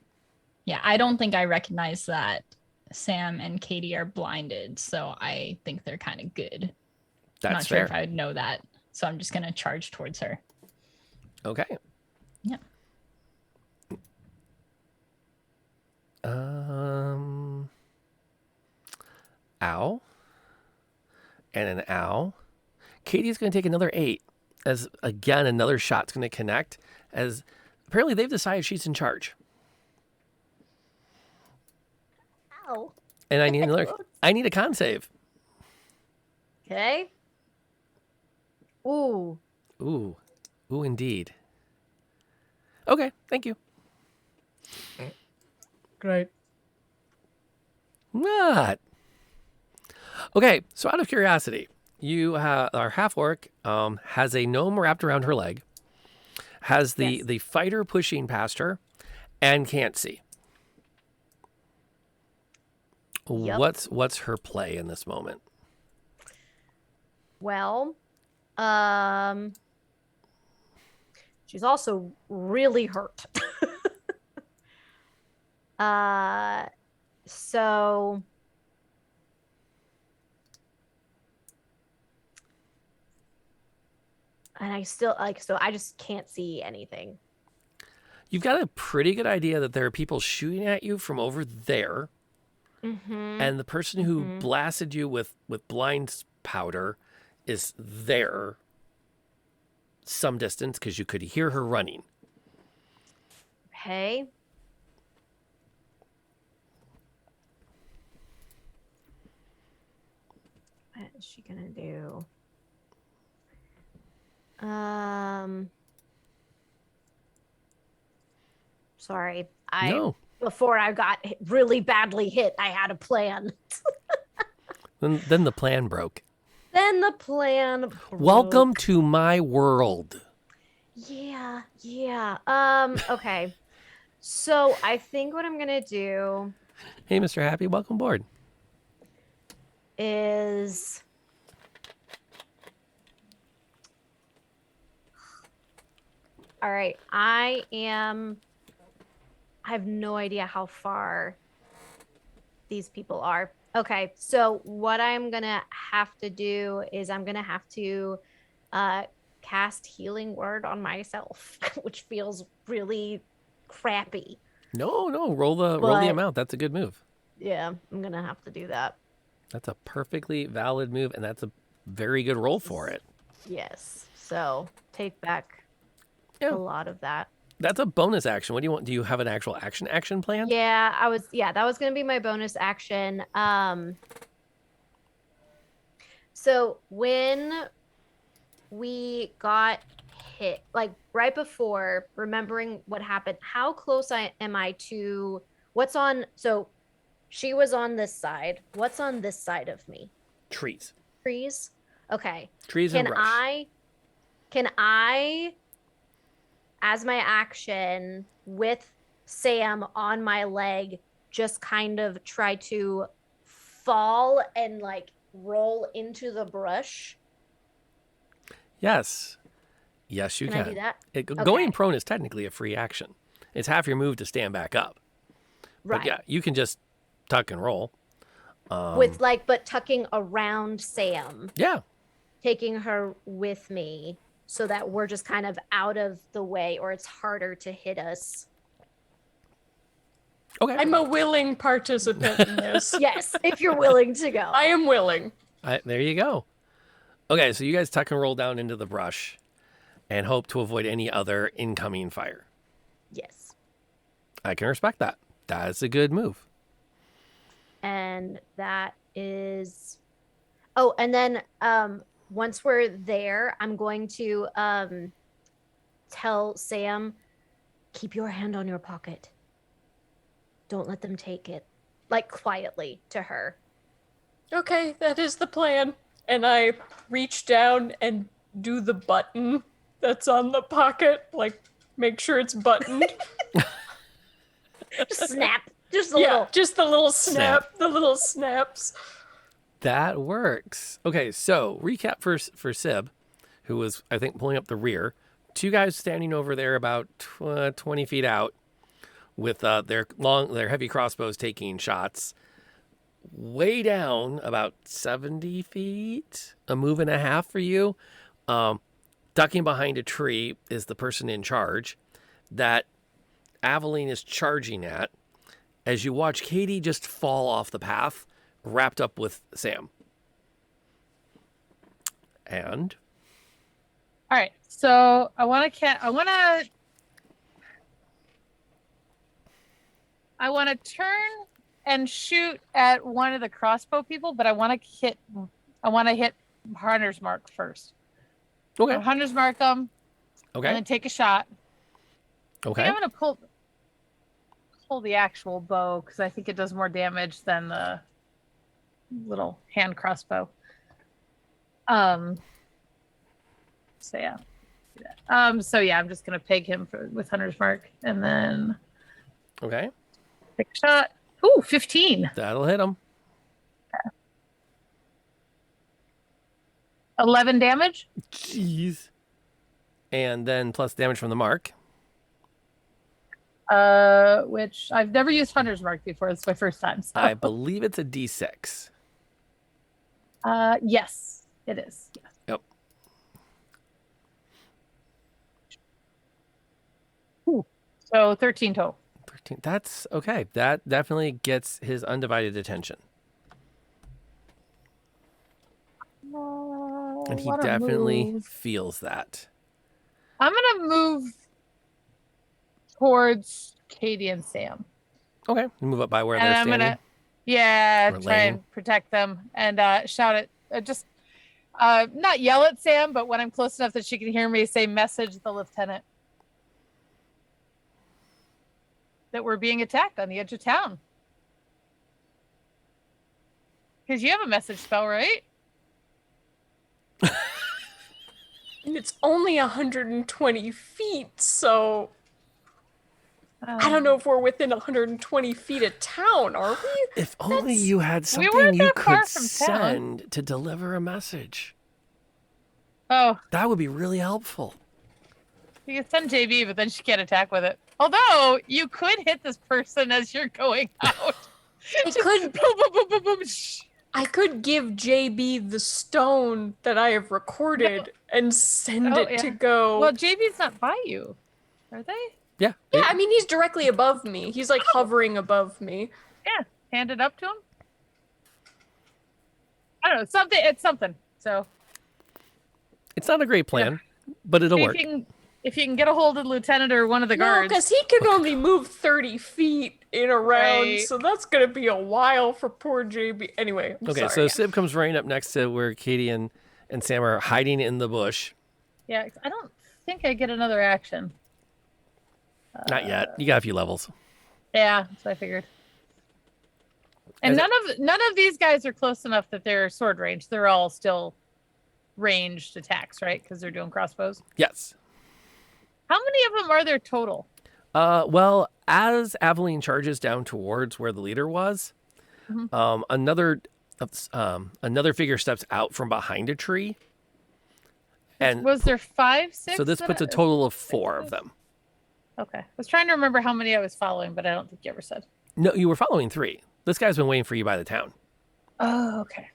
Yeah, I don't think I recognize that Sam and Katie are blinded, so I think they're kind of good. I'm That's not sure fair. if I would know that, so I'm just going to charge towards her. Okay. Yeah. Ow. And an ow. Katie's going to take another 8. As, again, another shot's going to connect. As apparently they've decided she's in charge. Ow. And I need a con save. Okay. Ooh. Ooh, indeed. Okay, thank you. Great. Not. Okay, so out of curiosity, our half orc has a gnome wrapped around her leg, has the fighter pushing past her, and can't see. Yep. What's her play in this moment? Well, she's also really hurt. So and I still I just can't see anything. You've got a pretty good idea that there are people shooting at you from over there. Mm-hmm. And the person who blasted you with blind powder is there some distance because you could hear her running. Okay. What is she gonna do? Sorry. No. Before I got really badly hit, I had a plan. Then the plan broke. Then the plan broke. Welcome to my world. Yeah. Okay. So I think what I'm gonna do Hey, Mr. Happy, welcome aboard. is All right. I have no idea how far these people are. Okay, so what I'm gonna have to do is I'm gonna have to cast Healing Word on myself, which feels really crappy. No, roll the amount. That's a good move. Yeah, I'm gonna have to do that. That's a perfectly valid move, and that's a very good roll for it. Yes. So take back a lot of that. That's a bonus action. What do you want? Do you have an actual action plan? Yeah, that was gonna be my bonus action. So when we got hit, like right before, remembering what happened, how close am I to what's on? So she was on this side. What's on this side of me? Trees. Trees. Okay. Trees and brush. Can I, as my action with Sam on my leg, just kind of try to fall and like roll into the brush? Yes, you Can can. I do that? Going prone is technically a free action. It's half your move to stand back up. Right. But yeah, you can just tuck and roll. But tucking around Sam. Yeah. Taking her with me so that we're just kind of out of the way, or it's harder to hit us. Okay. I'm a willing participant in this. Yes, if you're willing to go. I am willing. There you go. Okay, so you guys tuck and roll down into the brush and hope to avoid any other incoming fire. Yes. I can respect that. That's a good move. And that is... Oh, and then once we're there, I'm going to tell Sam, keep your hand on your pocket. Don't let them take it. Like, quietly to her. Okay, that is the plan. And I reach down and do the button that's on the pocket. Like, make sure it's buttoned. Just snap. Just a little. Just the little snap. The little snaps. That works. Okay, so recap for Sib, who was, I think, pulling up the rear. Two guys standing over there about 20 feet out with their heavy crossbows taking shots. Way down about 70 feet, a move and a half for you. Ducking behind a tree is the person in charge that Aveline is charging at, as you watch Katie just fall off the path, wrapped up with Sam. And all right, so I want to turn and shoot at one of the crossbow people, but I want to hit Hunter's Mark first. Okay. So Hunter's Mark them. Okay. And then take a shot. Okay. I think I'm gonna pull the actual bow because I think it does more damage than the little hand crossbow. So yeah. So yeah, I'm just gonna peg him with Hunter's Mark and then okay. Take a shot. Ooh, 15. That'll hit him. Okay. 11 damage. Jeez. And then plus damage from the mark. Which I've never used Hunter's Mark before. It's my first time. So. I believe it's a D6. Yes, it is. Yes. Yep. Ooh. So 13 total. 13. That's okay. That definitely gets his undivided attention. And he definitely feels that. I'm going to move towards Katie and Sam. Okay. Move up by where they're standing. Try and protect them and shout at, not yell at Sam, but when I'm close enough that she can hear me, say message the lieutenant that we're being attacked on the edge of town. Because you have a message spell, right? And it's only 120 feet, so I don't know if we're within 120 feet of town, are we? If only you had something you could send to deliver a message. Oh. That would be really helpful. You can send JB, but then she can't attack with it. Although you could hit this person as you're going out. I could give JB the stone that I have recorded and send it to go. Well, JB's not by you, are they? Yeah. Yeah, I mean, he's directly above me. He's like hovering above me. Yeah, hand it up to him. I don't know, something. It's something. So It's not a great plan, but it'll work. If you can get a hold of the lieutenant or one of the No, guards. because he can only move 30 feet in a round, Right. so that's gonna be a while for poor JB. Anyway, I'm Okay, sorry. so Sib comes running up next to where Katie and Sam are hiding in the bush. Yeah, I don't think I get another action. Not yet. You got a few levels. Yeah, so I figured. And none of these guys are close enough that they're sword range. They're all still ranged attacks, right? Because they're doing crossbows. Yes. How many of them are there total? Well, as Aveline charges down towards where the leader was, another figure steps out from behind a tree. And Was there 5, 6? so this puts a total of 4 of them. Okay. I was trying to remember how many I was following, but I don't think you ever said. No, you were following 3. This guy's been waiting for you by the town. Oh, okay.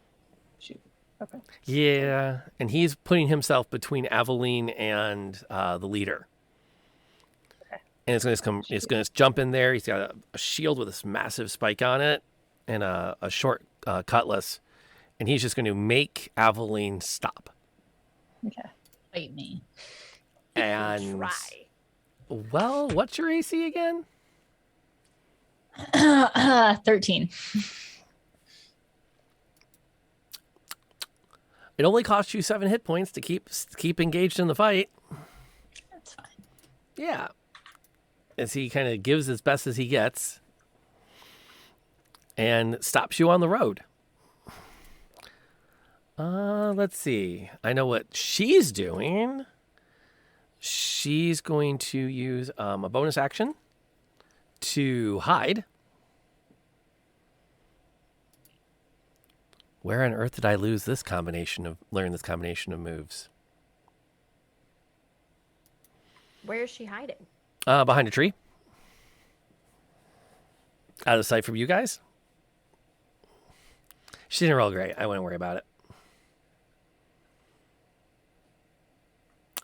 Shoot. Okay. Yeah, and he's putting himself between Aveline and the leader. Okay. And it's going to jump in there. He's got a shield with this massive spike on it and a short cutlass. And he's just going to make Aveline stop. Okay. Fight me. And well, what's your AC again? 13. It only costs you 7 hit points to keep engaged in the fight. That's fine. Yeah. As he kind of gives as best as he gets and stops you on the road. Let's see. I know what she's doing. She's going to use a bonus action to hide. Where on earth did I learn this combination of moves? Where is she hiding? Behind a tree. Out of sight from you guys. She didn't roll great. I wouldn't worry about it.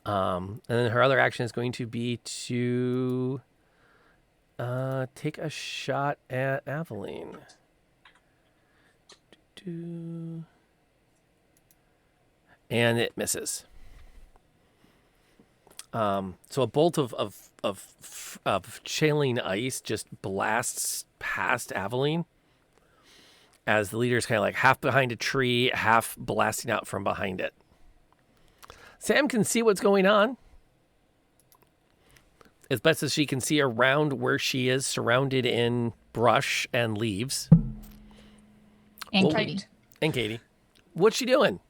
And then her other action is going to be to take a shot at Aveline. And it misses. So a bolt of chilling ice just blasts past Aveline as the leader's kind of like half behind a tree, half blasting out from behind it. Sam can see what's going on as best as she can see around where she is, surrounded in brush and leaves. And Katie. And Katie. What's she doing?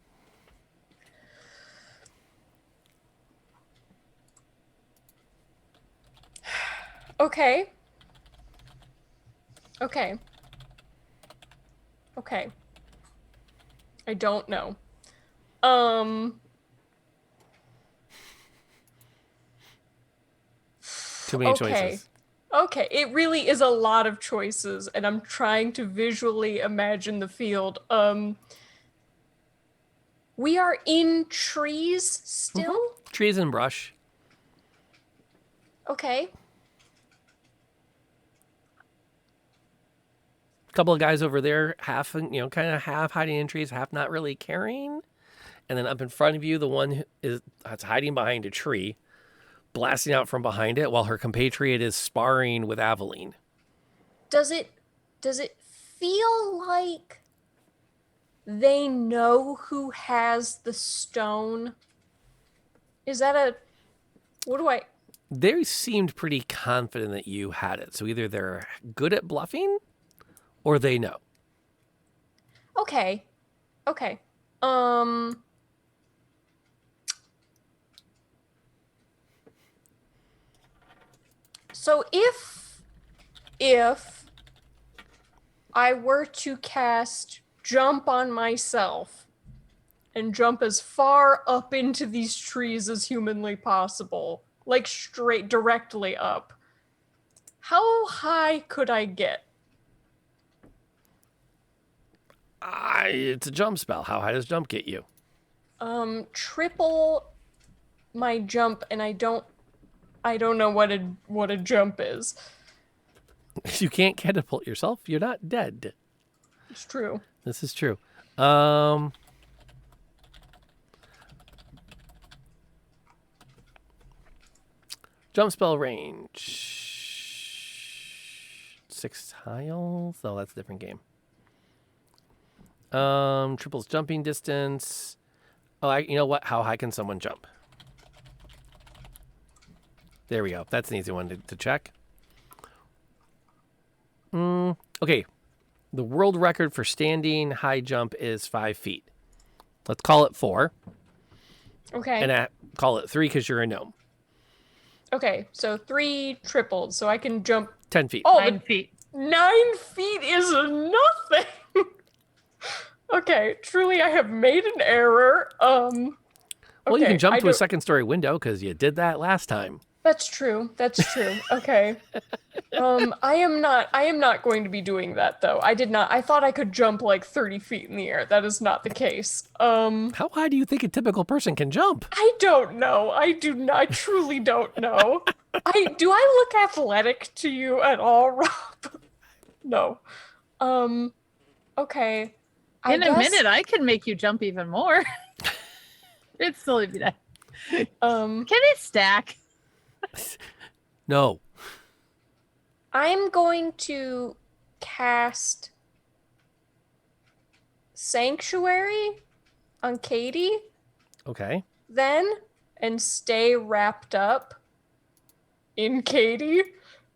Okay. I don't know. Too many choices. Okay, it really is a lot of choices, and I'm trying to visually imagine the field. We are in trees still? Trees and brush. Okay. Couple of guys over there, half, kind of half hiding in trees, half not really caring. And then up in front of you, the one that's hiding behind a tree, blasting out from behind it while her compatriot is sparring with Aveline. Does it feel like they know who has the stone? Is that They seemed pretty confident that you had it. So either they're good at bluffing or they know. Okay. So if I were to cast jump on myself and jump as far up into these trees as humanly possible, like straight directly up. How high could I get? It's a jump spell. How high does jump get you? Triple my jump, and I don't know what a jump is. You can't catapult yourself. You're not dead. It's true. This is true. Jump spell range. 6 tiles. Oh, that's a different game. Triples jumping distance. Oh, you know what? How high can someone jump? There we go. That's an easy one to check. Okay. The world record for standing high jump is 5 feet. Let's call it 4. Okay. And I call it 3 because you're a gnome. Okay, so 3 triples, so I can jump 10 feet. Oh, 9 feet. 9 feet is nothing. Okay, truly, I have made an error. Well, you okay, can jump to a second story window because you did that last time. That's true. Okay. I am not going to be doing that though. I thought I could jump like 30 feet in the air. That is not the case. How high do you think a typical person can jump? I don't know. I truly don't know. Do I look athletic to you at all, Rob? No. Okay. In a minute, I can make you jump even more. It'd still be nice. Can it stack? No. I'm going to cast Sanctuary on Katie. Okay. Then, and stay wrapped up in Katie.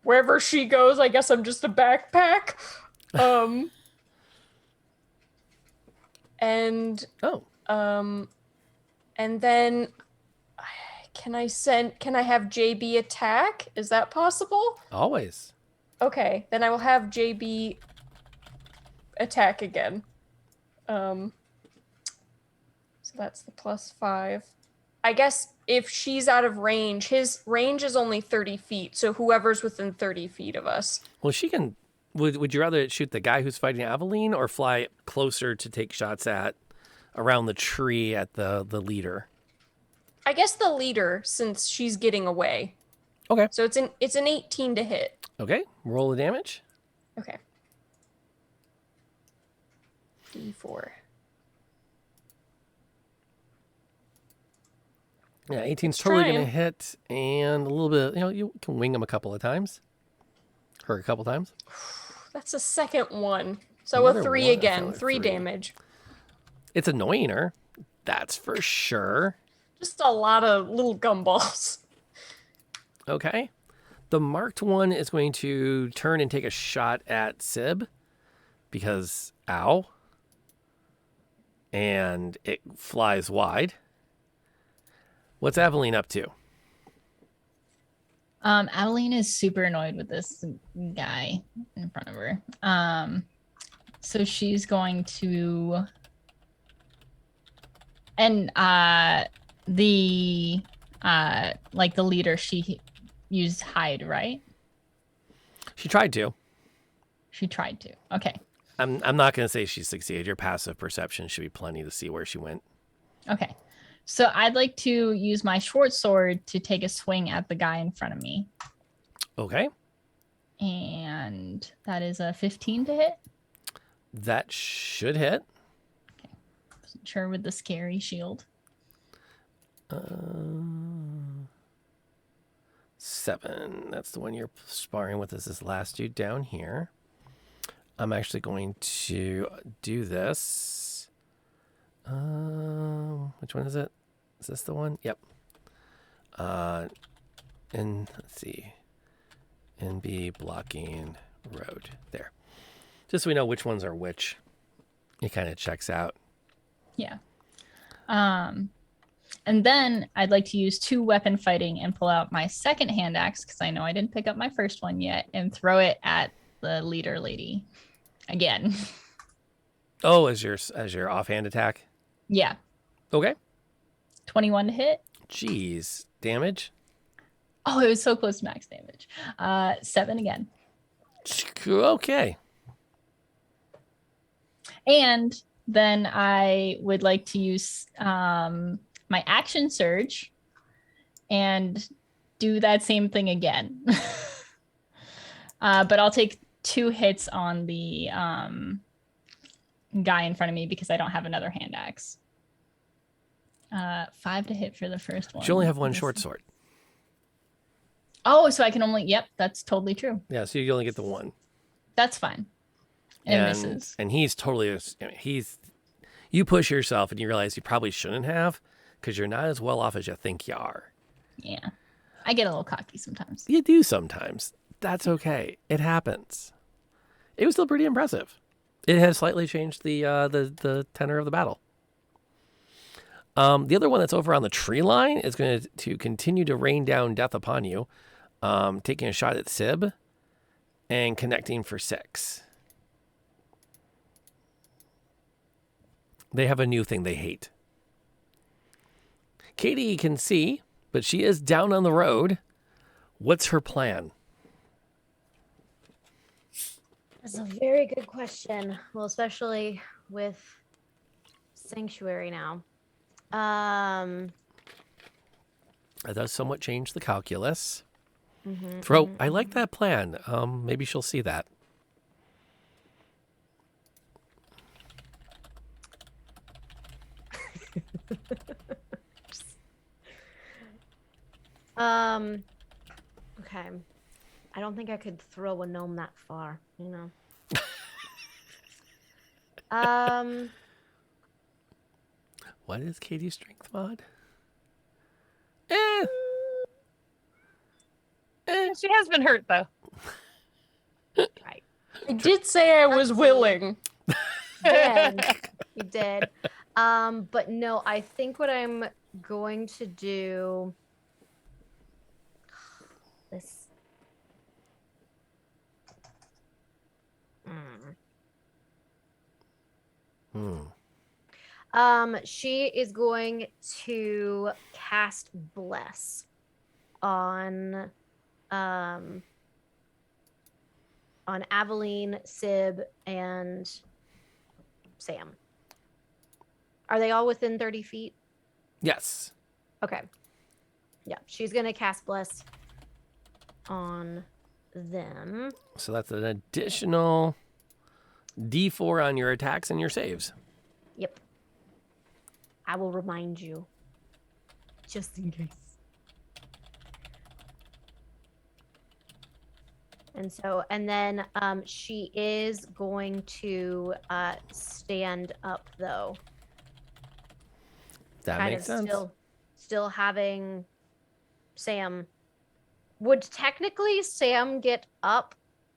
Wherever she goes, I guess I'm just a backpack. And then can I have JB attack? Is that possible? Always. Okay, then I will have JB attack again. So that's the +5. I guess if she's out of range, his range is only 30 feet, so whoever's within 30 feet of us. Well, she can. Would you rather shoot the guy who's fighting Aveline or fly closer to take shots at around the tree at the leader? I guess the leader, since she's getting away. Okay. So it's an 18 to hit. Okay. Roll the damage. Okay. D4. Yeah, 18's totally going to hit, and a little bit, you can wing him a couple of times. Her a couple times. That's a second one. So Another a 3 one, again. 3 3. damage. It's annoying her. That's for sure. Just a lot of little gumballs. Okay. The marked one is going to turn and take a shot at Sib because ow. And it flies wide. What's Aveline up to? Aveline is super annoyed with this guy in front of her. So she's going to, and the leader, she used hide, right? She tried to. Okay. I'm not going to say she succeeded. Your passive perception should be plenty to see where she went. Okay. So I'd like to use my short sword to take a swing at the guy in front of me. Okay. And that is a 15 to hit. That should hit. Okay. Wasn't sure with the scary shield. 7. That's the one you're sparring with. Is this last dude down here? I'm actually going to do this. Which one is it? Is this the one? Yep. And let's see. NB blocking road. There. Just so we know which ones are which. It kind of checks out. Yeah. And then I'd like to use 2 weapon fighting and pull out my second hand axe because I know I didn't pick up my first one yet and throw it at the leader lady again. Oh, as your offhand attack? Yeah. Okay. 21 to hit. Jeez. Damage? Oh, it was so close to max damage. 7 again. Okay. And then I would like to use my action surge and do that same thing again. But I'll take 2 hits on the guy in front of me because I don't have another hand axe. 5 to hit for the first one. You only have one short sword. Oh, so I can only, yep, that's totally true. Yeah, so you only get the one. That's fine. And it misses. And he's totally, you push yourself and you realize you probably shouldn't have because you're not as well off as you think you are. Yeah. I get a little cocky sometimes. You do sometimes. That's okay. It happens. It was still pretty impressive. It has slightly changed the tenor of the battle. The other one that's over on the tree line is going to continue to rain down death upon you, taking a shot at Sib and connecting for 6. They have a new thing they hate. Katie can see, but she is down on the road. What's her plan? That's a very good question. Well, especially with Sanctuary now. It does somewhat change the calculus. Mm-hmm, I like that plan. Maybe she'll see that. Okay. I don't think I could throw a gnome that far, you know. What is Katie's strength mod? She has been hurt though. Right. I did say I was willing. You did. But no, I think what I'm going to do this. She is going to cast Bless on Aveline, Sib, and Sam. Are they all within 30 feet? Yes. Okay. Yeah, she's going to cast Bless on them. So that's an additional D4 on your attacks and your saves. Yep. I will remind you. Just in case. And then she is going to stand up though. That makes sense. Still having Sam. Would technically Sam get up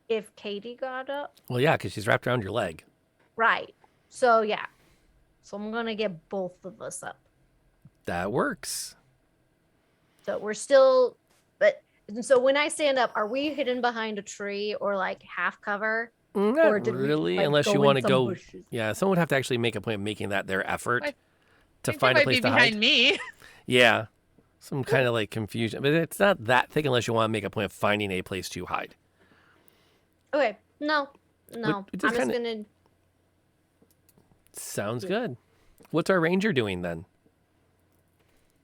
if Katie got up? Well, yeah, because she's wrapped around your leg. Right. So yeah. So I'm gonna get both of us up. That works. So we're still, but so when I stand up, are we hidden behind a tree or like half cover? Not or did really, we, like, unless go you want to in some go. bushes? Yeah, someone would have to actually make a point of making that their effort to They find a might place be to behind hide. me. Yeah, some kind of like confusion, but it's not that thick unless you want to make a point of finding a place to hide. Okay. No. It I'm just just kinda- gonna. Sounds good. What's our ranger doing then?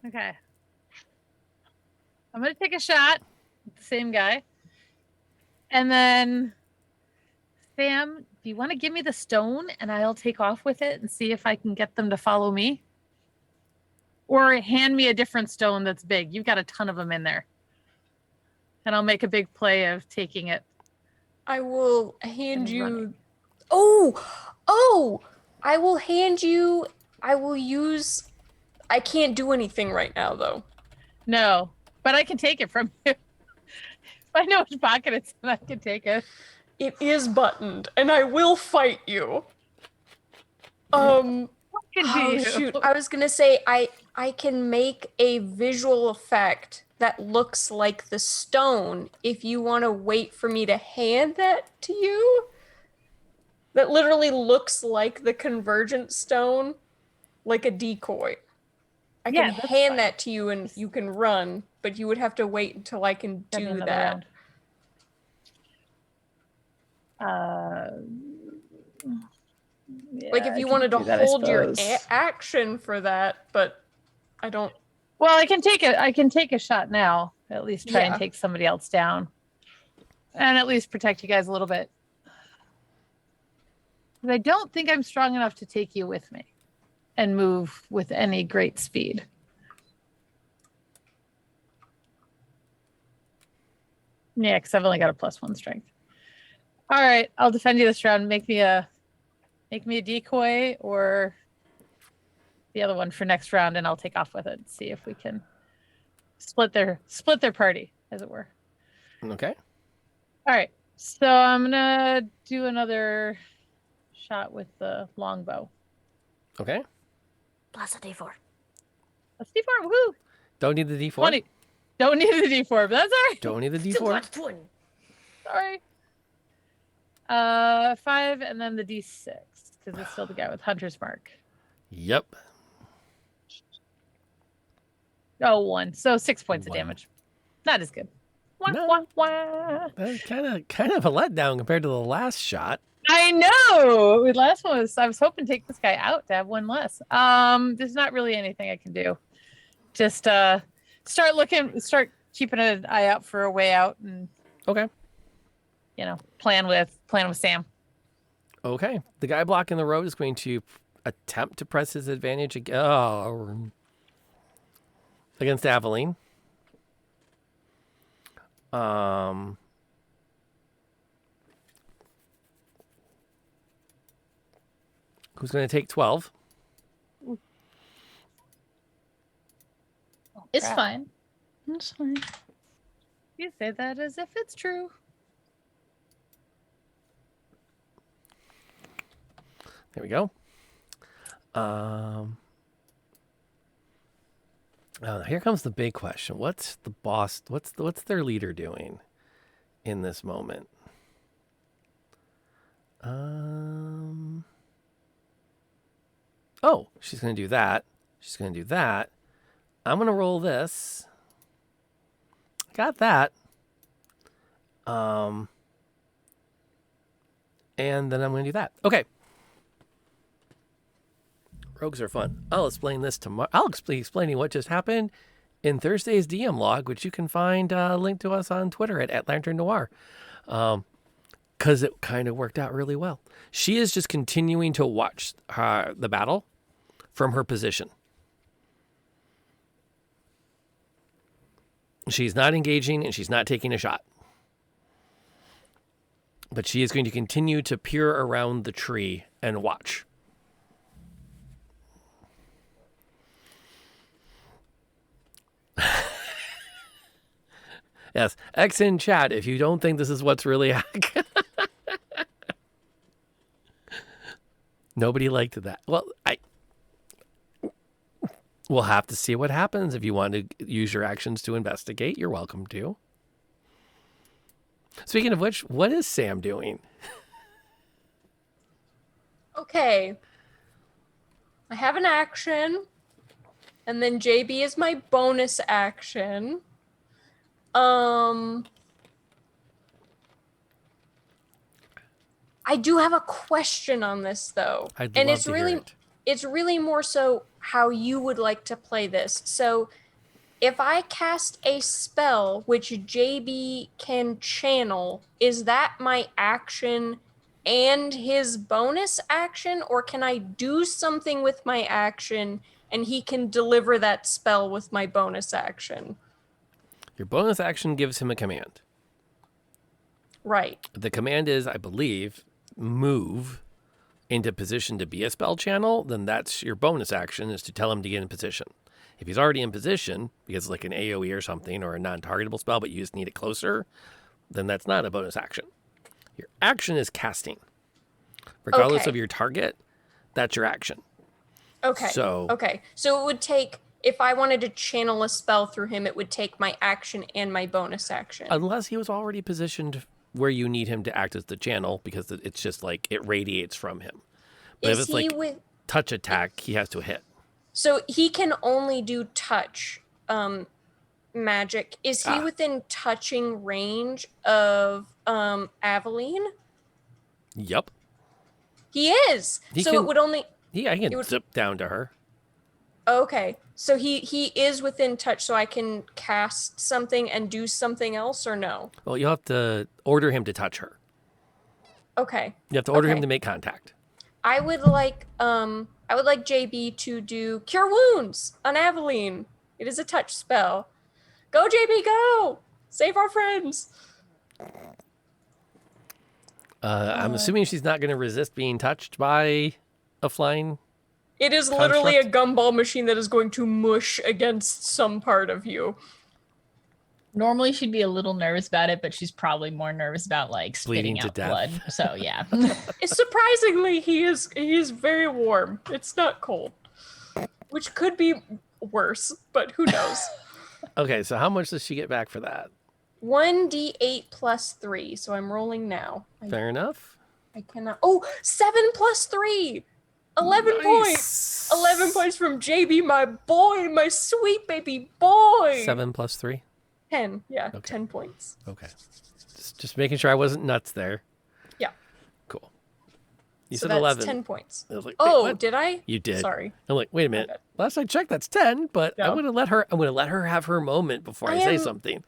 Okay. I'm gonna take a shot at the same guy. And then Sam, do you want to give me the stone and I'll take off with it and see if I can get them to follow me? Or hand me a different stone that's big. You've got a ton of them in there. And I'll make a big play of taking it. I will hand And you. running. Oh! I will hand you. I will use. I can't do anything right now, though. No, but I can take it from you. If I know which pocket it's in, I can take it. It is buttoned, and I will fight you. can Oh, you? shoot. I was gonna say I can make a visual effect that looks like the stone if you want to wait for me to hand that to you. That literally looks like the convergence stone, like a decoy. I can hand that to you and you can run, but you would have to wait until I can do that. Like if you wanted to hold your action for that, but I don't. Well, I can take a shot now. At least try and take somebody else down, and at least protect you guys a little bit. But I don't think I'm strong enough to take you with me, and move with any great speed. Yeah, because I've only got a +1 strength. All right, I'll defend you this round. Make me a decoy or the other one for next round, and I'll take off with it. See if we can split their party, as it were. Okay. All right, so I'm gonna do another shot with the longbow. Okay. Plus a D4. Let's D4. Woo! Don't need the D4. 20. Don't need the D4, but that's all right. Don't need the D4. Sorry. 5 and then the D6 because it's still the guy with Hunter's Mark. Yep. Oh, 1. So 6 points of damage. Not as good. Wah, wah, wah. That's kind of a letdown compared to the last shot. I know. The last one was, I was hoping to take this guy out to have one less. There's not really anything I can do. Just start keeping an eye out for a way out, and okay. Plan with Sam. Okay. The guy blocking the road is going to attempt to press his advantage against Aveline. Who's going to take 12? It's fine. It's fine. You say that as if it's true. There we go. Here comes the big question. What's the boss? What's their leader doing in this moment? Oh, she's going to do that. She's going to do that. I'm going to roll this. Got that. And then I'm going to do that. Okay. Rogues are fun. I'll explain this tomorrow. I'll be explaining what just happened in Thursday's DM log, which you can find linked to us on Twitter at Lantern Noir. Because it kind of worked out really well. She is just continuing to watch the battle from her position. She's not engaging and she's not taking a shot. But she is going to continue to peer around the tree and watch. Yes, X in chat if you don't think this is what's really happening. Nobody liked that. Well, we'll have to see what happens. If you want to use your actions to investigate, you're welcome to. Speaking of which, what is Sam doing? Okay. I have an action. And then JB is my bonus action. I do have a question on this though. And it's really more so how you would like to play this. So if I cast a spell which JB can channel, is that my action and his bonus action, or can I do something with my action and he can deliver that spell with my bonus action? Your bonus action gives him a command. Right. The command is, I believe, move into position to be a spell channel. Then that's your bonus action, is to tell him to get in position. If he's already in position, because it's like an AoE or something, or a non-targetable spell, but you just need it closer, then that's not a bonus action. Your action is casting. Regardless of your target, that's your action. Okay. So it would take, if I wanted to channel a spell through him, it would take my action and my bonus action. Unless he was already positioned where you need him to act as the channel, because it's just like it radiates from him. But if it's like touch attack, he has to hit. So he can only do touch magic. Is he within touching range of Aveline? Yep. He is. He so can- it would only. Yeah, I can it would- zip down to her. Okay. So he is within touch, so I can cast something and do something else, or no? Well, you'll have to order him to touch her. Okay. You have to order him Okay. to make contact. I would like JB to do Cure Wounds on Aveline. It is a touch spell. Go JB, go! Save our friends. I'm assuming she's not going to resist being touched by a flying. It is construct? literally a gumball machine that is going to mush against some part of you. Normally she'd be a little nervous about it, but she's probably more nervous about like Bleeding spitting to out death. blood. So yeah. Surprisingly, he is very warm. It's not cold, which could be worse, but who knows? Okay, so how much does she get back for that? 1d8 plus 3, so I'm rolling now. Fair enough. I cannot. Oh, 7 plus 3! 11 points! 11 points from JB, my boy, my sweet baby boy! 7 plus 3? 10, yeah, 10 points. Okay. Just making sure I wasn't nuts there. Yeah. Cool. You So said that's 11. 10 points. I was like, wait, Oh, what? did I? You did. Sorry. I'm like, wait a minute. Last I checked, that's 10, but I'm gonna let her have her moment before I say something.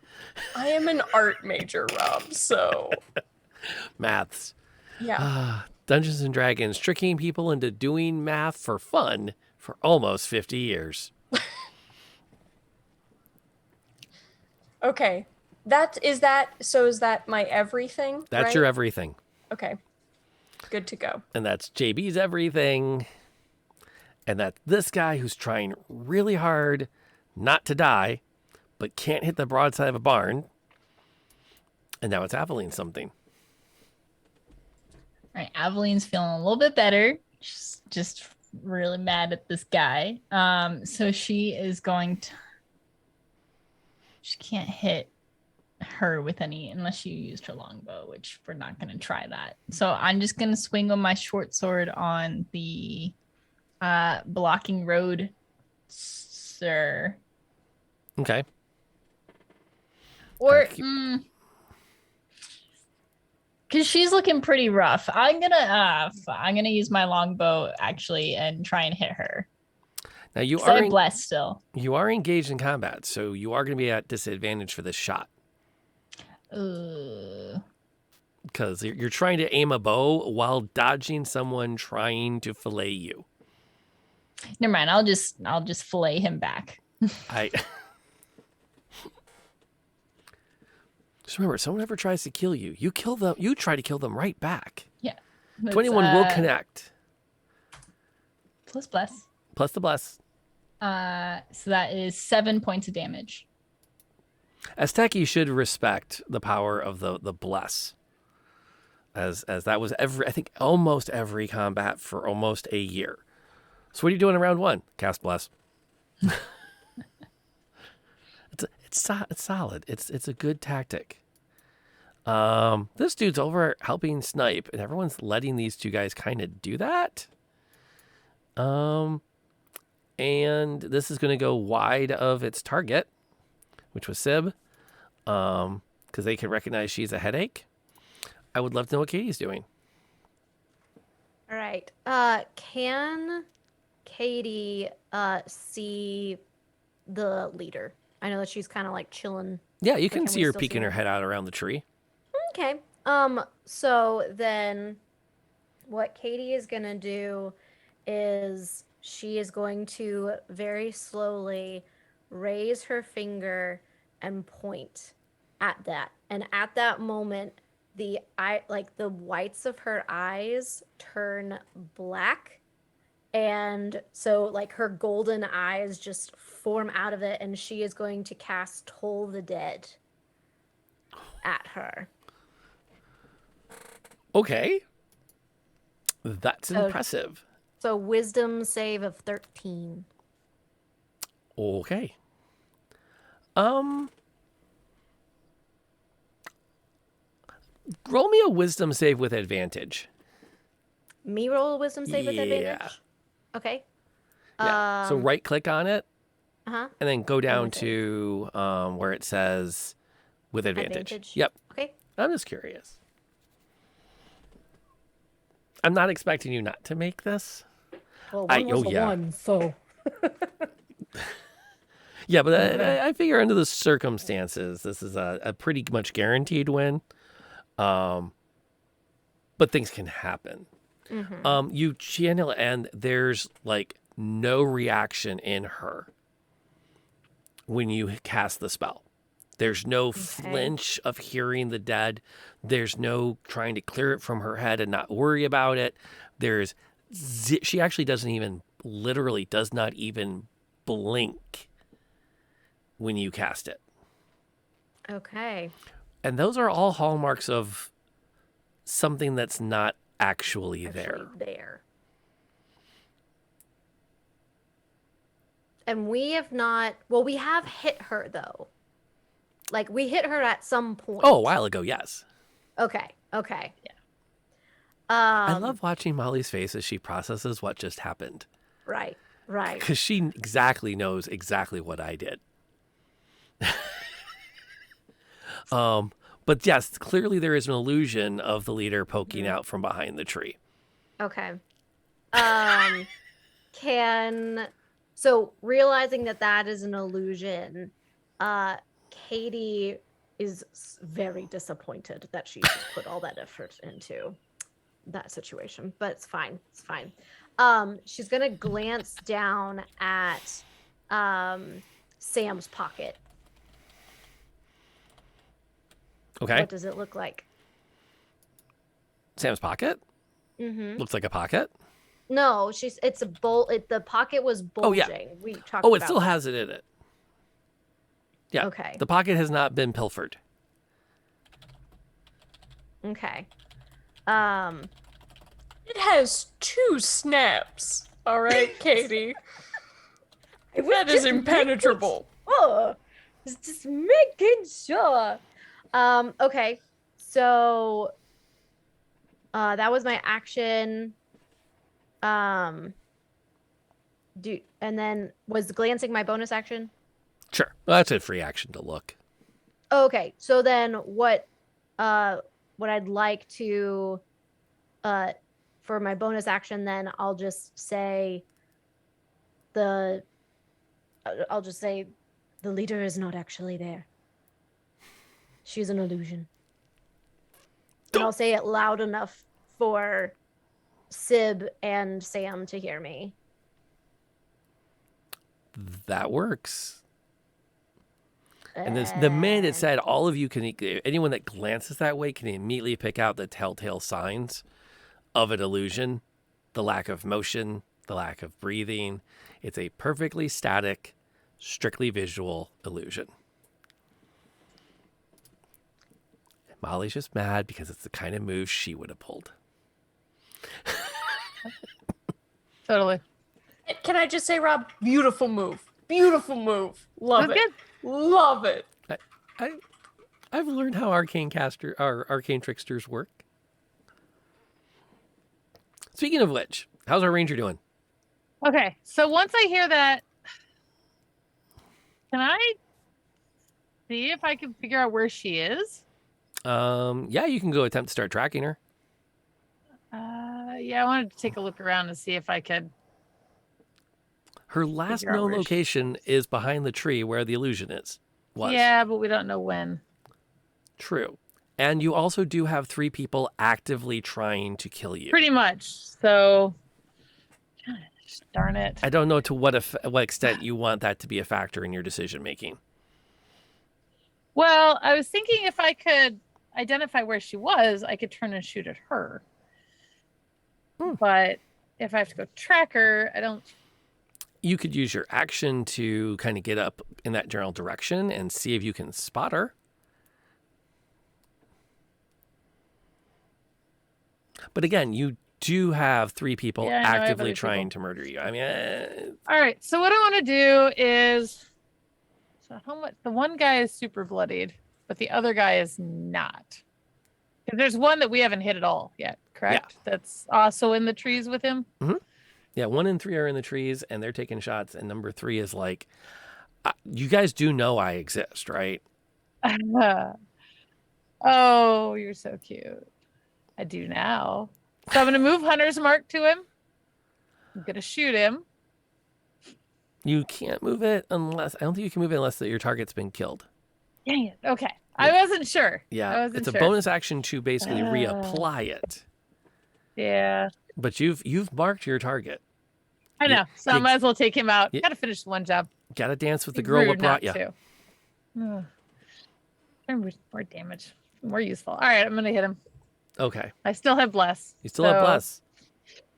I am an art major, Rob, so. Maths. Yeah. Dungeons and Dragons, tricking people into doing math for fun for almost 50 years. Okay. Is that my everything? That's right? your everything. Okay. Good to go. And that's JB's everything. And that's this guy who's trying really hard not to die, but can't hit the broadside of a barn. And now it's Aveline something. All right, Aveline's feeling a little bit better. She's just really mad at this guy. So she is going to. She can't hit her with any unless you used her longbow, which we're not going to try that. So I'm just going to swing with my short sword on the blocking road, sir. Okay. Or because she's looking pretty rough. I'm gonna use my longbow actually and try and hit her. Now you 'Cause are I'm blessed still. You are engaged in combat, so you are going to be at disadvantage for this shot. Because you're trying to aim a bow while dodging someone trying to fillet you. Never mind. I'll just fillet him back. Just remember, if someone ever tries to kill you, you kill them. You try to kill them right back. Yeah. 21 will connect. Plus bless. Plus the bless. So that is 7 points of damage. Azteki should respect the power of the bless. As that was I think almost every combat for almost a year. So what are you doing in round 1? Cast bless. It's solid. It's a good tactic. This dude's over helping snipe, and everyone's letting these two guys kind of do that. And this is going to go wide of its target, which was Sib, because they can recognize she's a headache. I would love to know what Katie's doing. All right. Can Katie see the leader? I know that she's kind of like chilling. Yeah, you but can see we her still peeking her head out around the tree. Okay. So then what Katie is going to do is she is going to very slowly raise her finger and point at that. And at that moment, the whites of her eyes turn black. And so like her golden eyes just form out of it, and she is going to cast Toll the Dead at her. Okay. That's impressive. So wisdom save of 13. Okay. Roll me a wisdom save with advantage. Me roll a wisdom save with Yeah. advantage? Okay. Yeah. So right click on it Uh-huh. and then go down to where it says with advantage. Yep. Okay. I'm just curious. I'm not expecting you not to make this. Well, one was the one, so. Yeah, but I figure under the circumstances, this is a pretty much guaranteed win. But things can happen. Mm-hmm. You channel and there's like no reaction in her when you cast the spell. There's no flinch of hearing the dead. There's no trying to clear it from her head and not worry about it. She actually literally does not even blink when you cast it. Okay. And those are all hallmarks of something that's not actually there. And we have not, well, we have hit her though. Like we hit her at some point. Oh, a while ago, yes. Okay. Yeah. I love watching Molly's face as she processes what just happened. Right. Because she exactly knows exactly what I did. But yes, clearly there is an illusion of the leader poking out from behind the tree. Okay. So realizing that is an illusion, Katie is very disappointed that she just put all that effort into that situation, but it's fine. She's gonna glance down at Sam's pocket. Okay. What does it look like? Sam's pocket? Mm-hmm. Looks like a pocket? No, it's a bolt. The pocket was bulging. Oh, yeah. We talked Oh, it about still that. has it in it. Yeah. Okay. The pocket has not been pilfered. Okay. It has 2 snaps. All right, Katie. That is impenetrable. Just making sure. Okay. So that was my action. And then was glancing my bonus action? Sure. Well, that's a free action to look. Okay. So then what I'd like to for my bonus action, then I'll just say the leader is not actually there. She's an illusion. And I'll say it loud enough for Sib and Sam to hear me. That works. And the minute it said, all of you can, anyone that glances that way can immediately pick out the telltale signs of an illusion, the lack of motion, the lack of breathing. It's a perfectly static, strictly visual illusion. Molly's just mad because it's the kind of move she would have pulled. Totally. Can I just say, Rob, beautiful move. Love it. Love it. I've learned how arcane tricksters work. Speaking of which, how's our ranger doing? Okay, so once I hear that, can I see if I can figure out where she is? Yeah, you can go attempt to start tracking her. Yeah, I wanted to take a look around and see if I could. Her last known location is behind the tree where the illusion was. Yeah, but we don't know when. True. And you also do have 3 people actively trying to kill you. Pretty much. So, gosh, darn it. I don't know to what extent you want that to be a factor in your decision making. Well, I was thinking if I could identify where she was, I could turn and shoot at her. But if I have to go track her, I don't. You could use your action to kind of get up in that general direction and see if you can spot her. But again, you do have 3 people actively trying to murder you. I mean, all right. So what I want to do is, how much? The one guy is super bloodied, but the other guy is not. Because there's one that we haven't hit at all yet. Correct? Yeah. That's also in the trees with him. Mm-hmm. Yeah, 1 and 3 are in the trees, and they're taking shots, and number 3 is like, you guys do know I exist, right? Oh, you're so cute. I do now. So I'm going to move Hunter's Mark to him. I'm going to shoot him. You can't move it unless, I don't think you can move it unless your target's been killed. Dang it. Okay. I wasn't sure. Yeah, I wasn't it's a sure. bonus action to basically reapply it. Yeah. But you've marked your target. I know. So I you- might as well take him out. you- Got to finish one job. Gotta dance with the Be girl rude what brought you. not to. More damage. More useful. All right, I'm going to hit him. Okay. I still have bless. You still have bless.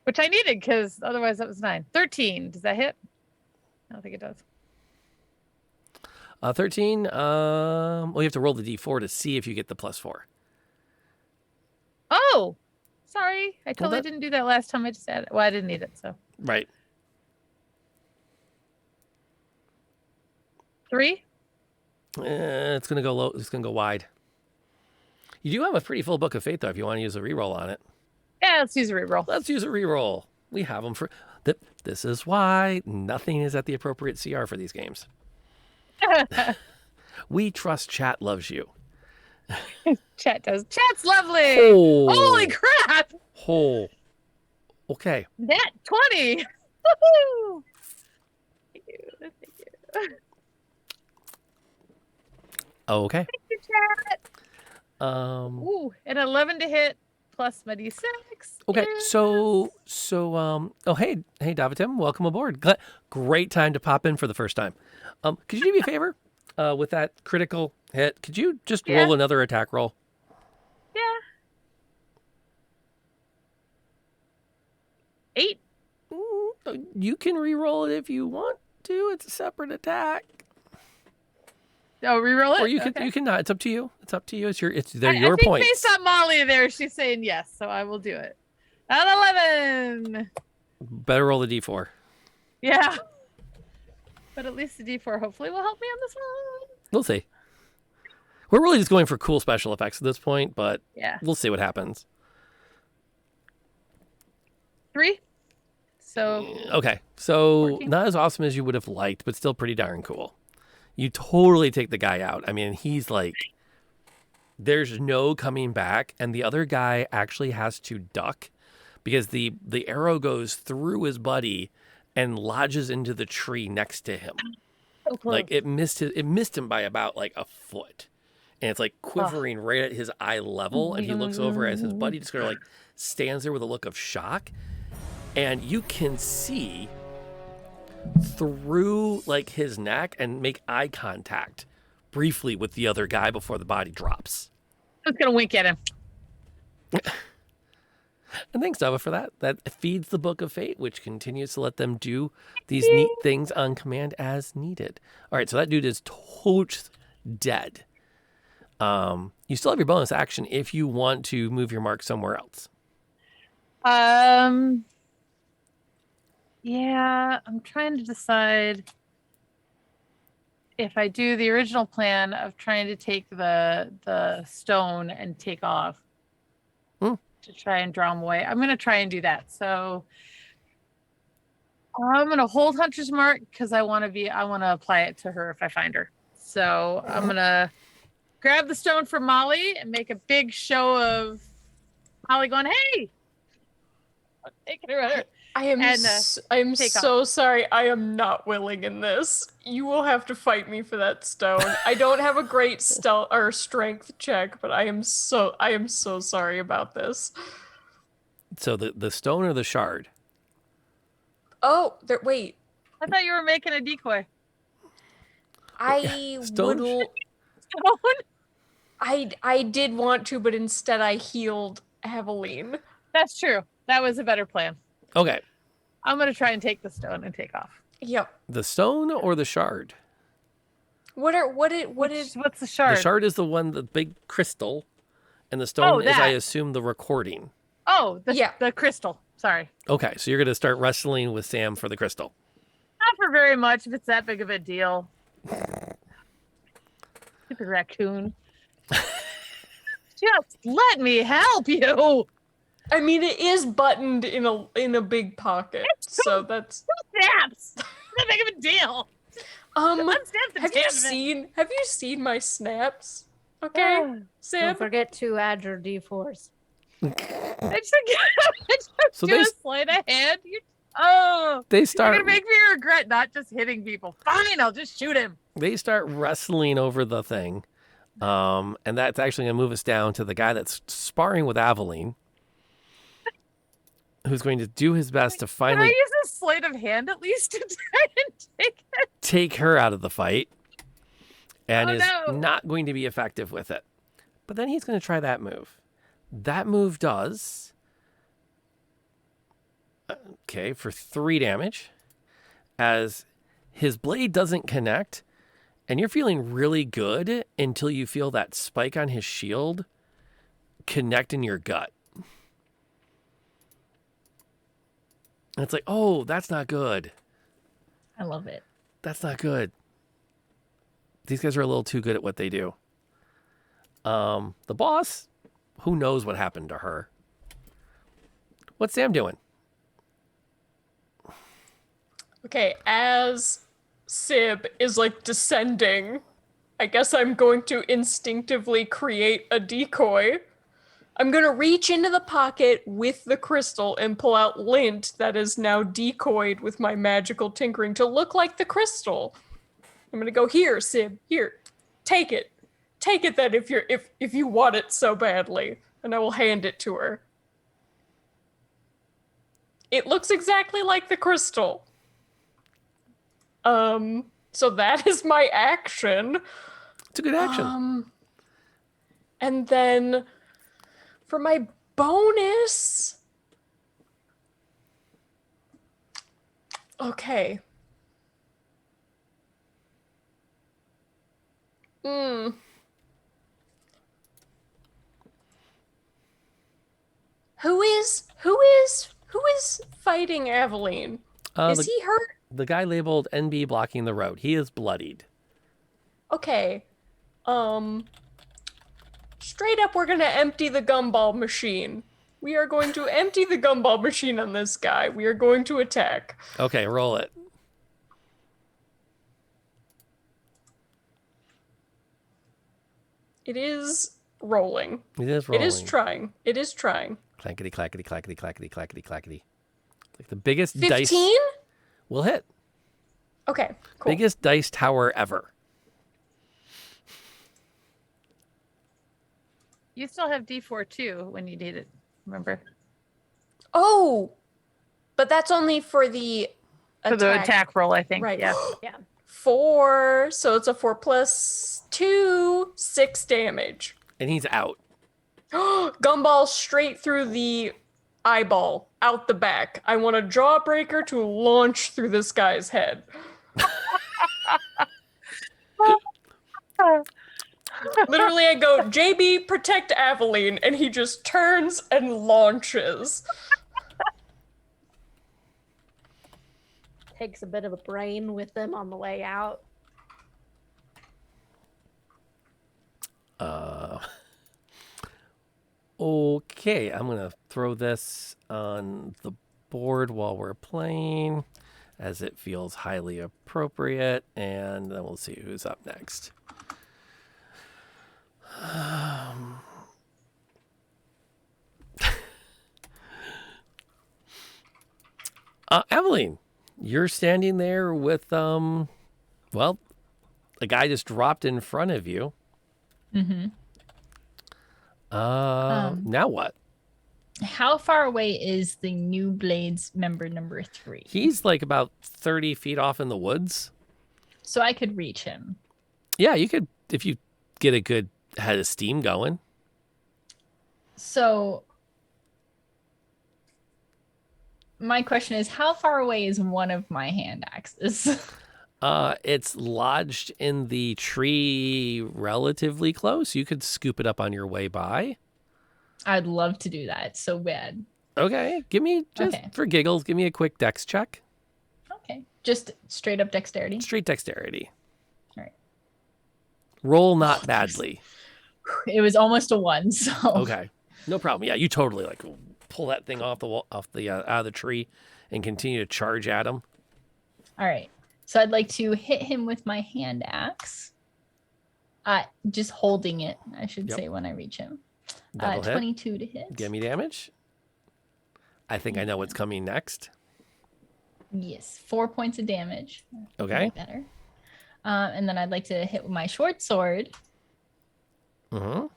Which I needed because otherwise that was 9. 13. Does that hit? I don't think it does. 13. Well, you have to roll the d4 to see if you get the +4. Oh, sorry. I totally that- didn't do that last time. I just added. Well, I didn't need it. So Right. 3. It's gonna go low. It's gonna go wide. You do have a pretty full book of fate, though. If you want to use a reroll on it, Yeah, let's use a reroll. let's use a reroll. We have them for. This is why nothing is at the appropriate CR for these games. We trust chat loves you. Chat does. Chat's lovely. Oh. Holy crap! Oh. Okay. Net 20. Woohoo! Thank you. Thank you. Okay. Thank you, chat. Ooh, an 11 to hit plus my d6. Okay, so oh hey Davitim, welcome aboard. Great time to pop in for the first time. Could you do me a favor with that critical hit? Could you just roll another attack roll? Yeah. 8. You can re-roll it if you want to. It's a separate attack. Oh, re-roll it. Or you can Okay. you can not. It's up to you. It's up to you. I They're your think points. based on Molly there, she's saying yes, so I will do it. An 11. Better roll the d4. Yeah. But at least the d4 hopefully will help me on this one. We'll see. We're really just going for cool special effects at this point, but Yeah. we'll see what happens. 3. So Okay, so 14. not as awesome as you would have liked, but still pretty darn cool. You totally take the guy out. I mean, he's like, there's no coming back, and the other guy actually has to duck because the arrow goes through his buddy and lodges into the tree next to him. So close. Like it missed him by about like a foot, and it's like quivering right at his eye level, and he looks over as his buddy just kind of like stands there with a look of shock, and you can see through like his neck and make eye contact briefly with the other guy before the body drops. I'm just gonna wink at him. And thanks, Dava, for that. That feeds the Book of Fate, which continues to let them do these neat things on command as needed. All right, so that dude is totes dead. You still have your bonus action if you want to move your mark somewhere else. Yeah, I'm trying to decide if I do the original plan of trying to take the stone and take off to try and draw him away. I'm going to try and do that. So I'm going to hold Hunter's Mark because I want to apply it to her if I find her. So I'm going to grab the stone from Molly and make a big show of Molly going, hey, I'm taking her at her. I am And, I'm take so sorry. I am not willing in this. You will have to fight me for that stone. I don't have a great stealth or strength check, but I am so sorry about this. So the stone or the shard? Oh, wait. I thought you were making a decoy. I Stone? would. I did want to, but instead I healed Eveline. That's true. That was a better plan. Okay. I'm going to try and take the stone and take off. Yep. The stone or the shard? What's the shard? The shard is the one, the big crystal, and the stone is, I that. assume, the recording. Oh, the crystal. Sorry. Okay, so you're going to start wrestling with Sam for the crystal. Not for very much if it's that big of a deal. Stupid raccoon. Just let me help you. I mean, it is buttoned in a big pocket, so that's snaps. Not big of a deal. Have you seen my snaps? Okay, Sam. Don't forget to add your D4s. I just So do they- a sleight of hand. They start- You're gonna make me regret not just hitting people. Fine, I'll just shoot him. They start wrestling over the thing. And that's actually going to move us down to the guy that's sparring with Aveline, who's going to do his best to Can I finally use a sleight of hand at least to try and take it? take her out of the fight, and Oh, is no. not going to be effective with it. But then he's going to try that move. That move does, okay, for 3 damage, as his blade doesn't connect, and you're feeling really good until you feel that spike on his shield connect in your gut. And it's like, oh, that's not good. I love it. That's not good. These guys are a little too good at what they do. The boss, who knows what happened to her? What's Sam doing? Okay, as Sib is like descending, I guess I'm going to instinctively create a decoy. I'm going to reach into the pocket with the crystal and pull out lint that is now decoyed with my magical tinkering to look like the crystal. I'm going to go, here, Sib, here, take it. Take it then if you want it so badly. And I will hand it to her. It looks exactly like the crystal. So that is my action. It's a good action. And then for my bonus, okay. Who is fighting Aveline? Is he hurt? The guy labeled NB blocking the road. He is bloodied. Okay. Straight up, we're gonna empty the gumball machine. We are going to empty the gumball machine on this guy. We are going to attack. Okay, roll it. It is rolling. It is rolling. It is trying. It is trying. Clackety, clackety, clackety, clackety, clackety, clackety. Like the biggest 15? dice will hit. Okay, cool. Biggest dice tower ever. You still have D4 too when you need it. Remember? Oh, but that's only for the attack roll, I think. Right. Yeah. Yeah. 4. So it's a 4 plus 2, 6 damage. And he's out. Gumball straight through the eyeball, out the back. I want a jawbreaker to launch through this guy's head. Literally, I go, JB, protect Aveline, and he just turns and launches. Takes a bit of a brain with them on the way out. Okay, I'm going to throw this on the board while we're playing, as it feels highly appropriate, and then we'll see who's up next. Aveline, you're standing there with, well, a guy just dropped in front of you. Mm-hmm. Now what? How far away is the New Blades member number 3? He's like about 30 feet off in the woods. So I could reach him. Yeah, you could, if you get a good head of steam going. So my question is, how far away is one of my hand axes? It's lodged in the tree relatively close. You could scoop it up on your way by. I'd love to do that so bad. Okay, give me, just for giggles, give me a quick dex check. Okay, just straight up dexterity? Straight dexterity. All right. Roll not badly. It was almost a 1, so. Okay, no problem. Yeah, you totally like pull that thing off the wall, out of the tree, and continue to charge at him. All right. So I'd like to hit him with my hand axe. Just holding it, I should say, when I reach him. That'll hit. 22 to hit. Give me damage. I think I know what's coming next. Yes, 4 points of damage. Okay. Better. And then I'd like to hit with my short sword. Mm-hmm.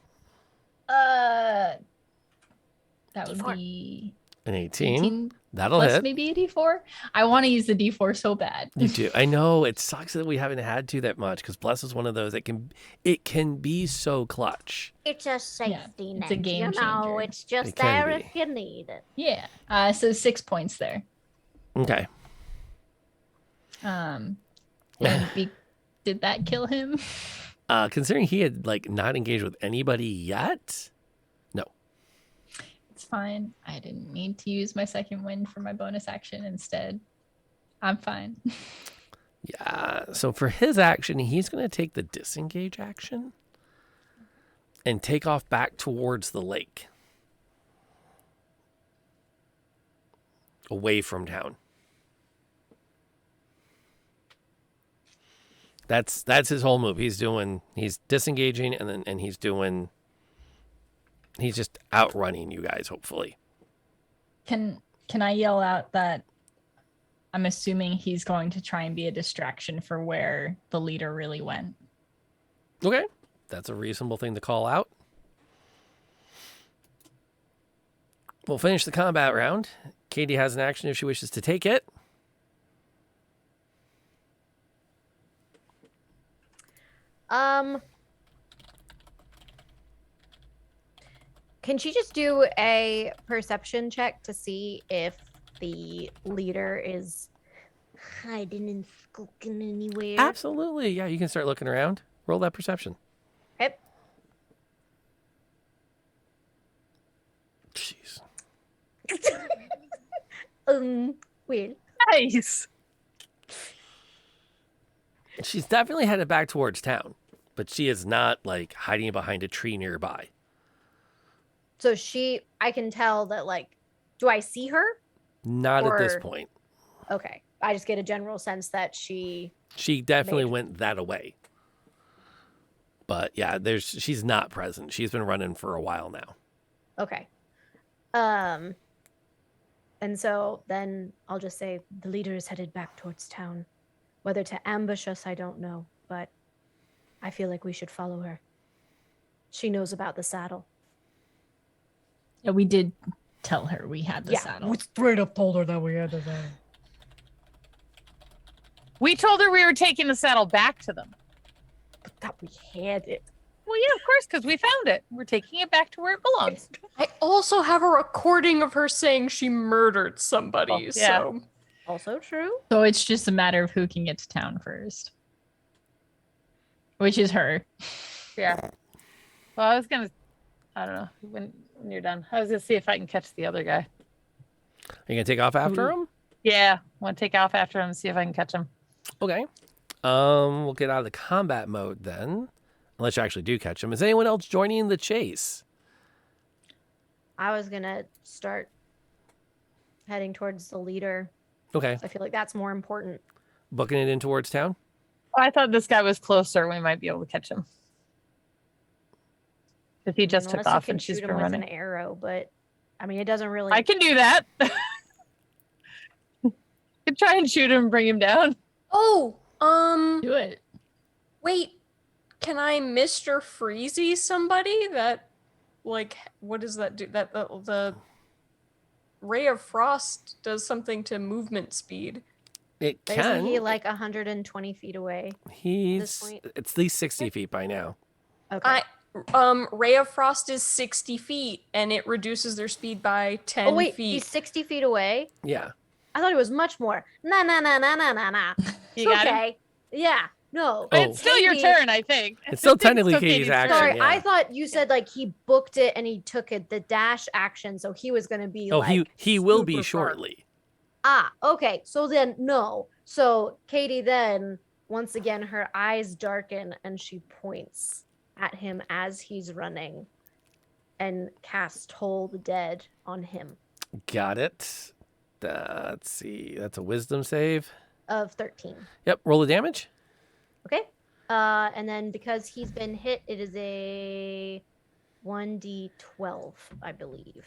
That would be An 18. That'll plus hit. maybe a D4. I want to use the D4 so bad. You do. I know it sucks that we haven't had to that much because Bless is one of those that can be so clutch. It's a safety net. it's a game changer. It's just It can there be. if you need it. Yeah. So 6 points there. Okay. Did that kill him? Considering he had not engaged with anybody yet, no. It's fine. I didn't need to use my second wind for my bonus action instead. I'm fine. Yeah. So for his action, he's going to take the disengage action and take off back towards the lake, away from town. That's his whole move. He's disengaging and he's just outrunning you guys, hopefully. Can I yell out that I'm assuming he's going to try and be a distraction for where the leader really went? Okay. That's a reasonable thing to call out. We'll finish the combat round. Katie has an action if she wishes to take it. Can she just do a perception check to see if the leader is hiding and skulking anywhere? Absolutely. Yeah, you can start looking around. Roll that perception. Okay. Jeez. Weird. Nice. She's definitely headed back towards town, but she is not hiding behind a tree nearby. So I can tell that do I see her? Not at this point. Okay. I just get a general sense that she definitely went that away. But yeah, she's not present. She's been running for a while now. Okay. And so then I'll just say the leader is headed back towards town. Whether to ambush us, I don't know, but I feel like we should follow her. She knows about the saddle. Yeah, we did tell her we had the saddle. We straight up told her that we had the saddle. We told her we were taking the saddle back to them. But that we had it. Well, yeah, of course, because we found it. We're taking it back to where it belongs. I also have a recording of her saying she murdered somebody. yeah. So also true. So it's just a matter of who can get to town first. Which is her. Yeah. Well, I don't know, when you're done. I was going to see if I can catch the other guy. Are you going to take off after him? Yeah. I want to take off after him and see if I can catch him. Okay. We'll get out of the combat mode then. Unless you actually do catch him. Is anyone else joining the chase? I was going to start heading towards the leader. Okay. I feel like that's more important. Booking it in towards town? I thought this guy was closer. We might be able to catch him. If he just took Unless you off can and she's shoot been him with running. an arrow, but I mean, it doesn't really. I can do that. Could try and shoot him and bring him down. Oh, do it. Wait, can I Mr. Freezy somebody that, what does that do? That the Ray of Frost does something to movement speed. It Isn't can. he 120 feet away? He's it's at least 60 feet by now. Okay. Ray of Frost is 60 feet, and it reduces their speed by 10 Oh wait, feet. he's 60 feet away. Yeah. I thought it was much more. Nah. You got him? Okay. Yeah. No. Oh. It's still your turn, I think. It's still technically It's Katie's action. Sorry, yeah. I thought you said he booked it and he took it, the dash action, so he was gonna be he will be super far. shortly. Okay. So then no. So Katie then once again her eyes darken and she points at him as he's running and casts Toll the Dead on him. Got it. Let's see. That's a wisdom save. Of 13. Yep. Roll the damage. Okay. And then because he's been hit, it is a 1d12, I believe.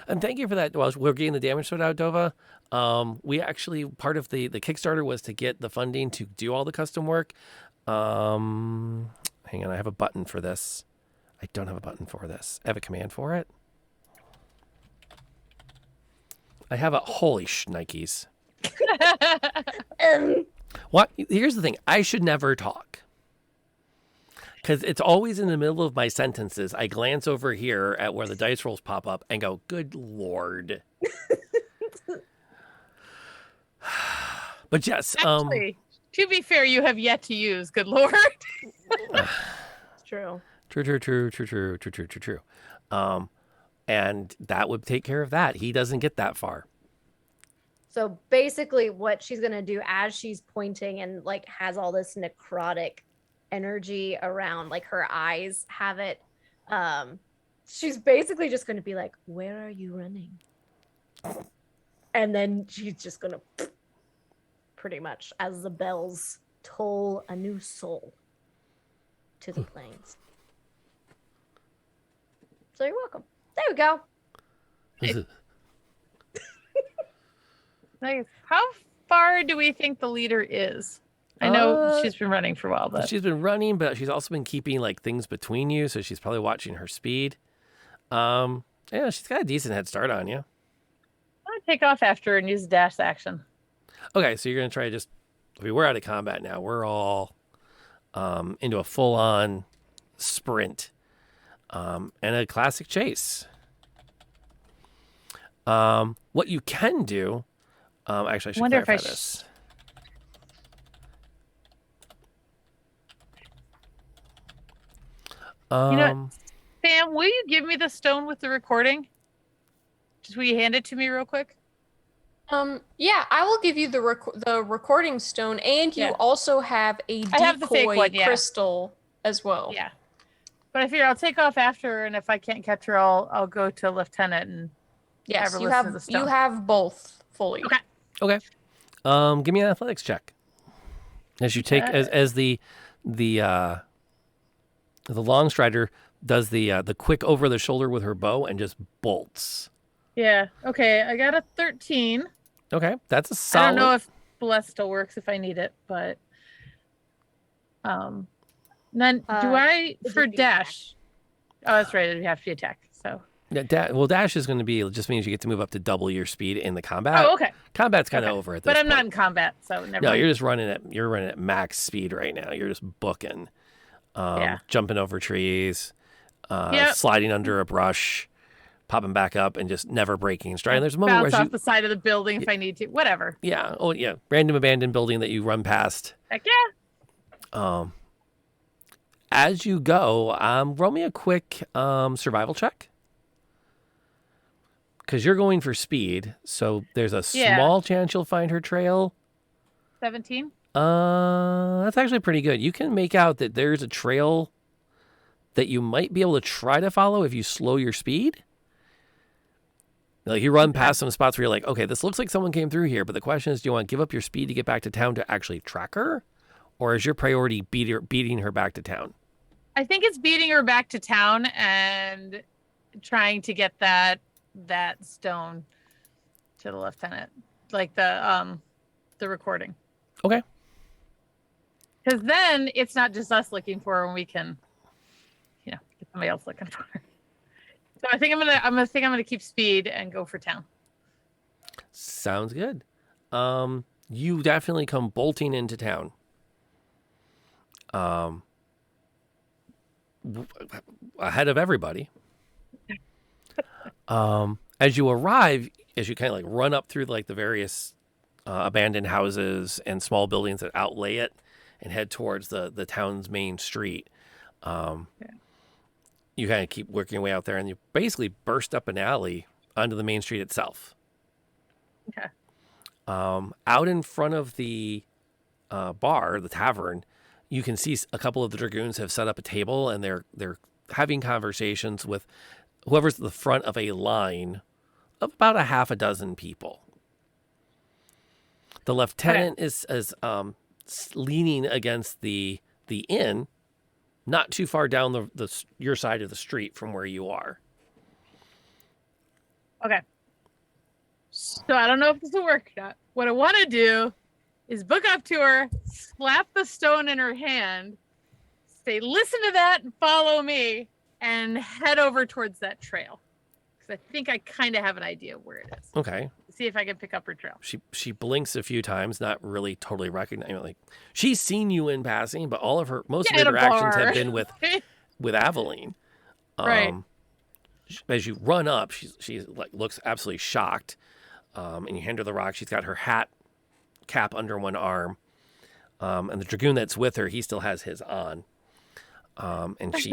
And thank you for that. While we're getting the damage sorted out, Dova, we actually, part of the Kickstarter was to get the funding to do all the custom work. Hang on, I have a button for this. I don't have a button for this. I have a command for it. I have a, holy shnikes. What? Here's the thing. I should never talk. Because it's always in the middle of my sentences. I glance over here at where the dice rolls pop up and go, good Lord. But yes. Actually, to be fair, you have yet to use good Lord. It's true. True. And that would take care of that. He doesn't get that far. So basically what she's going to do as she's pointing and like has all this necrotic energy around, like her eyes have it, she's basically just going to be like, where are you running? And then she's just going to pretty much, as the bells toll a new soul to the plains. So you're welcome. There we go. Nice. How far do we think the leader is? I know she's been running for a while, but she's been running, but she's also been keeping like things between you, so she's probably watching her speed. Yeah, she's got a decent head start on you. I'm gonna take off after her and use dash action. Okay, so you're gonna try to just. I mean, we're out of combat now. We're all into a full-on sprint and a classic chase. What you can do. Actually, I should clarify this. Sam, will you give me the stone with the recording? Just will you hand it to me real quick? Yeah, I will give you the recording stone, and you also have a decoy I have the fake one, yeah. crystal as well. Yeah, but I figure I'll take off after her, and if I can't catch her, I'll go to Lieutenant and yes, have her you listen have to the stone. you have both fully. Okay. Give me an athletics check. As you take as the long strider does the quick over the shoulder with her bow and just bolts. Yeah. Okay. I got a 13. Okay, that's a solid. I don't know if bless still works if I need it, but then do I for dash? Oh, that's right. It'd have to be attack. So. Yeah, well, dash is going to be just means you get to move up to double your speed in the combat. Oh, okay. Combat's kind of over at this But I'm point. not in combat, so never. No, mind. you're just running at max speed right now. You're just booking, jumping over trees, sliding under a brush, popping back up, and just never breaking stride. And there's a moment bounce where off the side of the building if I need to. Whatever. Yeah. Oh, yeah. Random abandoned building that you run past. Heck yeah. As you go, roll me a quick survival check. Because you're going for speed, so there's a small chance you'll find her trail. 17. That's actually pretty good. You can make out that there's a trail that you might be able to try to follow if you slow your speed. Like you run past some spots where you're like, okay, this looks like someone came through here, but the question is, do you want to give up your speed to get back to town to actually track her, or is your priority beating her back to town? I think it's beating her back to town and trying to get that stone to the lieutenant, like the recording. Okay. Because then it's not just us looking for her, and we can, get somebody else looking for her. So I think I'm gonna keep speed and go for town. Sounds good. You definitely come bolting into town. Ahead of everybody. As you arrive, as you kind of like run up through like the various abandoned houses and small buildings that outlay it and head towards the town's main street, you kind of keep working your way out there and you basically burst up an alley onto the main street itself. Okay. Out in front of the bar, the tavern, you can see a couple of the dragoons have set up a table and they're having conversations with whoever's at the front of a line of about a half a dozen people. The lieutenant is leaning against the inn, not too far down your side of the street from where you are. Okay. So I don't know if this will work or not. What I want to do is book up to her, slap the stone in her hand, say, listen to that and follow me, and head over towards that trail. Because I think I kind of have an idea of where it is. Okay. See if I can pick up her trail. She blinks a few times, not really totally recognizing. Like, she's seen you in passing, but most of her interactions have been with Aveline. Right. As you run up, she like looks absolutely shocked, and you hand her the rock. She's got her cap under one arm, and the dragoon that's with her, he still has his on. And she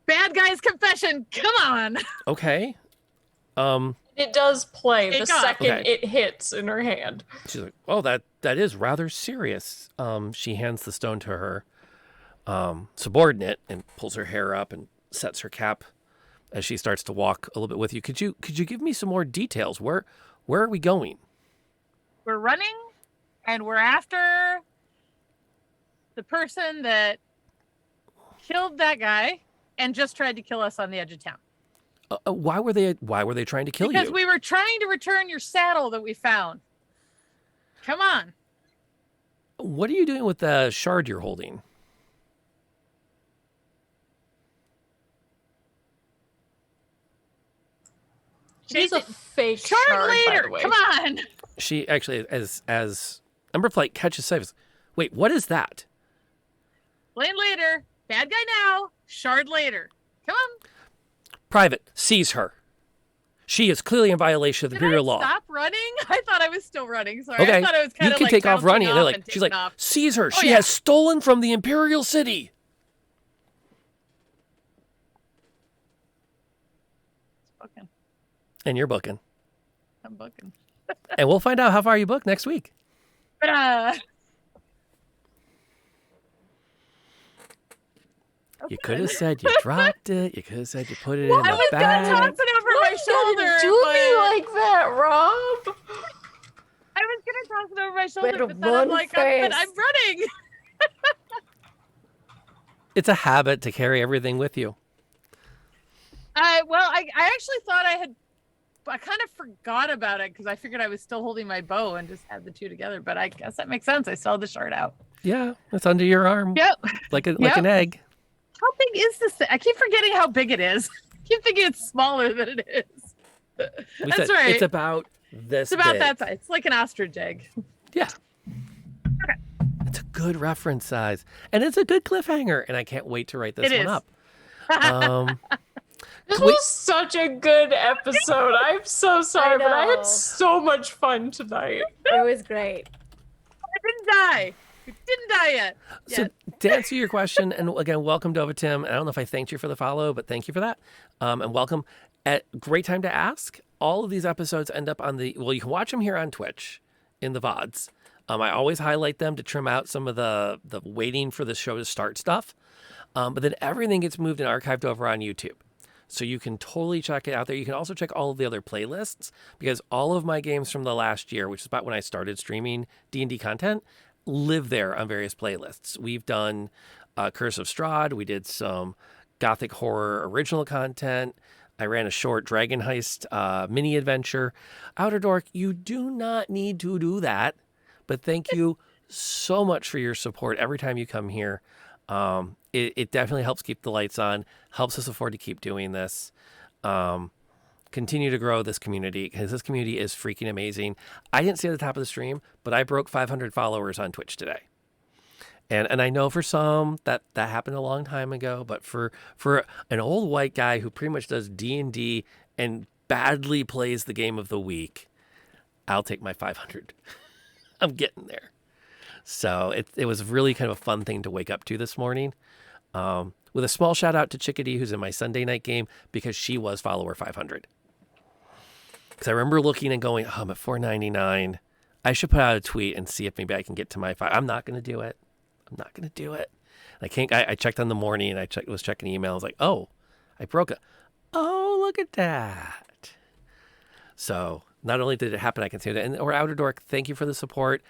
bad guy's confession. Come on. Okay. It does play the second Okay. it hits in her hand. She's like, "Oh, that is rather serious." She hands the stone to her subordinate and pulls her hair up and sets her cap as she starts to walk a little bit with you. Could you give me some more details? Where are we going? We're running, and we're after the person that killed that guy and just tried to kill us on the edge of town. Why were they trying to kill you? Because we were trying to return your saddle that we found. Come on. What are you doing with the shard you're holding? She's a fake shard shard, by leader. the way. Come on. She actually, as Emberflight catches sight, of, wait, what is that? Lane later. Bad guy now. Shard later. Come on. Private, seize her. She is clearly in violation of the Imperial law. Stop running. I thought I was still running. Sorry. Okay, I thought I was kind you of can like take off bouncing running. And they're off like, and she's like, taking off. seize her. Oh, She yeah. has stolen from the Imperial city. Booking. And you're booking. I'm booking. And we'll find out how far you book next week. But, You could have said you dropped it. You could have said you put it in I the was bag. gonna toss it over my shoulder. Do but me like that, Rob. I was gonna toss it over my shoulder, Better but then I'm run like, I'm fast. running. It's a habit to carry everything with you. Well, I actually thought I kind of forgot about it because I figured I was still holding my bow and just had the two together. But I guess that makes sense. I still had the shard out. Yeah, it's under your arm. Yep. Like Yep. an egg. How big is this thing? I keep forgetting how big it is. I keep thinking it's smaller than it is. We That's said right. It's about this It's about big. that size. It's like an ostrich egg. Yeah. It's a good reference size. And it's a good cliffhanger. And I can't wait to write this It one is. up. This was such a good episode. I'm so sorry, but I know. had so much fun tonight. It was great. I didn't die. You didn't die yet. So to answer your question, and again, welcome to Tim. I don't know if I thanked you for the follow, but thank you for that. And welcome. Great time to ask. All of these episodes end up on you can watch them here on Twitch in the VODs. I always highlight them to trim out some of the waiting for the show to start stuff. But then everything gets moved and archived over on YouTube. So you can totally check it out there. You can also check all of the other playlists because all of my games from the last year, which is about when I started streaming D&D content, live there on various playlists. We've done Curse of Strahd. We did some Gothic horror original content. I ran a short Dragon Heist mini adventure. Outer Dork, you do not need to do that. But thank you so much for your support every time you come here. It definitely helps keep the lights on, helps us afford to keep doing this. Continue to grow this community because this community is freaking amazing. I didn't see at the top of the stream, but I broke 500 followers on Twitch today. And I know for some that happened a long time ago, but for an old white guy who pretty much does D&D and badly plays the game of the week, I'll take my 500. I'm getting there. So it was really kind of a fun thing to wake up to this morning. With a small shout out to Chickadee, who's in my Sunday night game, because she was follower 500. Because I remember looking and going, I'm at 499. I should put out a tweet and see if maybe I can get to my 5. I'm not going to do it. I can't. I checked on the morning and was checking emails like, oh, I broke it. Oh, look at that. So not only did it happen, I can say that. And or Outer Dork, thank you for the support.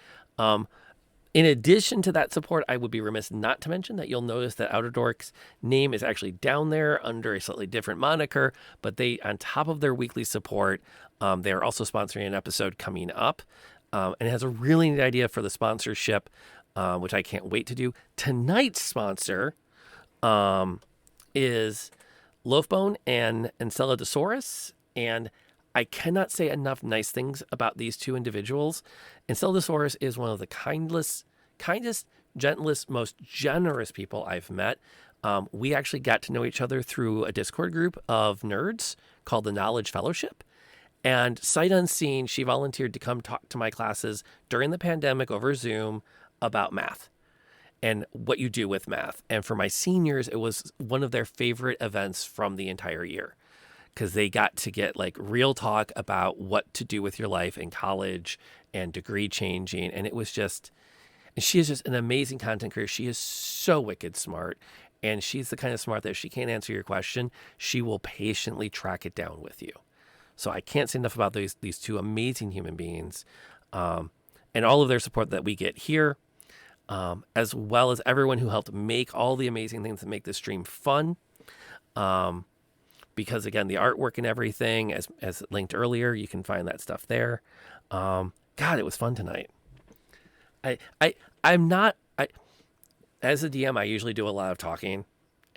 In addition to that support, I would be remiss not to mention that you'll notice that Outer Dork's name is actually down there under a slightly different moniker, but they, on top of their weekly support, they're also sponsoring an episode coming up. And it has a really neat idea for the sponsorship, which I can't wait to do. Tonight's sponsor is Loafbone and Enceladsaurus, and I cannot say enough nice things about these two individuals. Enceladsaurus is one of the kindest, gentlest, most generous people I've met. We actually got to know each other through a Discord group of nerds called the Knowledge Fellowship. And sight unseen, she volunteered to come talk to my classes during the pandemic over Zoom about math and what you do with math. And for my seniors, it was one of their favorite events from the entire year, because they got to get like real talk about what to do with your life in college and degree changing. And it was just, and she is just an amazing content creator. She is so wicked smart. And she's the kind of smart that if she can't answer your question, she will patiently track it down with you. So I can't say enough about these two amazing human beings, and all of their support that we get here, as well as everyone who helped make all the amazing things that make this stream fun. Because again, the artwork and everything, as linked earlier, you can find that stuff there. God, it was fun tonight. I'm not, as a DM, I usually do a lot of talking,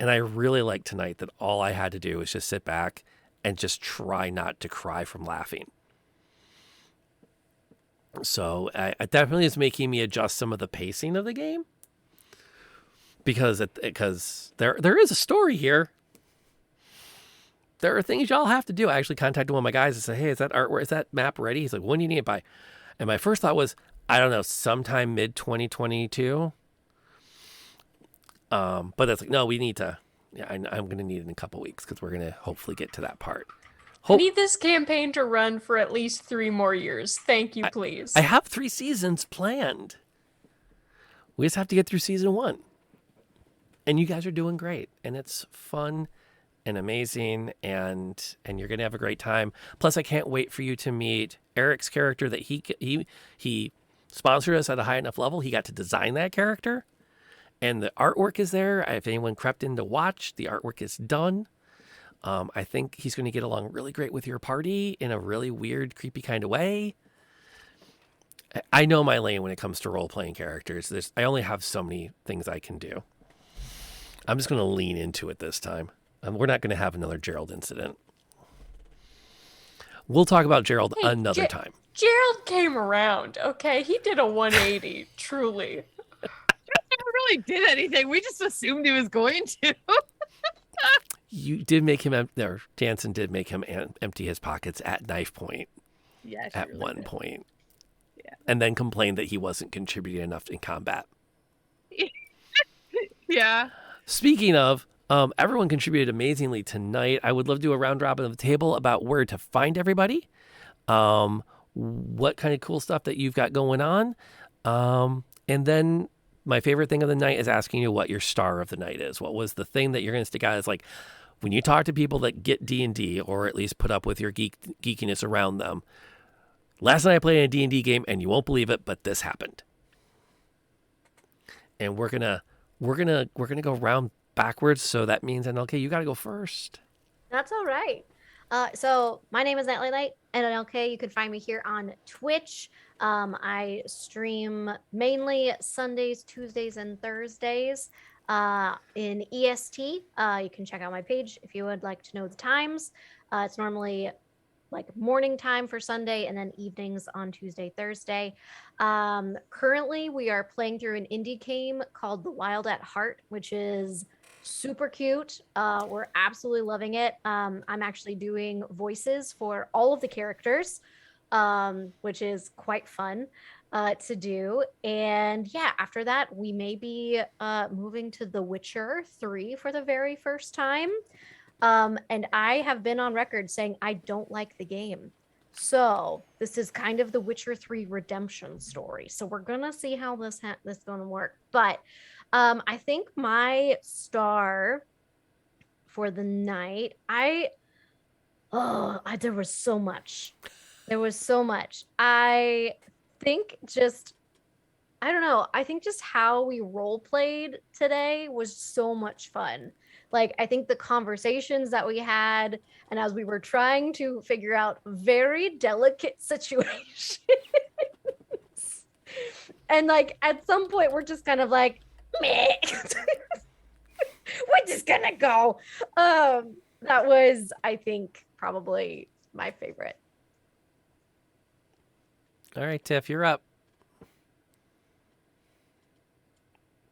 and I really like tonight that all I had to do was just sit back and just try not to cry from laughing. So it definitely is making me adjust some of the pacing of the game, because there is a story here. There are things y'all have to do. I actually contacted one of my guys and said, hey, is that artwork, is that map ready? He's like, when do you need it by? And my first thought was, I don't know, sometime mid 2022. But it's like, no, we need to, yeah, I'm going to need it in a couple weeks, because we're going to hopefully get to that part. I need this campaign to run for at least 3 more years. Thank you, please. I have 3 seasons planned. We just have to get through season 1. And you guys are doing great. And it's fun and amazing, and you're going to have a great time. Plus, I can't wait for you to meet Eric's character that he sponsored us at a high enough level. He got to design that character. And the artwork is there. If anyone crept in to watch, the artwork is done. I think he's going to get along really great with your party in a really weird, creepy kind of way. I know my lane when it comes to role-playing characters. I only have so many things I can do. I'm just going to lean into it this time. We're not going to have another Gerald incident. We'll talk about Gerald another time. Gerald came around, okay? He did a 180, truly. Never really did anything. We just assumed he was going to. You did make him, Jansen did make him empty his pockets at knife point. Yeah, at really one point. Yeah. And then complained that he wasn't contributing enough in combat. Yeah. Speaking of, everyone contributed amazingly tonight. I would love to do a round robin of the table about where to find everybody. What kind of cool stuff that you've got going on. And then my favorite thing of the night is asking you what your star of the night is. What was the thing that you're going to stick out as, like, when you talk to people that get D&D, or at least put up with your geekiness around them. Last night I played a D&D game, and you won't believe it, but this happened. And we're gonna go round backwards. So that means NLK, you got to go first. That's all right. So my name is Nightly Night, and NLK. You can find me here on Twitch. I stream mainly Sundays, Tuesdays, and Thursdays in EST. You can check out my page if you would like to know the times. It's normally like morning time for Sunday, and then evenings on Tuesday, Thursday. Currently, we are playing through an indie game called The Wild at Heart, which is super cute. We're absolutely loving it. I'm actually doing voices for all of the characters, which is quite fun to do. And yeah, after that, we may be moving to The Witcher 3 for the very first time. And I have been on record saying I don't like the game. So this is kind of the Witcher 3 redemption story. So we're going to see how this is going to work. But I think my star for the night, there was so much. There was so much. I think just I don't know. I think just how we role played today was so much fun. Like, I think the conversations that we had, and as we were trying to figure out very delicate situations, and like at some point, we're just kind of like, meh. We're just gonna go. That was, I think, probably my favorite. All right, Tiff, you're up.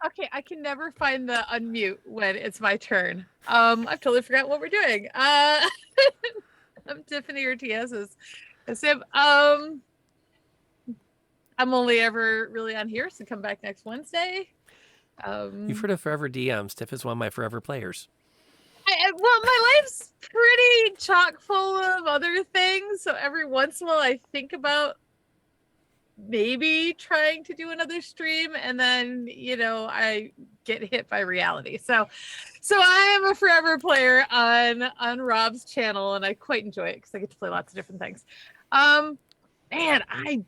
Okay, I can never find the unmute when it's my turn. I've totally forgot what we're doing. I'm Tiffany Ortiz. Sim. I'm only ever really on here, so come back next Wednesday. You've heard of Forever DMs. Tiff is one of my forever players. Well, my life's pretty chock full of other things, so every once in a while I think about maybe trying to do another stream, and then I get hit by reality. So I am a forever player on Rob's channel, and I quite enjoy it because I get to play lots of different things. Man, I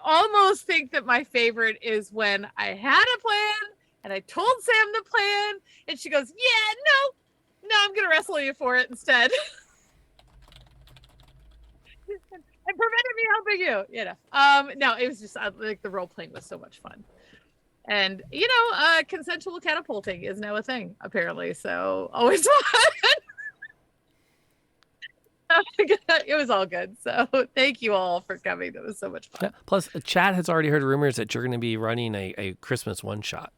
almost think that my favorite is when I had a plan and I told Sam the plan, and she goes, "Yeah, no, I'm gonna wrestle you for it instead." And prevented me helping you. No, it was just like the role playing was so much fun. And consensual catapulting is now a thing, apparently. So always fun. It was all good. So thank you all for coming. That was so much fun. Yeah. Plus, chat has already heard rumors that you're going to be running a Christmas one shot.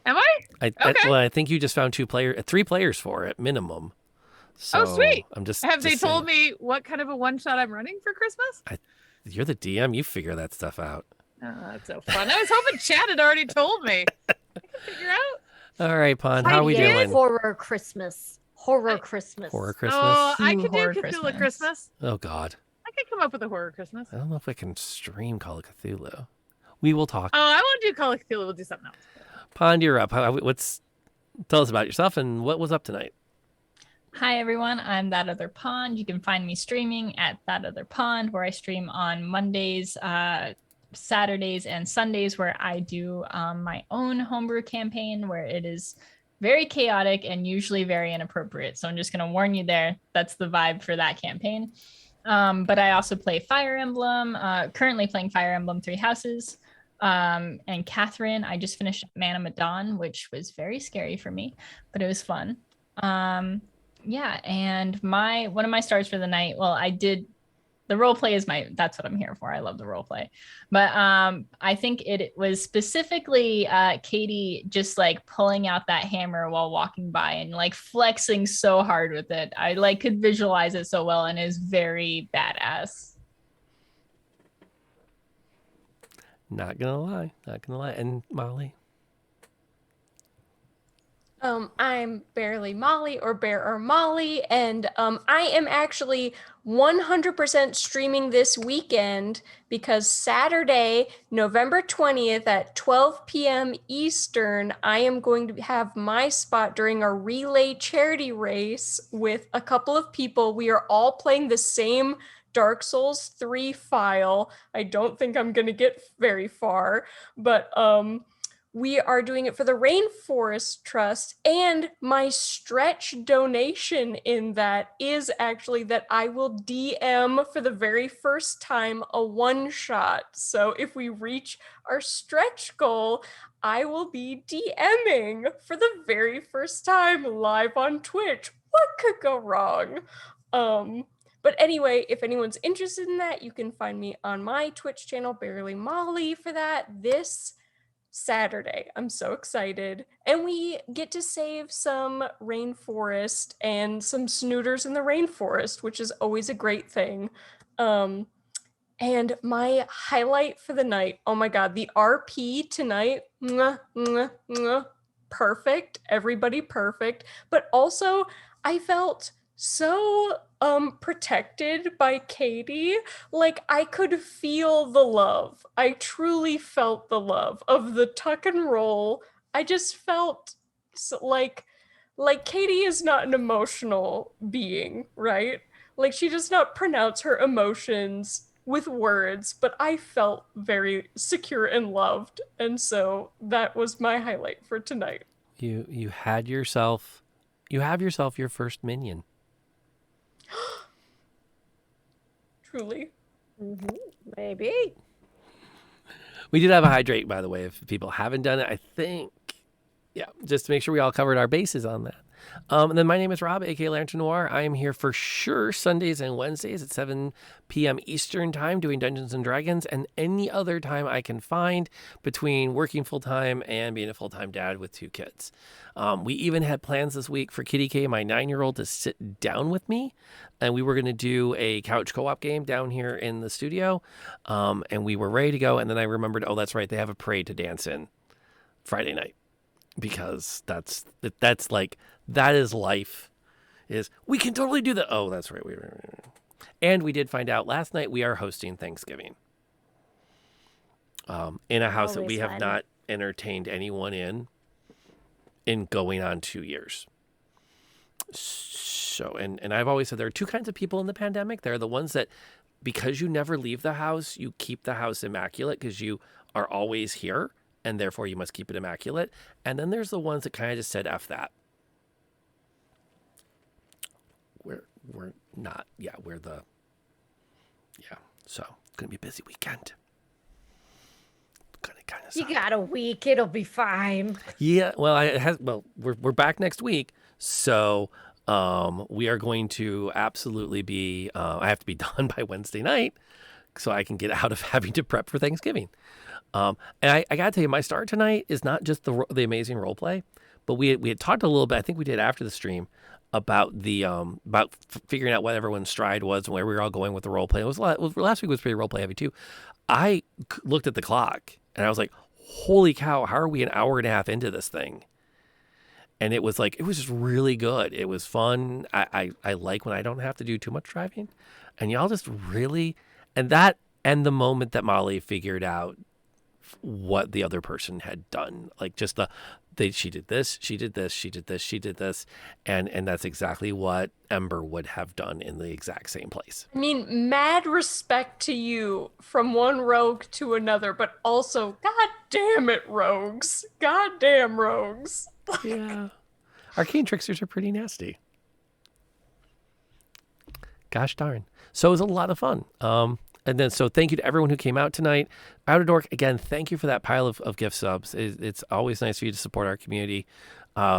Am I? Okay. I think you just found 3 players for it minimum. So sweet. I'm just. Have they saying. told me what kind of a one shot I'm running for Christmas? You're the DM. You figure that stuff out. Oh, that's so fun. I was hoping Chad had already told me. I can figure out. All right, Pon, how are we doing? Horror Christmas. Horror Christmas. Oh, I could do Cthulhu Christmas. Oh, God. I could come up with a horror Christmas. I don't know if I can stream Call of Cthulhu. We will talk. Oh, I won't do Call of Cthulhu. We'll do something else. Pond, you're up. Tell us about yourself and what was up tonight. Hi, everyone. I'm That Other Pond. You can find me streaming at That Other Pond, where I stream on Mondays, Saturdays, and Sundays, where I do my own homebrew campaign, where it is very chaotic and usually very inappropriate. So I'm just going to warn you there. That's the vibe for that campaign. But I also play Fire Emblem, currently playing Fire Emblem Three Houses. And Catherine, I just finished Man of Medan, which was very scary for me, but it was fun. Yeah, and one of my stars for the night, well, I did the role play that's what I'm here for. I love the role play. But I think it was specifically Katie just like pulling out that hammer while walking by and like flexing so hard with it. I like could visualize it so well, and is very badass. Not gonna lie. And Molly? I'm Barely Molly, or Bear or Molly, and I am actually 100% streaming this weekend because Saturday, November 20th at 12 p.m. Eastern, I am going to have my spot during a relay charity race with a couple of people. We are all playing the same Dark Souls 3 file. I don't think I'm going to get very far, but we are doing it for the Rainforest Trust, and my stretch donation in that is actually that I will DM for the very first time a one-shot. So if we reach our stretch goal, I will be DMing for the very first time live on Twitch. What could go wrong? But anyway, if anyone's interested in that, you can find me on my Twitch channel, Barely Molly, for that this Saturday. I'm so excited. And we get to save some rainforest and some snooters in the rainforest, which is always a great thing. And my highlight for the night, oh my God, the RP tonight, mwah, mwah, mwah, perfect. Everybody perfect. But also, I felt so protected by Katie. Like, I could feel the love. I truly felt the love of the tuck and roll. I just felt like Katie is not an emotional being, right? Like, she does not pronounce her emotions with words, but I felt very secure and loved. And so that was my highlight for tonight. You have yourself your first minion. Truly. Maybe. We did have a hydrate, by the way, if people haven't done it. I think, yeah, just to make sure we all covered our bases on that. And then my name is Rob, aka Lantern Noir. I am here for sure Sundays and Wednesdays at 7 p.m. Eastern time doing Dungeons and Dragons, and any other time I can find between working full time and being a full time dad with 2 kids. We even had plans this week for Kitty K, my 9-year-old, to sit down with me, and we were going to do a couch co-op game down here in the studio, and we were ready to go. And then I remembered, oh, that's right, they have a parade to dance in Friday night, because that's like, that is life. Is we can totally do that. Oh, that's right. And we did find out last night we are hosting Thanksgiving in a house that we have not entertained anyone in going on 2 years. So, and I've always said there are 2 kinds of people in the pandemic. There are the ones that, because you never leave the house, you keep the house immaculate because you are always here, and therefore you must keep it immaculate. And then there's the ones that kind of just said, F that. We're not, so it's going to be a busy weekend. Gonna kind of You got a week, it'll be fine. Yeah, well, we're back next week, so we are going to absolutely be, I have to be done by Wednesday night so I can get out of having to prep for Thanksgiving. And I got to tell you, my star tonight is not just the amazing role play, but we had talked a little bit, I think we did after the stream, about the figuring out what everyone's stride was and where we were all going with the role play. Last week was pretty role play heavy too. I looked at the clock and I was like, holy cow, how are we an hour and a half into this thing? And it was just really good. It was fun. I like when I don't have to do too much driving, and y'all just really, and the moment that Molly figured out what the other person had done, like just she did this, she did this, she did this, she did this, and that's exactly what Ember would have done in the exact same place. I mean, mad respect to you from one rogue to another, but also, god damn it, rogues. God damn rogues. Yeah. Arcane tricksters are pretty nasty. Gosh darn. So it was a lot of fun. And then, so thank you to everyone who came out tonight. Out of Dork, again, thank you for that pile of gift subs. It's always nice for you to support our community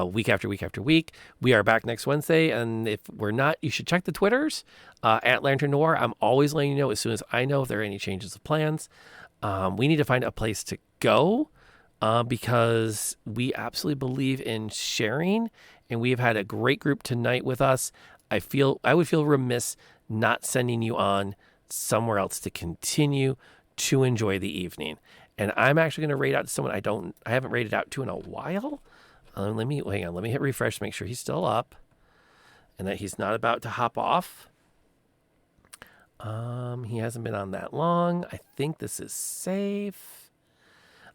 week after week after week. We are back next Wednesday, and if we're not, you should check the Twitters at Lantern Noir. I'm always letting you know as soon as I know if there are any changes of plans. We need to find a place to go because we absolutely believe in sharing, and we've had a great group tonight with us. I would feel remiss not sending you on somewhere else to continue to enjoy the evening. And I'm actually going to rate out to someone I haven't rated out to in a while. Let me hit refresh to make sure he's still up and that he's not about to hop off. He hasn't been on that long. I think this is safe.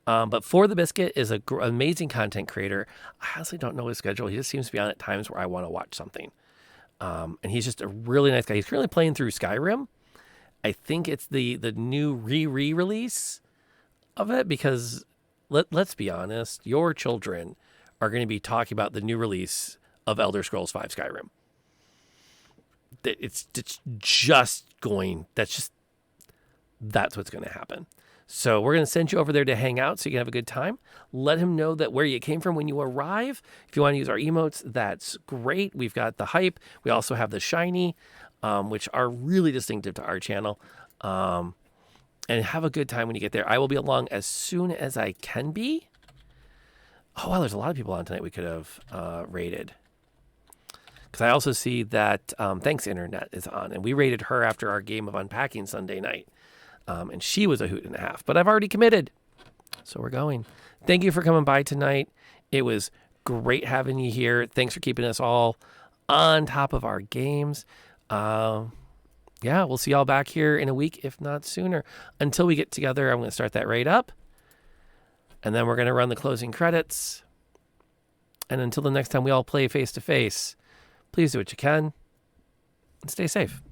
But For the Biscuit is an amazing content creator. I honestly don't know his schedule. He just seems to be on at times where I want to watch something. And he's just a really nice guy. He's currently playing through Skyrim. I think it's the new re-release of it, because let's be honest, your children are going to be talking about the new release of Elder Scrolls V Skyrim. It's just going, that's what's going to happen. So we're going to send you over there to hang out so you can have a good time. Let him know that where you came from when you arrive. If you want to use our emotes, that's great. We've got the hype. We also have the shiny, which are really distinctive to our channel. And have a good time when you get there. I will be along as soon as I can be. Oh, wow, there's a lot of people on tonight we could have rated. Because I also see that Thanks Internet is on, and we rated her after our game of Unpacking Sunday night. And she was a hoot and a half, but I've already committed. So we're going. Thank you for coming by tonight. It was great having you here. Thanks for keeping us all on top of our games. Yeah, we'll see y'all back here in a week, if not sooner. Until we get together, I'm going to start that raid up. And then we're going to run the closing credits. And until the next time we all play face to face, please do what you can and stay safe.